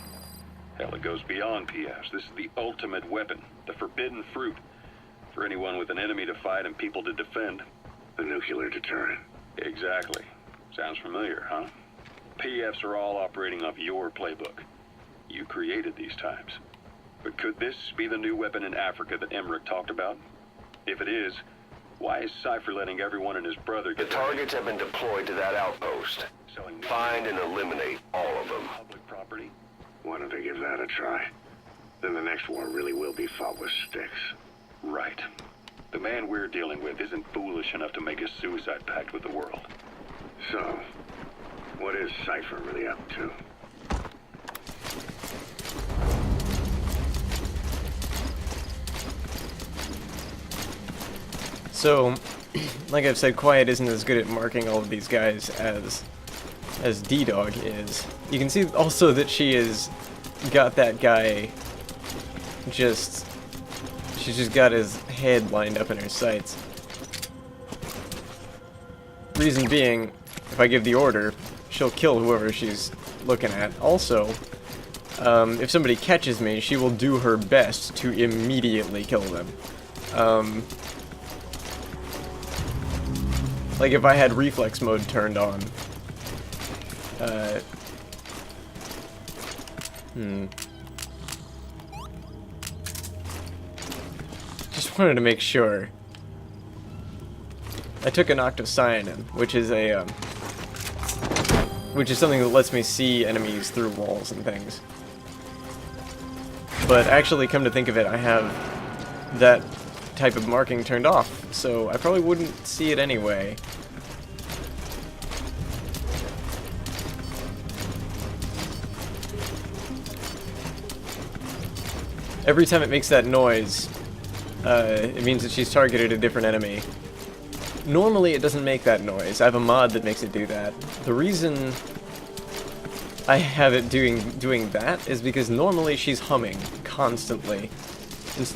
Hell, it goes beyond PFs. This is the ultimate weapon, the forbidden fruit. For anyone with an enemy to fight and people to defend. The nuclear deterrent. Exactly. Sounds familiar, huh? PFs are all operating off your playbook. You created these times. But could this be the new weapon in Africa that Emmerich talked about? If it is, why is Cypher letting everyone and his brother The get targets have been deployed to that outpost. selling Find and eliminate all of them. public property? Why don't they give that a try? Then the next war really will be fought with sticks. Right. The man we're dealing with isn't foolish enough to make a suicide pact with the world. So, what is Cypher really up to? So, like I've said, Quiet isn't as good at marking all of these guys as D-Dog is. You can see also that she has got that guy she's just got his head lined up in her sights. Reason being, if I give the order, she'll kill whoever she's looking at. Also, if somebody catches me, she will do her best to immediately kill them. Like if I had reflex mode turned on. Just wanted to make sure. I took an octocyanin, which is something that lets me see enemies through walls and things. But actually, come to think of it, I have that type of marking turned off, so I probably wouldn't see it anyway. Every time it makes that noise, it means that she's targeted a different enemy. Normally it doesn't make that noise. I have a mod that makes it do that. The reason I have it doing that is because normally she's humming constantly.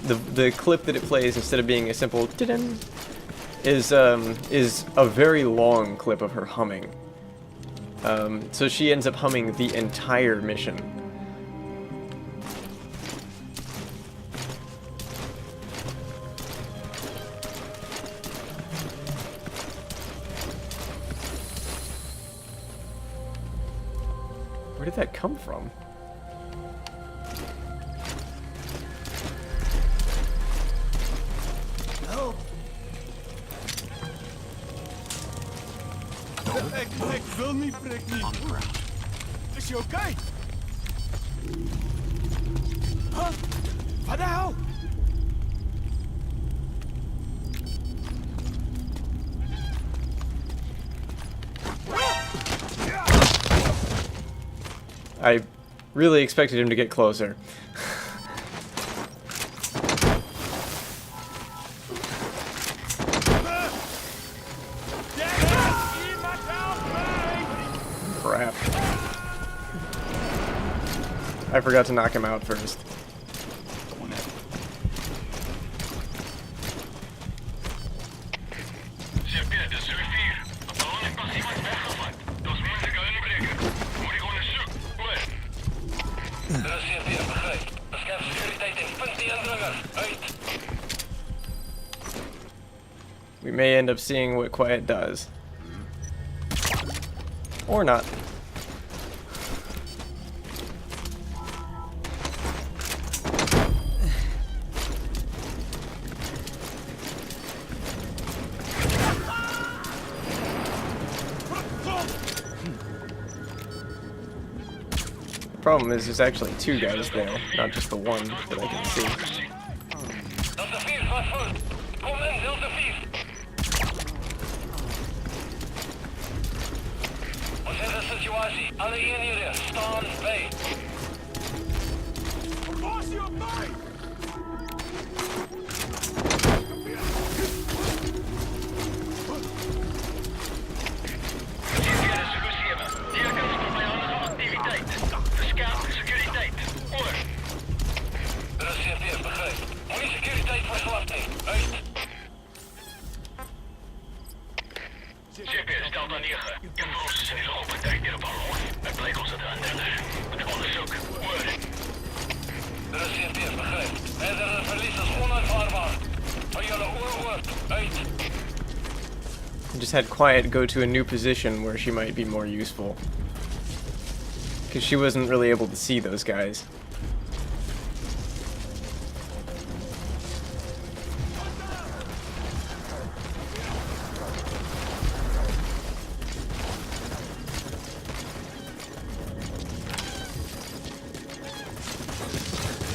The clip that it plays, instead of being a simple didin, is a very long clip of her humming. So she ends up humming the entire mission. Where did that come from? Help! Ek wil nie prik nie. Is jy okay? Huh? Wat die hel? I really expected him to get closer. Crap. I forgot to knock him out first. We may end up seeing what Quiet does. Or not. The problem is there's actually two guys there, not just the one that I can see. Alle eenhede, staan bij. GPS Delta 9. Informatie zijn al opgetakt in de ballon. Het blijkt ons dat de antenne. Het onderzoek. Oor. De CFD begrijp. Verdere verlies is onaanvaardbaar. Van jullie oor uit. I just had Quiet go to a new position where she might be more useful. Because she wasn't really able to see those guys.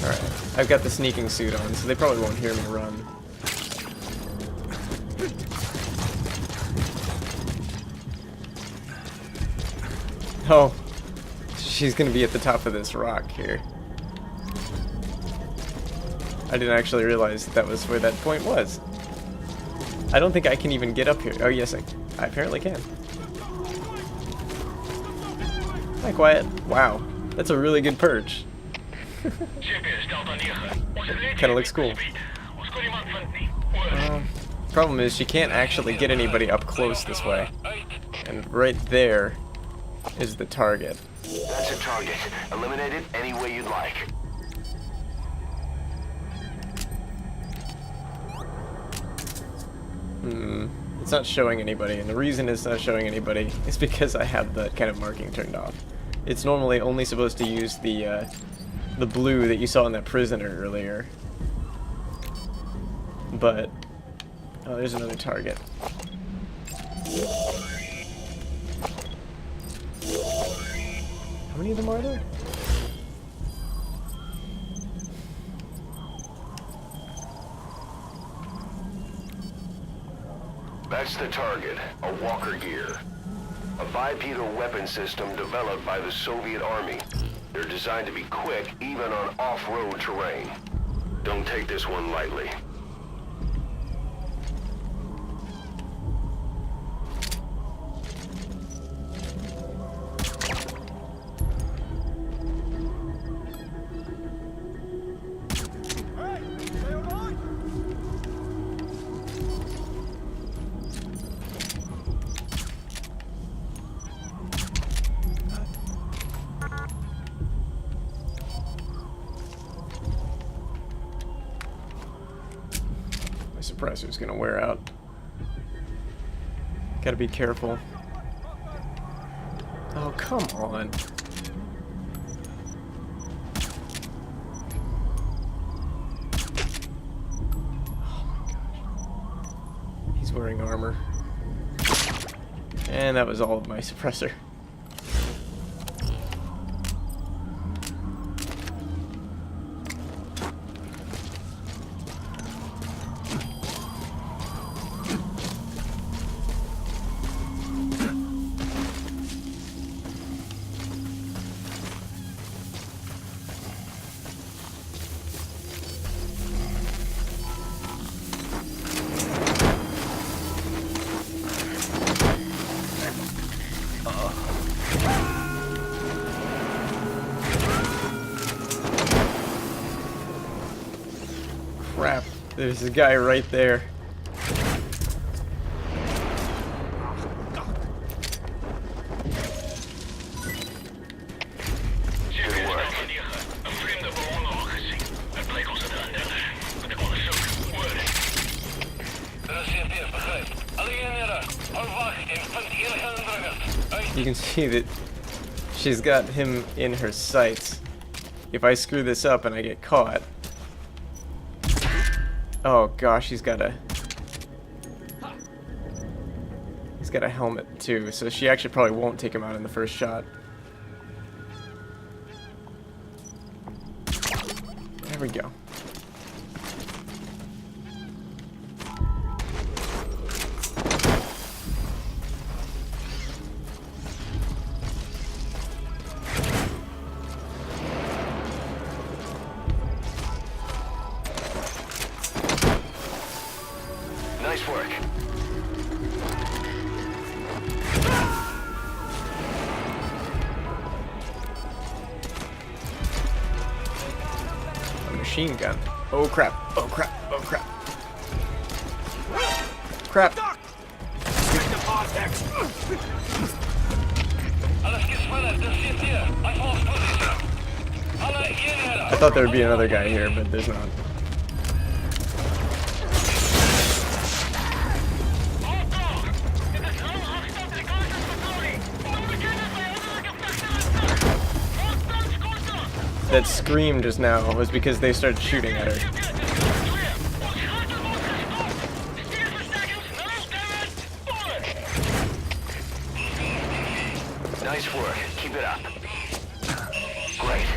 Alright, I've got the sneaking suit on, so they probably won't hear me run. Oh, she's gonna be at the top of this rock here. I didn't actually realize that was where that point was. I don't think I can even get up here. Oh yes, I apparently can. Hi, Quiet. Wow, that's a really good perch. Kinda looks cool. Problem is, she can't actually get anybody up close this way. And right there is the target. That's a target. Eliminate it any way you'd like. It's not showing anybody, and the reason it's not showing anybody is because I have that kind of marking turned off. It's normally only supposed to use the blue that you saw in that prisoner earlier. But oh, there's another target. How many of them are there? That's the target, a Walker Gear. A bipedal weapon system developed by the Soviet Army. They're designed to be quick, even on off-road terrain. Don't take this one lightly. Suppressor's gonna wear out. Gotta be careful. Oh, come on. Oh my gosh. He's wearing armor. And that was all of my suppressor. There's a guy right there. Good work. Een vreemde bewoner al gezien. Het bleek ons te anderen. Met de onderzoek. Woorden. Reserveer, begrijp. Alleen heren. Hou wacht en vind enige indringers. You can see that she's got him in her sights. If I screw this up and I get caught... Oh gosh, he's got a helmet too, so she actually probably won't take him out in the first shot. There we go. Nice work. A machine gun. Oh crap. Oh crap. Oh crap. Crap. I thought there would be another guy here, but there's not. That scream just now was because they started shooting at her. Nice work. Keep it up. Great.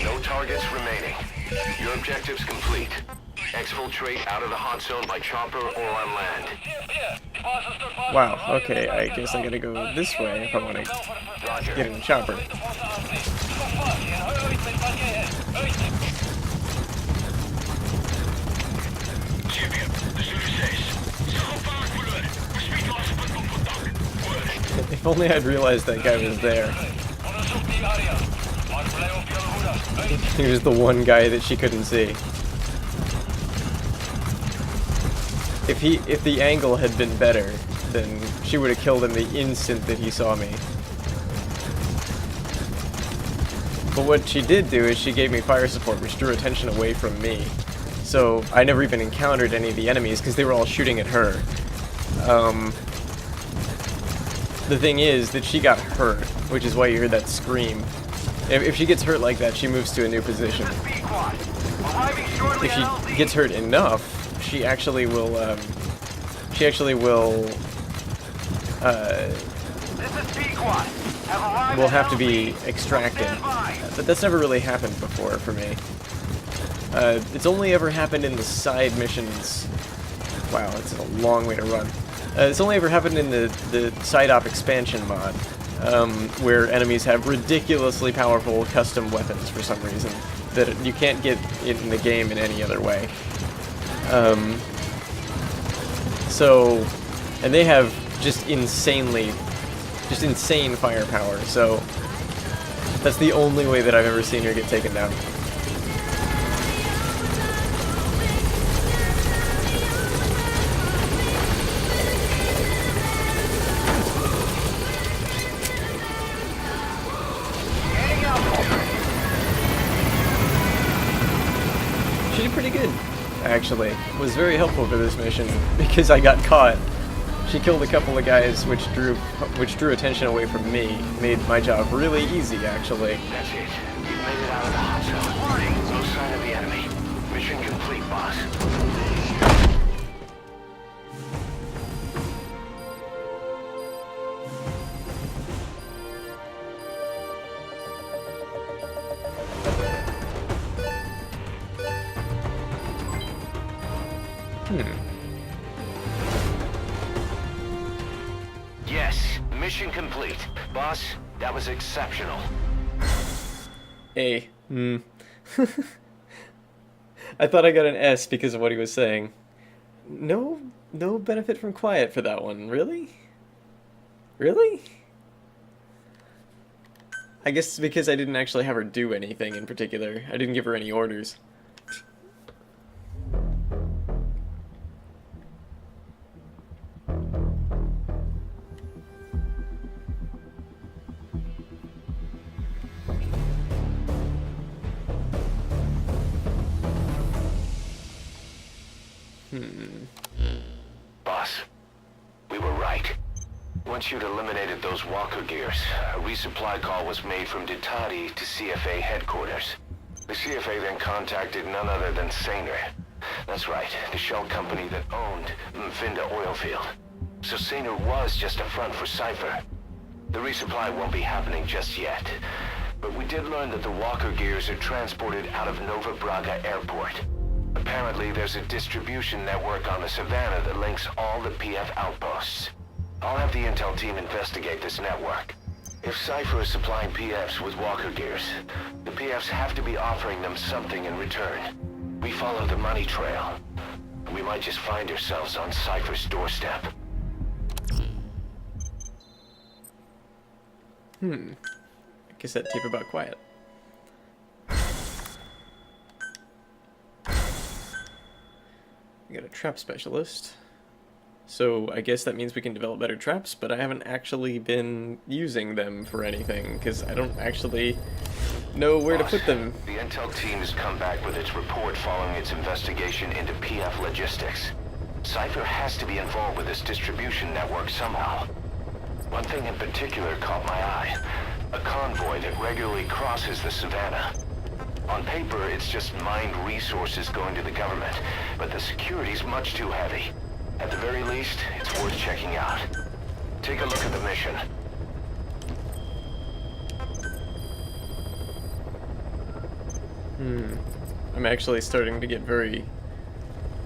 No targets remaining. Your objective's complete. Exfiltrate out of the hot zone by chopper or on land. Wow, okay, I guess I gotta go this way if I want to get in the chopper. If only I'd realized that guy was there. He was the one guy that she couldn't see. If the angle had been better, then she would have killed him the instant that he saw me. But what she did do is she gave me fire support, which drew attention away from me. So I never even encountered any of the enemies because they were all shooting at her. The thing is that she got hurt, which is why you heard that scream. If she gets hurt like that, she moves to a new position. If she gets hurt enough, she actually will, will have to be extracted. But that's never really happened before for me. It's only ever happened in the side missions. Wow, it's a long way to run. It's only ever happened in the side op expansion mod, where enemies have ridiculously powerful custom weapons for some reason that you can't get in the game in any other way. And they have just insane firepower, so that's the only way that I've ever seen her get taken down. She did pretty good, actually. It was very helpful for this mission because I got caught. She killed a couple of guys, which drew attention away from me. Made my job really easy, actually. That's it. You've made it out of the hot zone. No sign of the enemy. Mission complete, boss. Yes, mission complete. Boss, that was exceptional. A. I thought I got an S because of what he was saying. No benefit from quiet for that one. Really? Really? I guess it's because I didn't actually have her do anything in particular. I didn't give her any orders. Once you'd eliminated those walker gears, a resupply call was made from Ditati to CFA headquarters. The CFA then contacted none other than Saner. That's right, the shell company that owned Mfinda Oilfield. So Saner was just a front for Cypher. The resupply won't be happening just yet. But we did learn that the walker gears are transported out of Nova Braga Airport. Apparently, there's a distribution network on the Savannah that links all the PF outposts. I'll have the intel team investigate this network. If Cypher is supplying PFs with walker gears, the PFs have to be offering them something in return. We follow the money trail. We might just find ourselves on Cypher's doorstep. I guess that tape about quiet. We got a trap specialist. So I guess that means we can develop better traps, but I haven't actually been using them for anything, because I don't actually know where to put them. The intel team has come back with its report following its investigation into PF logistics. Cypher has to be involved with this distribution network somehow. One thing in particular caught my eye. A convoy that regularly crosses the Savannah. On paper, it's just mined resources going to the government, but the security's much too heavy. At the very least, it's worth checking out. Take a look at the mission. I'm actually starting to get very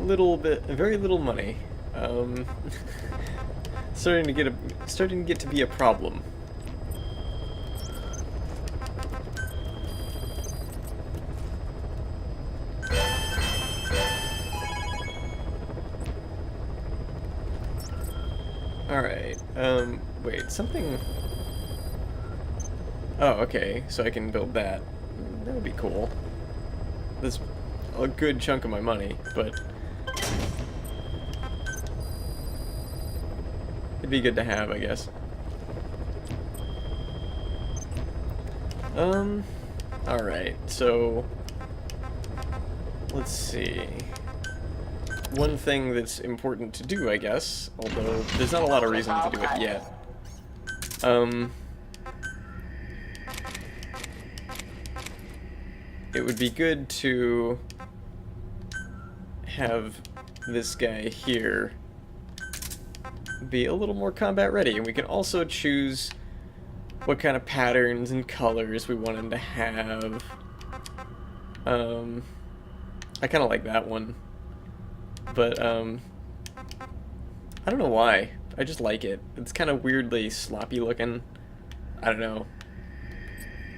little money. Starting to get to be a problem. Alright, wait, something... Oh, okay, so I can build that. That would be cool. That's a good chunk of my money, but... it'd be good to have, I guess. Alright, so... let's see... One thing that's important to do, I guess, although there's not a lot of reason to do it yet. It would be good to have this guy here be a little more combat ready, and we can also choose what kind of patterns and colors we want him to have. I kind of like that one. But, I don't know why. I just like it. It's kind of weirdly sloppy looking. I don't know.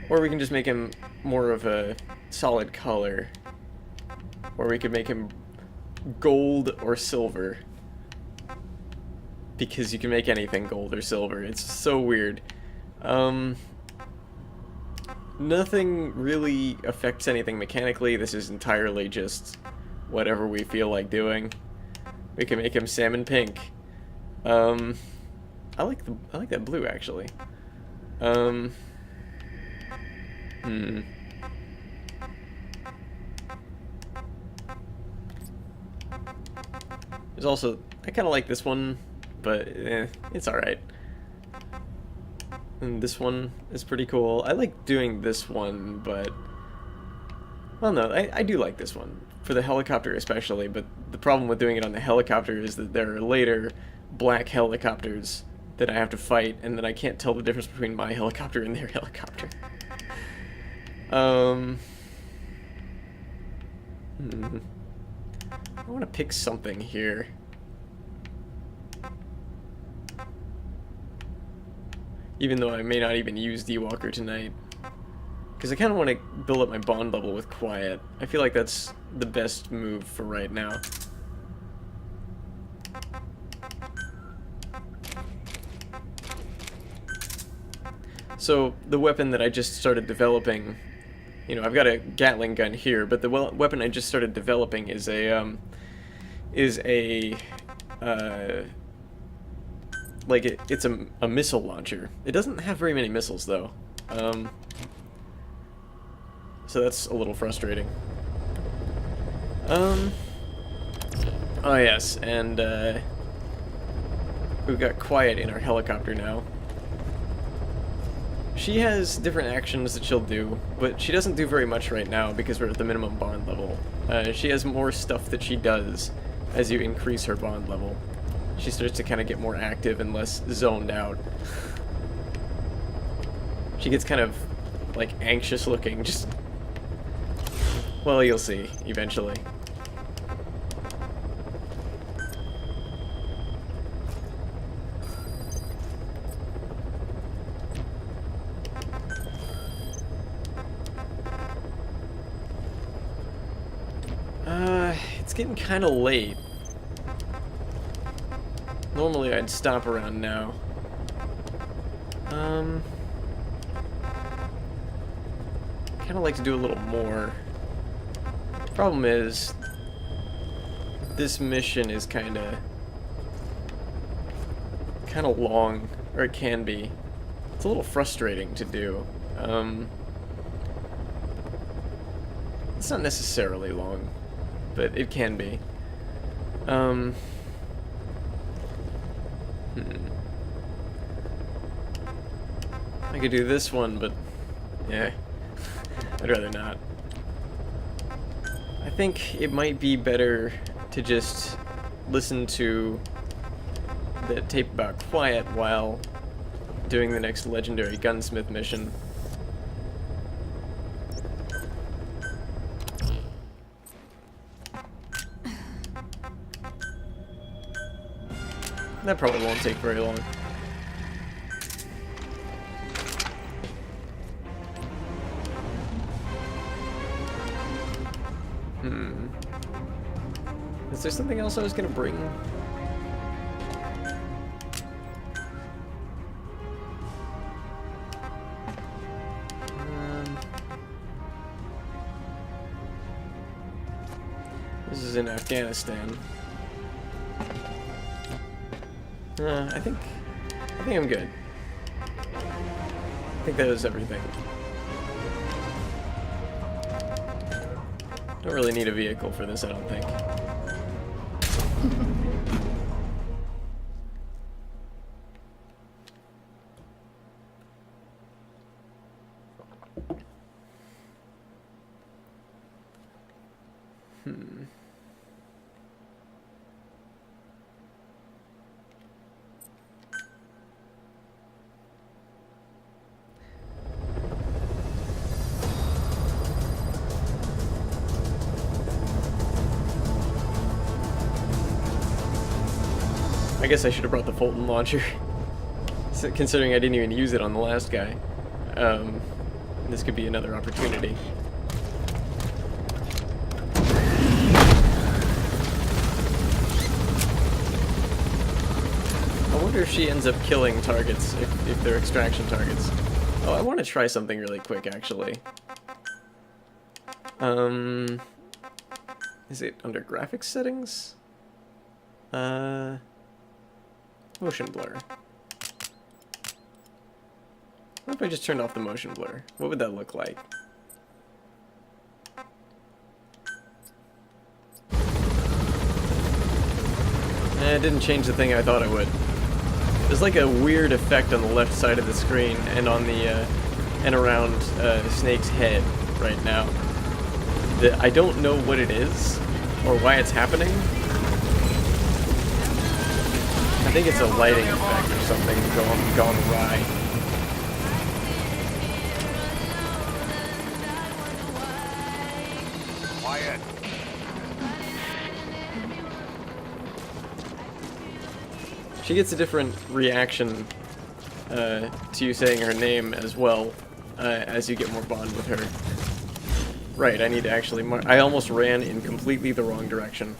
Or we can just make him more of a solid color. Or we could make him gold or silver. Because you can make anything gold or silver. It's so weird. Nothing really affects anything mechanically. This is entirely just... whatever we feel like doing. We can make him salmon pink. I like that blue actually. There's also, I kind of like this one, but it's alright. And this one is pretty cool. I like doing this one, but well, no, I do like this one. For the helicopter especially, but the problem with doing it on the helicopter is that there are later black helicopters that I have to fight, and then I can't tell the difference between my helicopter and their helicopter. I want to pick something here. Even though I may not even use D-Walker tonight. Because I kind of want to build up my bond level with Quiet. I feel like that's the best move for right now. So, the weapon that I just started developing... You know, I've got a Gatling gun here, but the weapon I just started developing is a... it's a missile launcher. It doesn't have very many missiles, though. So that's a little frustrating. Oh yes, and we've got Quiet in our helicopter now. She has different actions that she'll do, but she doesn't do very much right now because we're at the minimum bond level. She has more stuff that she does as you increase her bond level. She starts to kind of get more active and less zoned out. She gets kind of, like, anxious looking, just... Well, you'll see, eventually. It's getting kind of late. Normally I'd stop around now. Kind of like to do a little more. Problem is, this mission is kind of long, or it can be. It's a little frustrating to do. It's not necessarily long, but it can be. I could do this one, but yeah, I'd rather not. I think it might be better to just listen to the tape about Quiet while doing the next legendary gunsmith mission. That probably won't take very long. Is there something else I was gonna bring? This is in Afghanistan. I think I'm good. I think that is everything. Don't really need a vehicle for this, I don't think. I guess I should have brought the Fulton launcher, considering I didn't even use it on the last guy. This could be another opportunity. I wonder if she ends up killing targets, if they're extraction targets. Oh, I want to try something really quick, actually. Is it under graphics settings? Motion blur. What if I just turned off the motion blur? What would that look like? It didn't change the thing I thought it would. There's like a weird effect on the left side of the screen and on the and around Snake's head right now. I don't know what it is or why it's happening. I think it's a lighting effect or something gone awry. Quiet. She gets a different reaction to you saying her name as well as you get more bond with her. Right, I need to actually I almost ran in completely the wrong direction.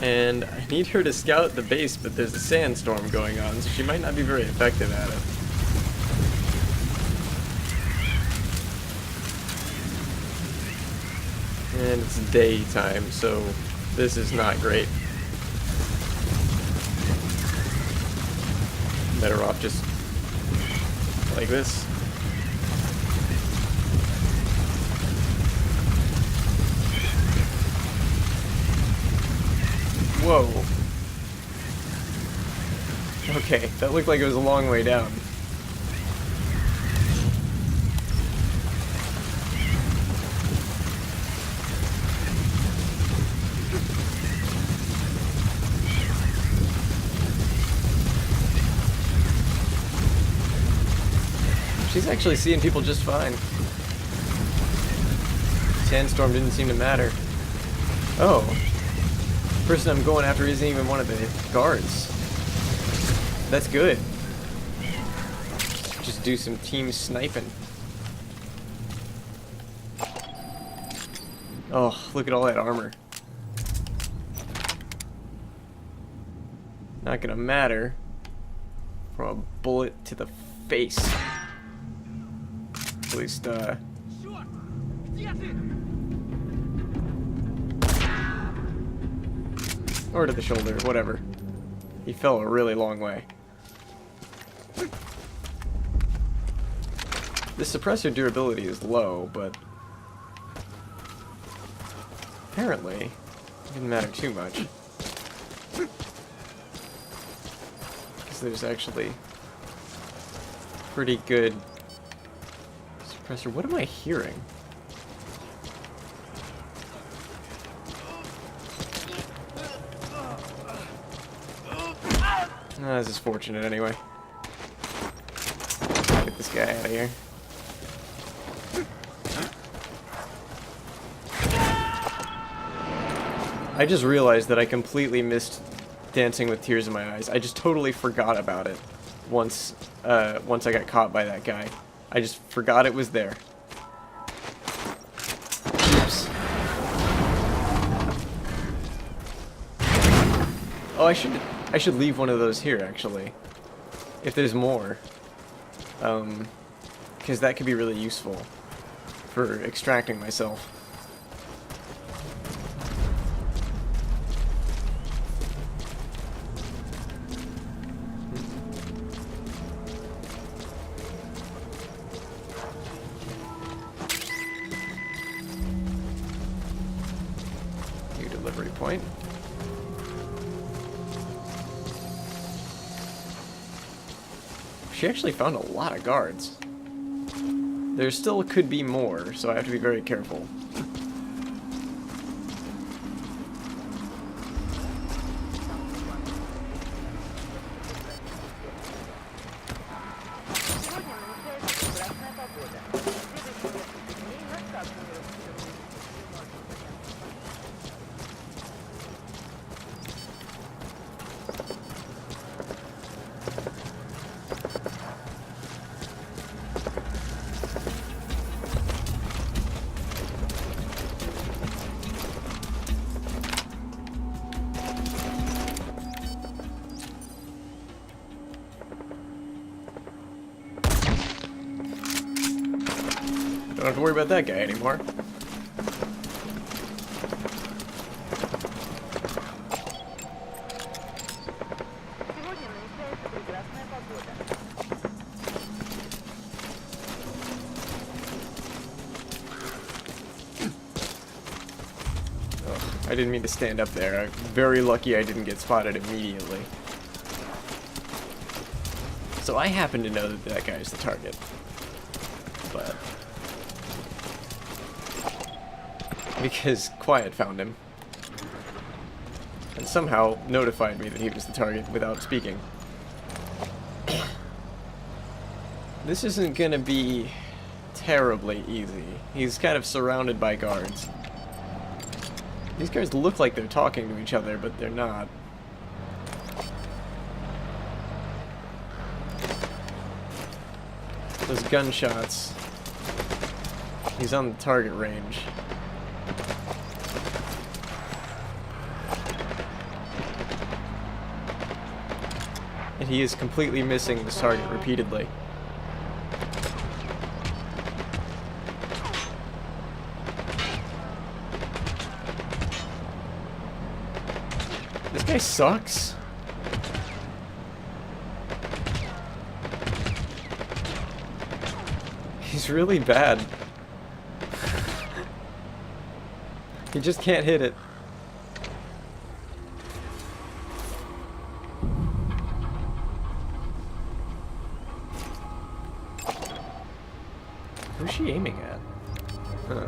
And I need her to scout the base, but there's a sandstorm going on, so she might not be very effective at it. And it's daytime, so this is not great. Better off just like this. Whoa. Okay, that looked like it was a long way down. She's actually seeing people just fine. Sandstorm didn't seem to matter. Oh. The person I'm going after isn't even one of the guards. That's good. Just do some team sniping. Oh, look at all that armor. Not gonna matter from a bullet to the face. At least, or to the shoulder, whatever. He fell a really long way. The suppressor durability is low, but apparently it didn't matter too much. Because there's actually pretty good suppressor. What am I hearing? This is fortunate anyway. Get this guy out of here. I just realized that I completely missed Dancing with Tears in My Eyes. I just totally forgot about it once I got caught by that guy. I just forgot it was there. Oops. Oh, I should leave one of those here, actually. If there's more. Because that could be really useful for extracting myself. New delivery point. She actually found a lot of guards. There still could be more, so I have to be very careful. Don't have to worry about that guy anymore. I didn't mean to stand up there. I'm very lucky I didn't get spotted immediately. So I happen to know that that guy's the target. But because Quiet found him. And somehow notified me that he was the target without speaking. This isn't gonna be terribly easy. He's kind of surrounded by guards. These guys look like they're talking to each other, but they're not. Those gunshots. He's on the target range. And he is completely missing this target repeatedly. This guy sucks. He's really bad. He just can't hit it. Who's she aiming at? Huh.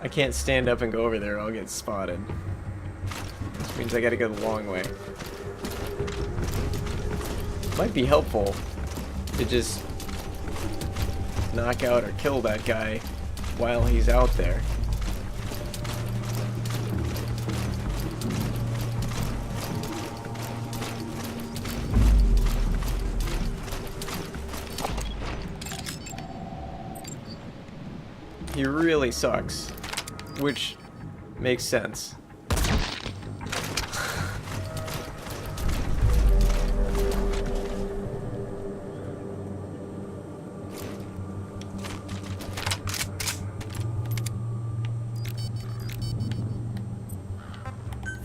I can't stand up and go over there, I'll get spotted. Which means I gotta go the long way. Might be helpful to just knock out or kill that guy while he's out there. He really sucks, which makes sense.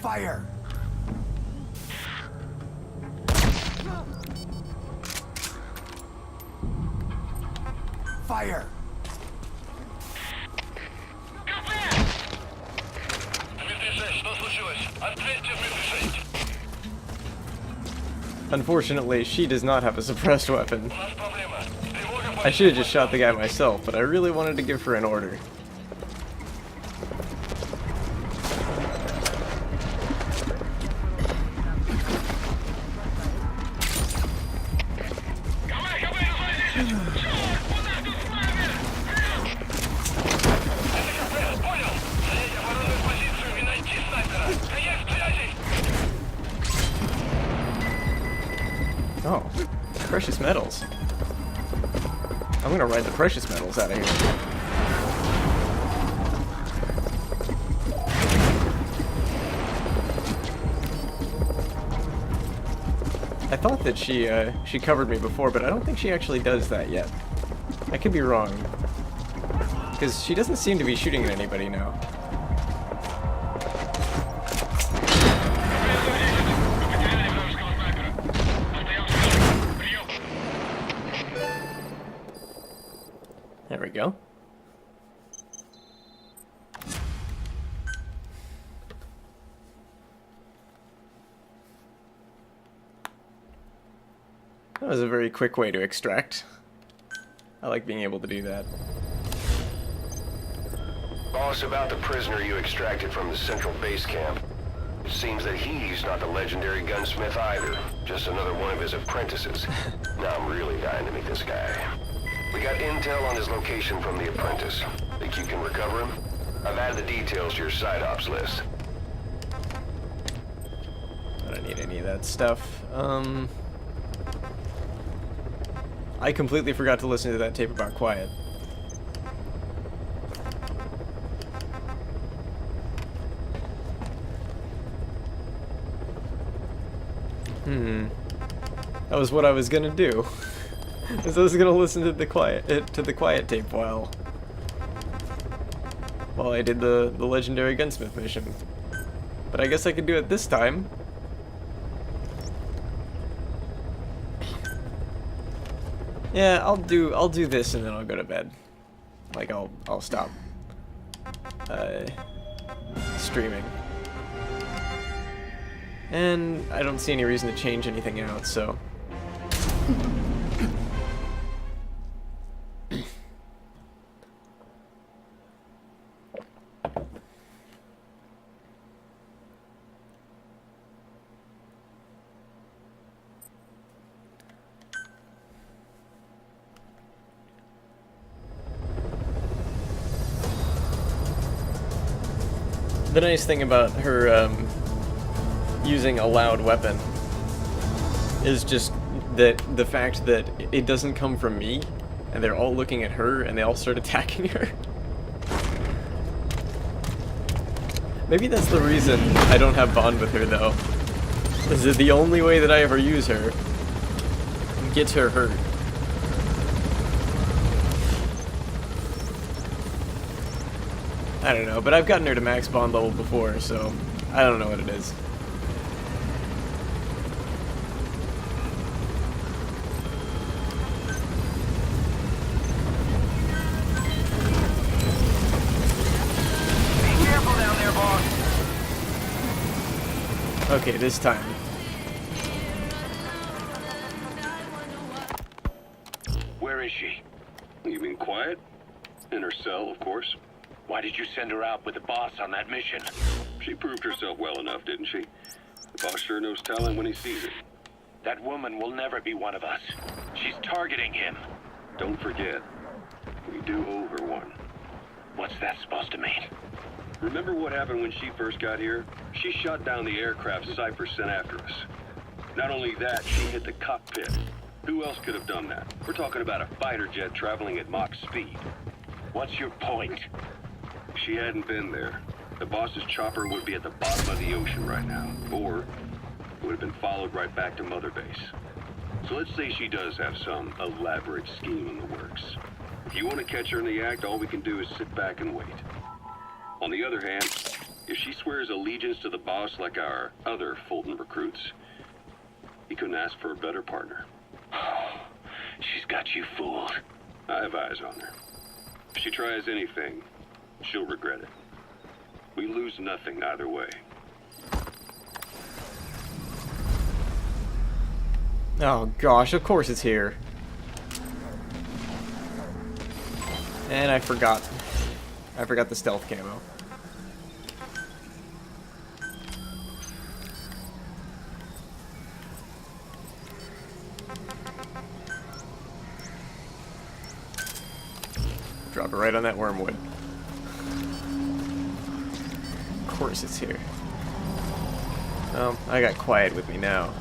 Fire! Fire! Unfortunately, she does not have a suppressed weapon. I should have just shot the guy myself, but I really wanted to give her an order. Oh, precious metals. I'm gonna ride the precious metals out of here. I thought that she covered me before, but I don't think she actually does that yet. I could be wrong, because she doesn't seem to be shooting at anybody now. There we go. That was a very quick way to extract. I like being able to do that. Boss, about the prisoner you extracted from the central base camp. It seems that he's not the legendary gunsmith either. Just another one of his apprentices. Now I'm really dying to meet this guy. We got intel on his location from the apprentice. Think you can recover him? I've added the details to your side ops list. I don't need any of that stuff. I completely forgot to listen to that tape about Quiet. That was what I was gonna do. Is I was gonna listen to the Quiet tape while I did the legendary gunsmith mission. But I guess I could do it this time. Yeah, I'll do this and then I'll go to bed. Like I'll stop streaming. And I don't see any reason to change anything out, so the nice thing about her using a loud weapon is just that the fact that it doesn't come from me and they're all looking at her and they all start attacking her. Maybe that's the reason I don't have bond with her though. Is that the only way that I ever use her gets her hurt. I don't know, but I've gotten her to max bond level before, so I don't know what it is. Be careful down there, boss. Okay, this time. she? You mean quiet? In her cell, of course. Why did you send her out with the boss on that mission? She proved herself well enough, didn't she? The boss sure knows talent when he sees it. That woman will never be one of us. She's targeting him. Don't forget, we do owe her one. What's that supposed to mean? Remember what happened when she first got here? She shot down the aircraft Cypher sent after us. Not only that, she hit the cockpit. Who else could have done that? We're talking about a fighter jet traveling at Mach speed. What's your point? If she hadn't been there, the boss's chopper would be at the bottom of the ocean right now. Or it would have been followed right back to Mother Base. So let's say she does have some elaborate scheme in the works. If you want to catch her in the act, all we can do is sit back and wait. On the other hand, if she swears allegiance to the boss like our other Fulton recruits, he couldn't ask for a better partner. She's got you fooled. I have eyes on her. If she tries anything, she'll regret it. We lose nothing either way. Oh gosh, of course it's here. And I forgot the stealth camo. Drop it right on that wormwood. Of course it's here. Well, I got quiet with me now.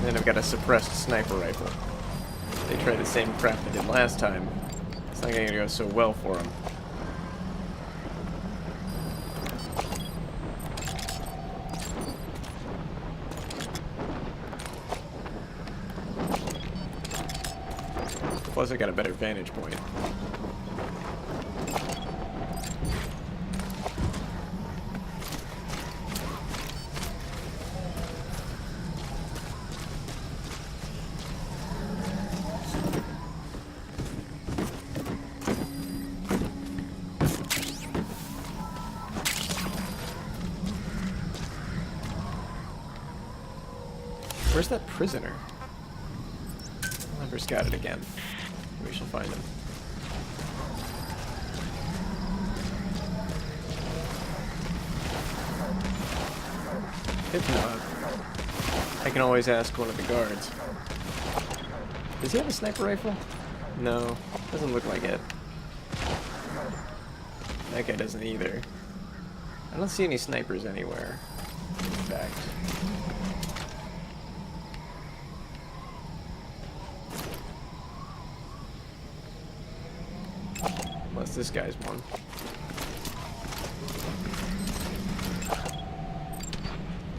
And I've got a suppressed sniper rifle. They tried the same crap they did last time. It's not gonna go so well for them. Plus I got a better vantage point. Where's that prisoner? I'll never scout it again. We shall find him. If not, I can always ask one of the guards. Does he have a sniper rifle? No, doesn't look like it. That guy doesn't either. I don't see any snipers anywhere, in fact. Unless this guy's one.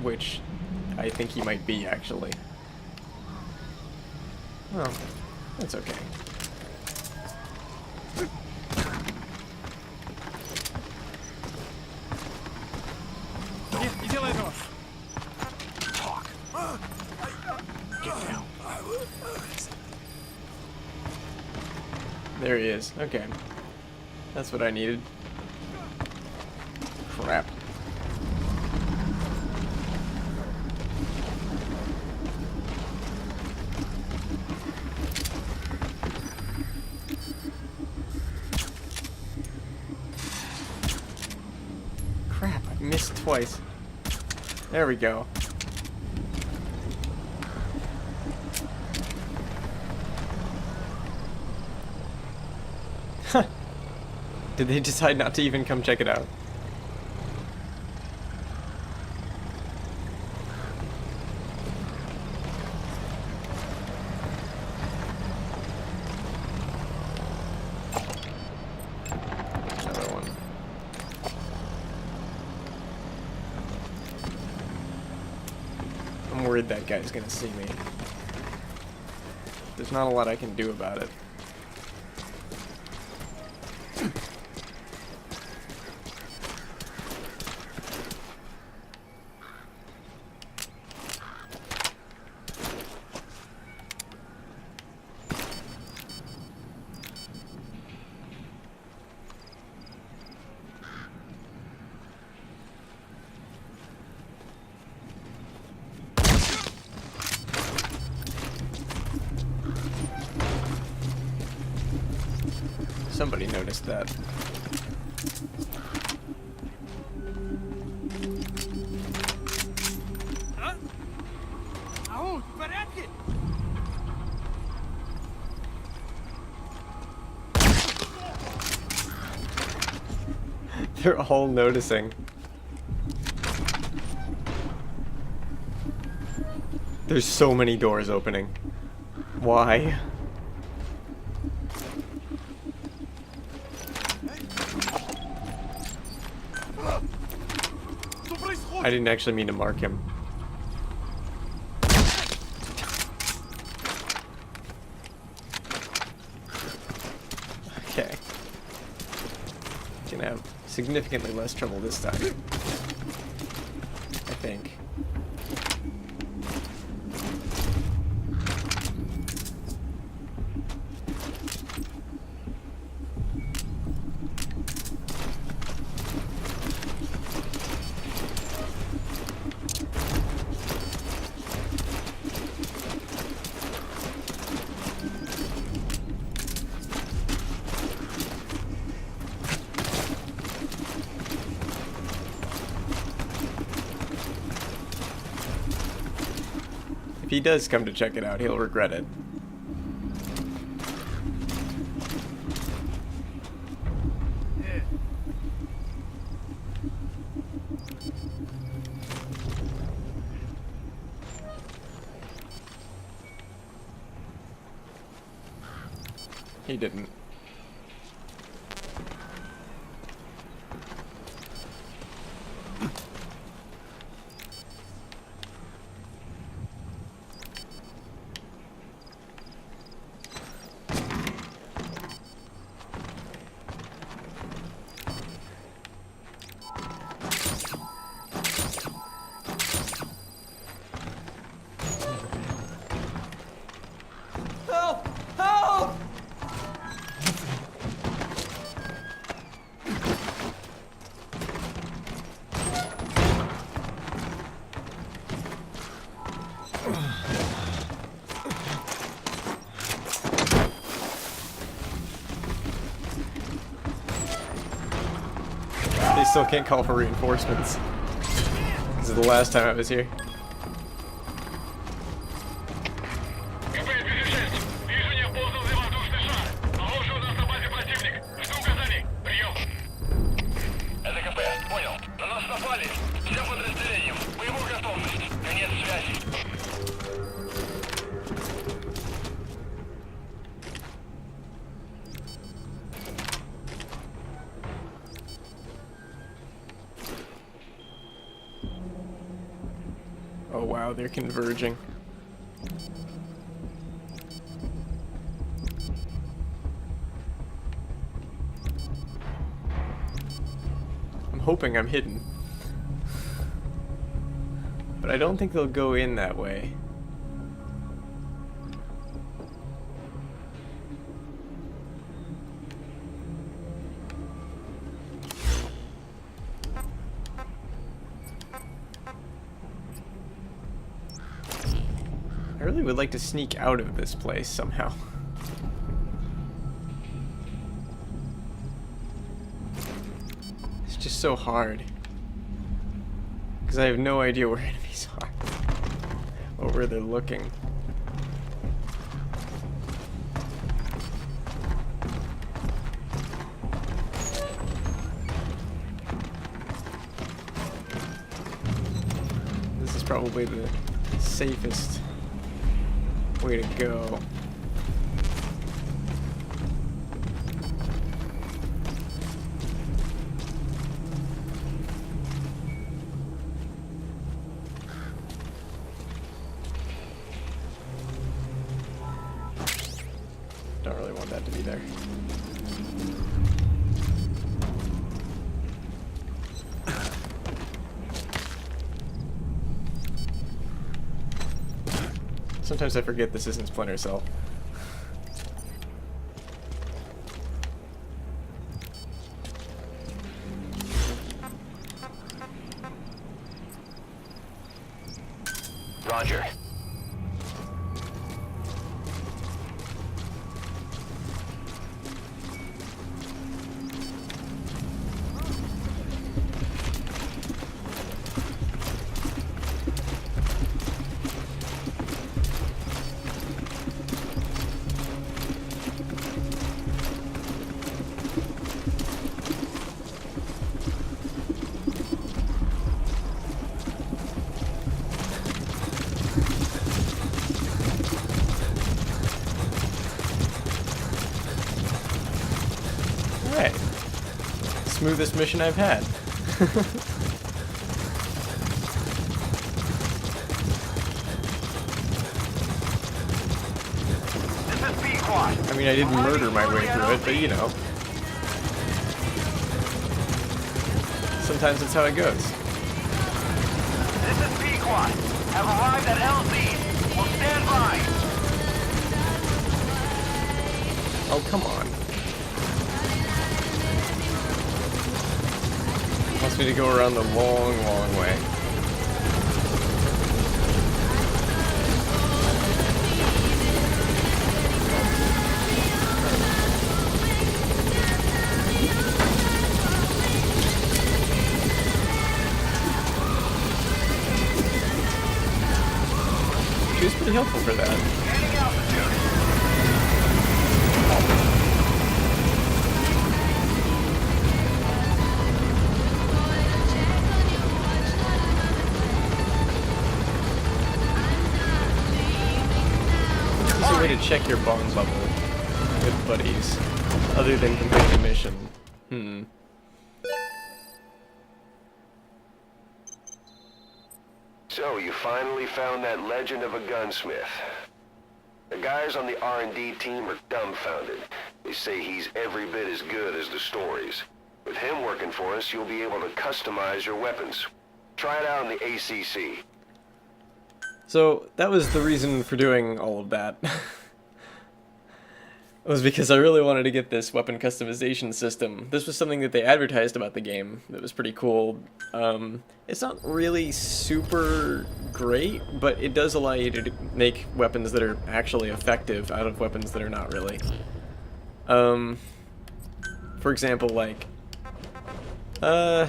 Which I think he might be, actually. Well, that's okay. Talk. Get down. There he is. Okay. That's what I needed. Crap. Crap, I missed twice. There we go. Huh. Did they decide not to even come check it out? Another one. I'm worried that guy's gonna see me. There's not a lot I can do about it. Somebody noticed that. They're all noticing. There's so many doors opening. Why? I didn't actually mean to mark him. Okay. Gonna have significantly less trouble this time. I think. If he does come to check it out, he'll regret it. He didn't. Help! Help! They still can't call for reinforcements. This is the last time I was here. Oh wow, they're converging. I'm hoping I'm hidden. But I don't think they'll go in that way. I really would like to sneak out of this place somehow. It's just so hard. Because I have no idea where enemies are. Or where they're looking. This is probably the safest way to go. Don't really want that to be there. Sometimes I forget this isn't Splinter Cell. Roger. Alright. Smoothest mission I've had. I mean, I didn't murder my way through it, but you know. Sometimes that's how it goes. This is Pequod. Have arrived at LZ. Will stand by. Oh, come on. Wants me to go around the long, long way. She was pretty helpful for that. Way to check your bond level with buddies, other than complete the mission. So, you finally found that legend of a gunsmith. The guys on the R&D team are dumbfounded. They say he's every bit as good as the stories. With him working for us, you'll be able to customize your weapons. Try it out in the ACC. So, that was the reason for doing all of that. It was because I really wanted to get this weapon customization system. This was something that they advertised about the game that was pretty cool. It's not really super great, but it does allow you to make weapons that are actually effective out of weapons that are not really. For example, like I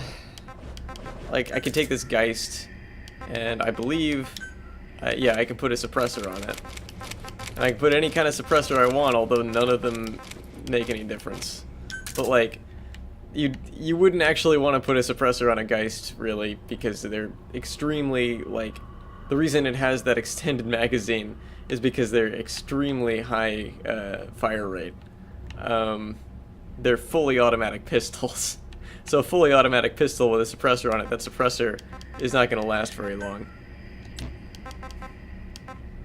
could take this Geist, and I believe, yeah, I can put a suppressor on it. And I can put any kind of suppressor I want, although none of them make any difference. But like, you wouldn't actually want to put a suppressor on a Geist, really, because they're extremely, like, the reason it has that extended magazine is because they're extremely high fire rate. They're fully automatic pistols. So a fully automatic pistol with a suppressor on it, that suppressor is not going to last very long.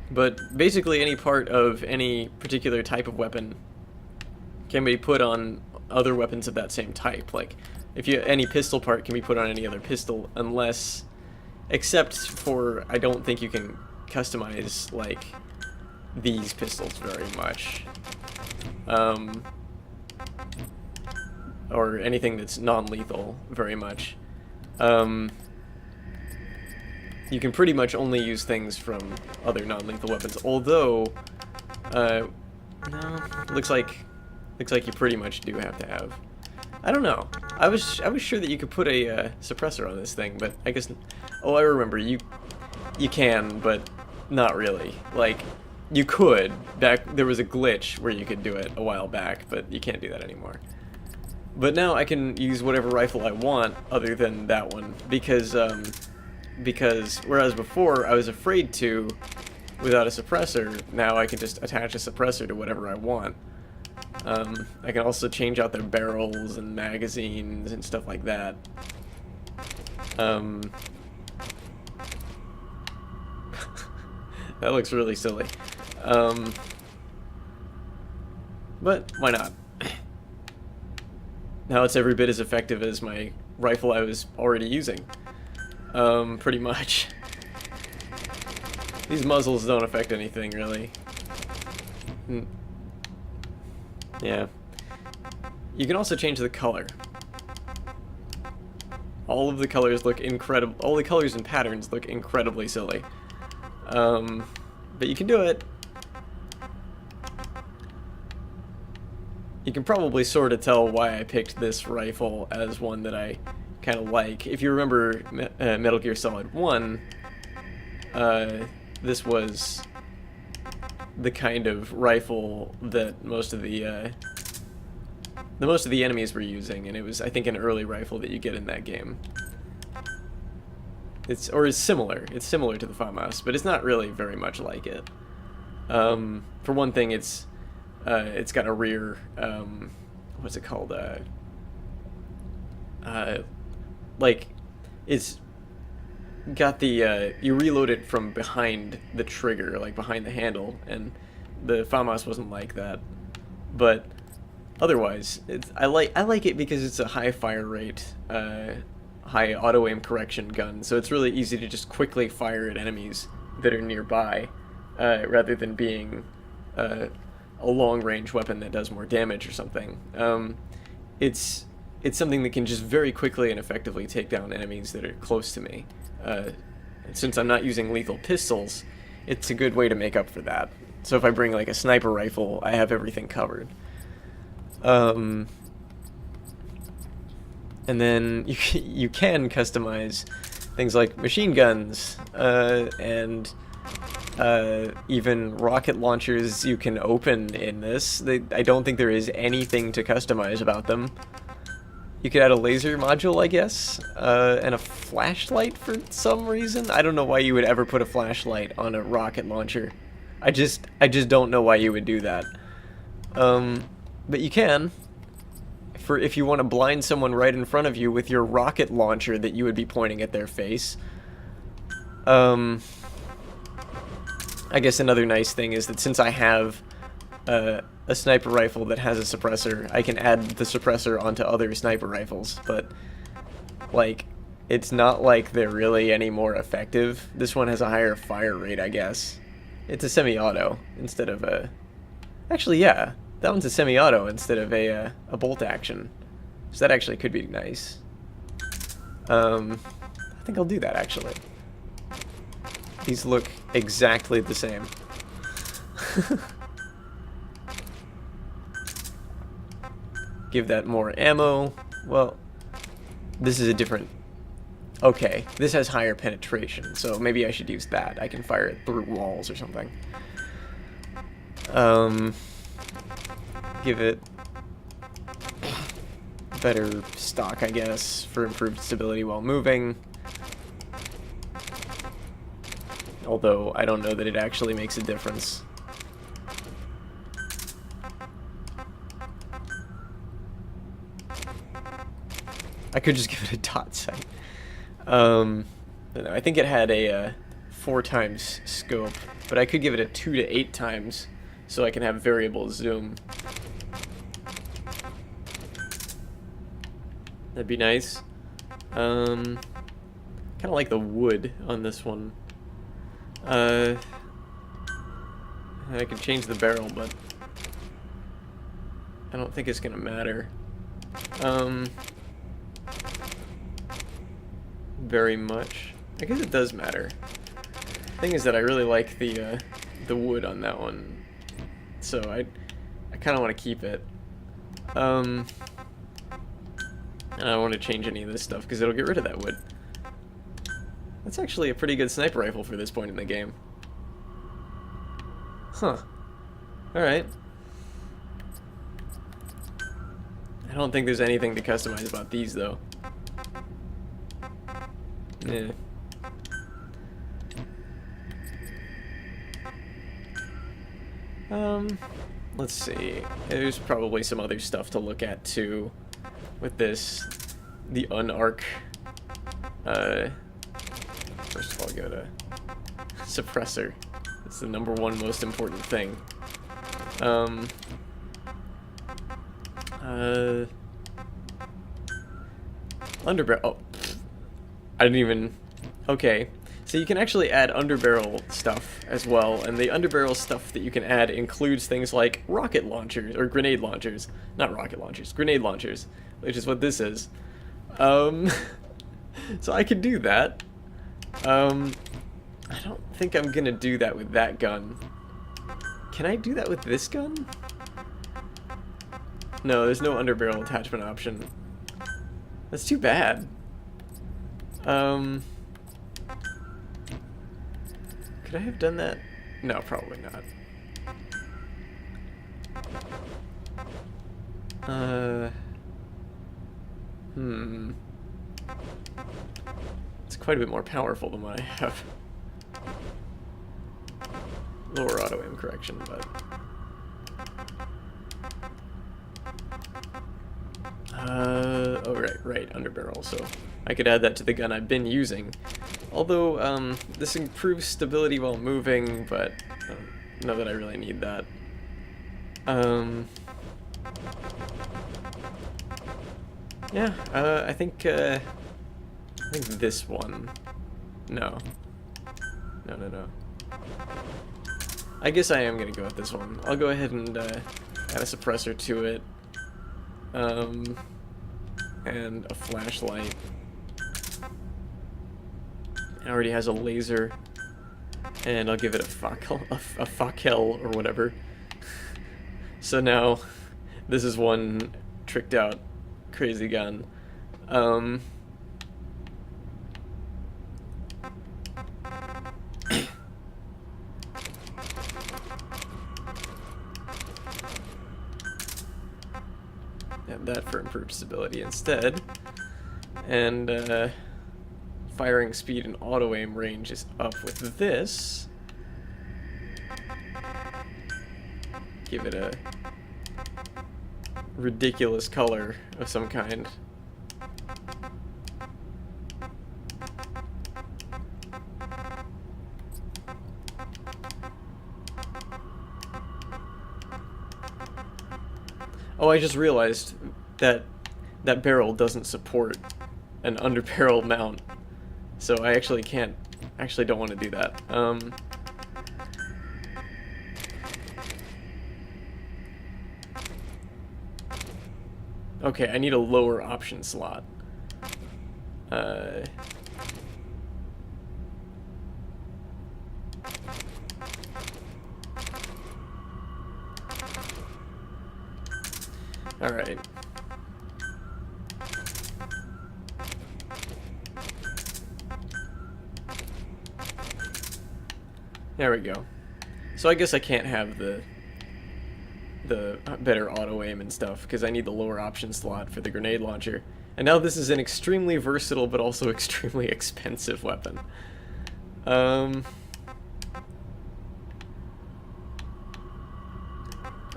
But basically any part of any particular type of weapon can be put on other weapons of that same type. Like, if any pistol part can be put on any other pistol, except for, I don't think you can customize, like, these pistols very much. Or anything that's non-lethal very much. You can pretty much only use things from other non-lethal weapons, although, no, looks like you pretty much do have to have. I don't know. I was sure that you could put a suppressor on this thing, but I guess, oh, I remember, you can, but not really. Like, you could. There was a glitch where you could do it a while back, but you can't do that anymore. But now I can use whatever rifle I want other than that one, because whereas before I was afraid to without a suppressor, now I can just attach a suppressor to whatever I want. I can also change out their barrels and magazines and stuff like that. That looks really silly. But why not? Now it's every bit as effective as my rifle I was already using. Pretty much. These muzzles don't affect anything, really. Yeah. You can also change the color. All of the colors look incredible. All the colors and patterns look incredibly silly. But you can do it. You can probably sort of tell why I picked this rifle as one that I kind of like. If you remember Metal Gear Solid 1, this was the kind of rifle that most of the enemies were using, and it was, I think, an early rifle that you get in that game. It's similar. It's similar to the FAMAS, but it's not really very much like it. For one thing, it's got a rear, what's it called? Like, it's got the, you reload it from behind the trigger, like behind the handle, and the FAMAS wasn't like that. But otherwise, I like it because it's a high fire rate, high auto aim correction gun, so it's really easy to just quickly fire at enemies that are nearby, rather than being a long range weapon that does more damage or something. It's something that can just very quickly and effectively take down enemies that are close to me. And since I'm not using lethal pistols, it's a good way to make up for that. So if I bring like a sniper rifle, I have everything covered. And then you can customize things like machine guns, and even rocket launchers you can open in this. I don't think there is anything to customize about them. You could add a laser module, I guess, and a flashlight for some reason. I don't know why you would ever put a flashlight on a rocket launcher. I just don't know why you would do that. But you can, if you want to blind someone right in front of you with your rocket launcher that you would be pointing at their face. I guess another nice thing is that since I have a sniper rifle that has a suppressor, I can add the suppressor onto other sniper rifles, but like, it's not like they're really any more effective. This one has a higher fire rate, I guess. It's a semi-auto instead of a... Actually, yeah, that one's a semi-auto instead of a bolt action. So that actually could be nice. I think I'll do that, actually. These look exactly the same. Give that more ammo. Well, this is a different... Okay, this has higher penetration, so maybe I should use that. I can fire it through walls or something. Give it better stock, I guess, for improved stability while moving. Although, I don't know that it actually makes a difference. I could just give it a dot sight. I think it had a 4 times scope, but I could give it a 2 to 8 times, so I can have variable zoom. That'd be nice. Kind of like the wood on this one. I can change the barrel, but I don't think it's gonna matter. Very much. I guess it does matter. The thing is that I really like the wood on that one, so I kind of want to keep it. And I don't want to change any of this stuff because it'll get rid of that wood. That's actually a pretty good sniper rifle for this point in the game. Huh. Alright. I don't think there's anything to customize about these, though. Yeah. Let's see. There's probably some other stuff to look at, too, with this. The unarc. First of all, go to suppressor. It's the #1 most important thing. Underbarrel. Oh, I didn't even. Okay, so you can actually add underbarrel stuff as well, and the underbarrel stuff that you can add includes things like rocket launchers or grenade launchers. Not rocket launchers, grenade launchers, which is what this is. So I could do that. I don't think I'm gonna do that with that gun. Can I do that with this gun? No, there's no underbarrel attachment option. That's too bad. Could I have done that? No, probably not. It's quite a bit more powerful than what I have. Lower auto aim correction, but right underbarrel, so I could add that to the gun I've been using. Although, this improves stability while moving, but I don't know that I really need that. Yeah, I think this one. No. No. I guess I am gonna go with this one. I'll go ahead and add a suppressor to it. And a flashlight. It already has a laser. And I'll give it a Fackel or whatever. So now, this is one tricked out crazy gun. That for improved stability instead. And firing speed and auto aim range is up with this. Give it a ridiculous color of some kind. Oh, I just realized that that barrel doesn't support an underbarrel mount, so I actually don't want to do that. Okay, I need a lower option slot. Alright. There we go. So I guess I can't have the better auto aim and stuff because I need the lower option slot for the grenade launcher. And now this is an extremely versatile but also extremely expensive weapon. I'm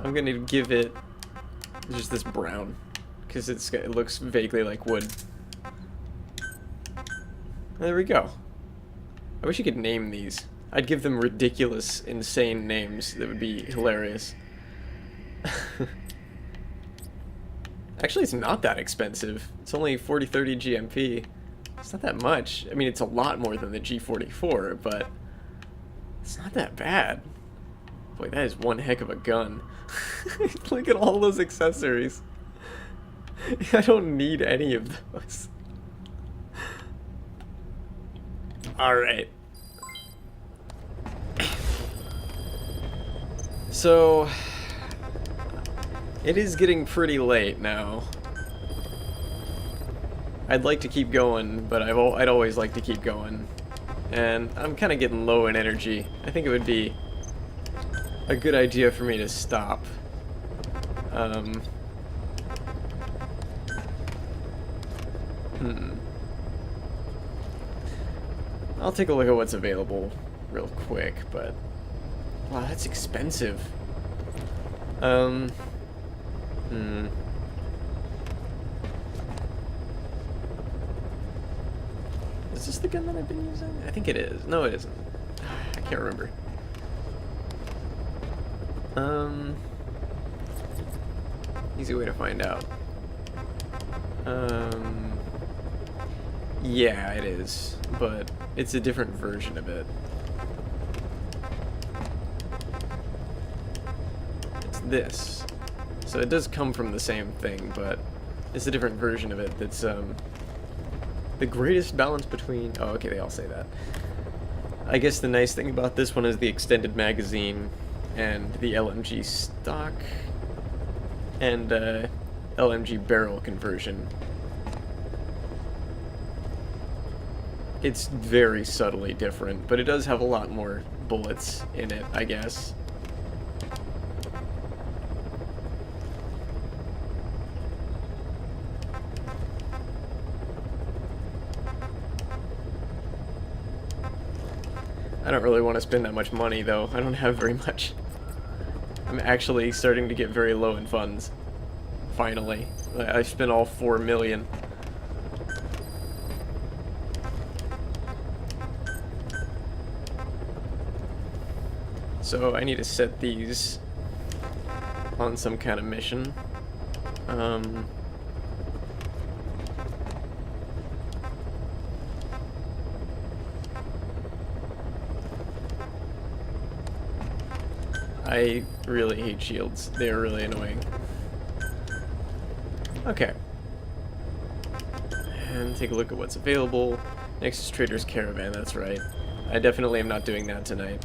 gonna give it just this brown because it looks vaguely like wood. There we go. I wish you could name these. I'd give them ridiculous, insane names that would be hilarious. Actually, it's not that expensive. It's only 4030 GMP. It's not that much. I mean, it's a lot more than the G44, but it's not that bad. Boy, that is one heck of a gun. Look at all those accessories. I don't need any of those. Alright. So, it is getting pretty late now. I'd like to keep going, but I'd always like to keep going. And I'm kind of getting low in energy. I think it would be a good idea for me to stop. I'll take a look at what's available real quick, but wow, that's expensive. Is this the gun that I've been using? I think it is. No, it isn't. I can't remember. Easy way to find out. Yeah, it is, but it's a different version of it. It's this. So it does come from the same thing, but it's a different version of it that's, the greatest balance between... Oh, okay, they all say that. I guess the nice thing about this one is the extended magazine and the LMG stock and LMG barrel conversion. It's very subtly different, but it does have a lot more bullets in it, I guess. I don't really want to spend that much money, though. I don't have very much. I'm actually starting to get very low in funds. Finally. I spent all 4 million. So I need to set these on some kind of mission. I really hate shields. They are really annoying. Okay. And take a look at what's available. Next is Trader's Caravan, that's right. I definitely am not doing that tonight.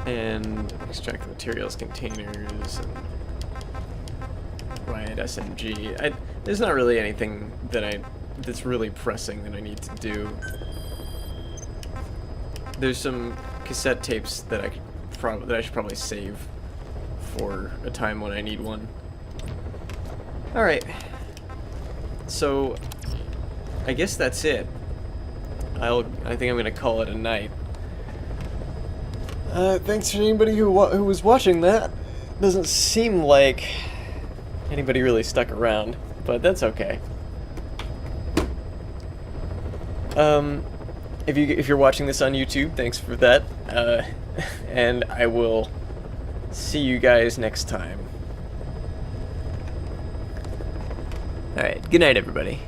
And extract the materials containers and riot SMG. There's not really anything that's really pressing that I need to do. There's some cassette tapes that I should probably save for a time when I need one. All right. So I guess that's it. I think I'm gonna call it a night. Thanks for anybody who was watching that. Doesn't seem like anybody really stuck around, but that's okay. If you're watching this on YouTube, thanks for that. And I will see you guys next time. All right, good night, everybody.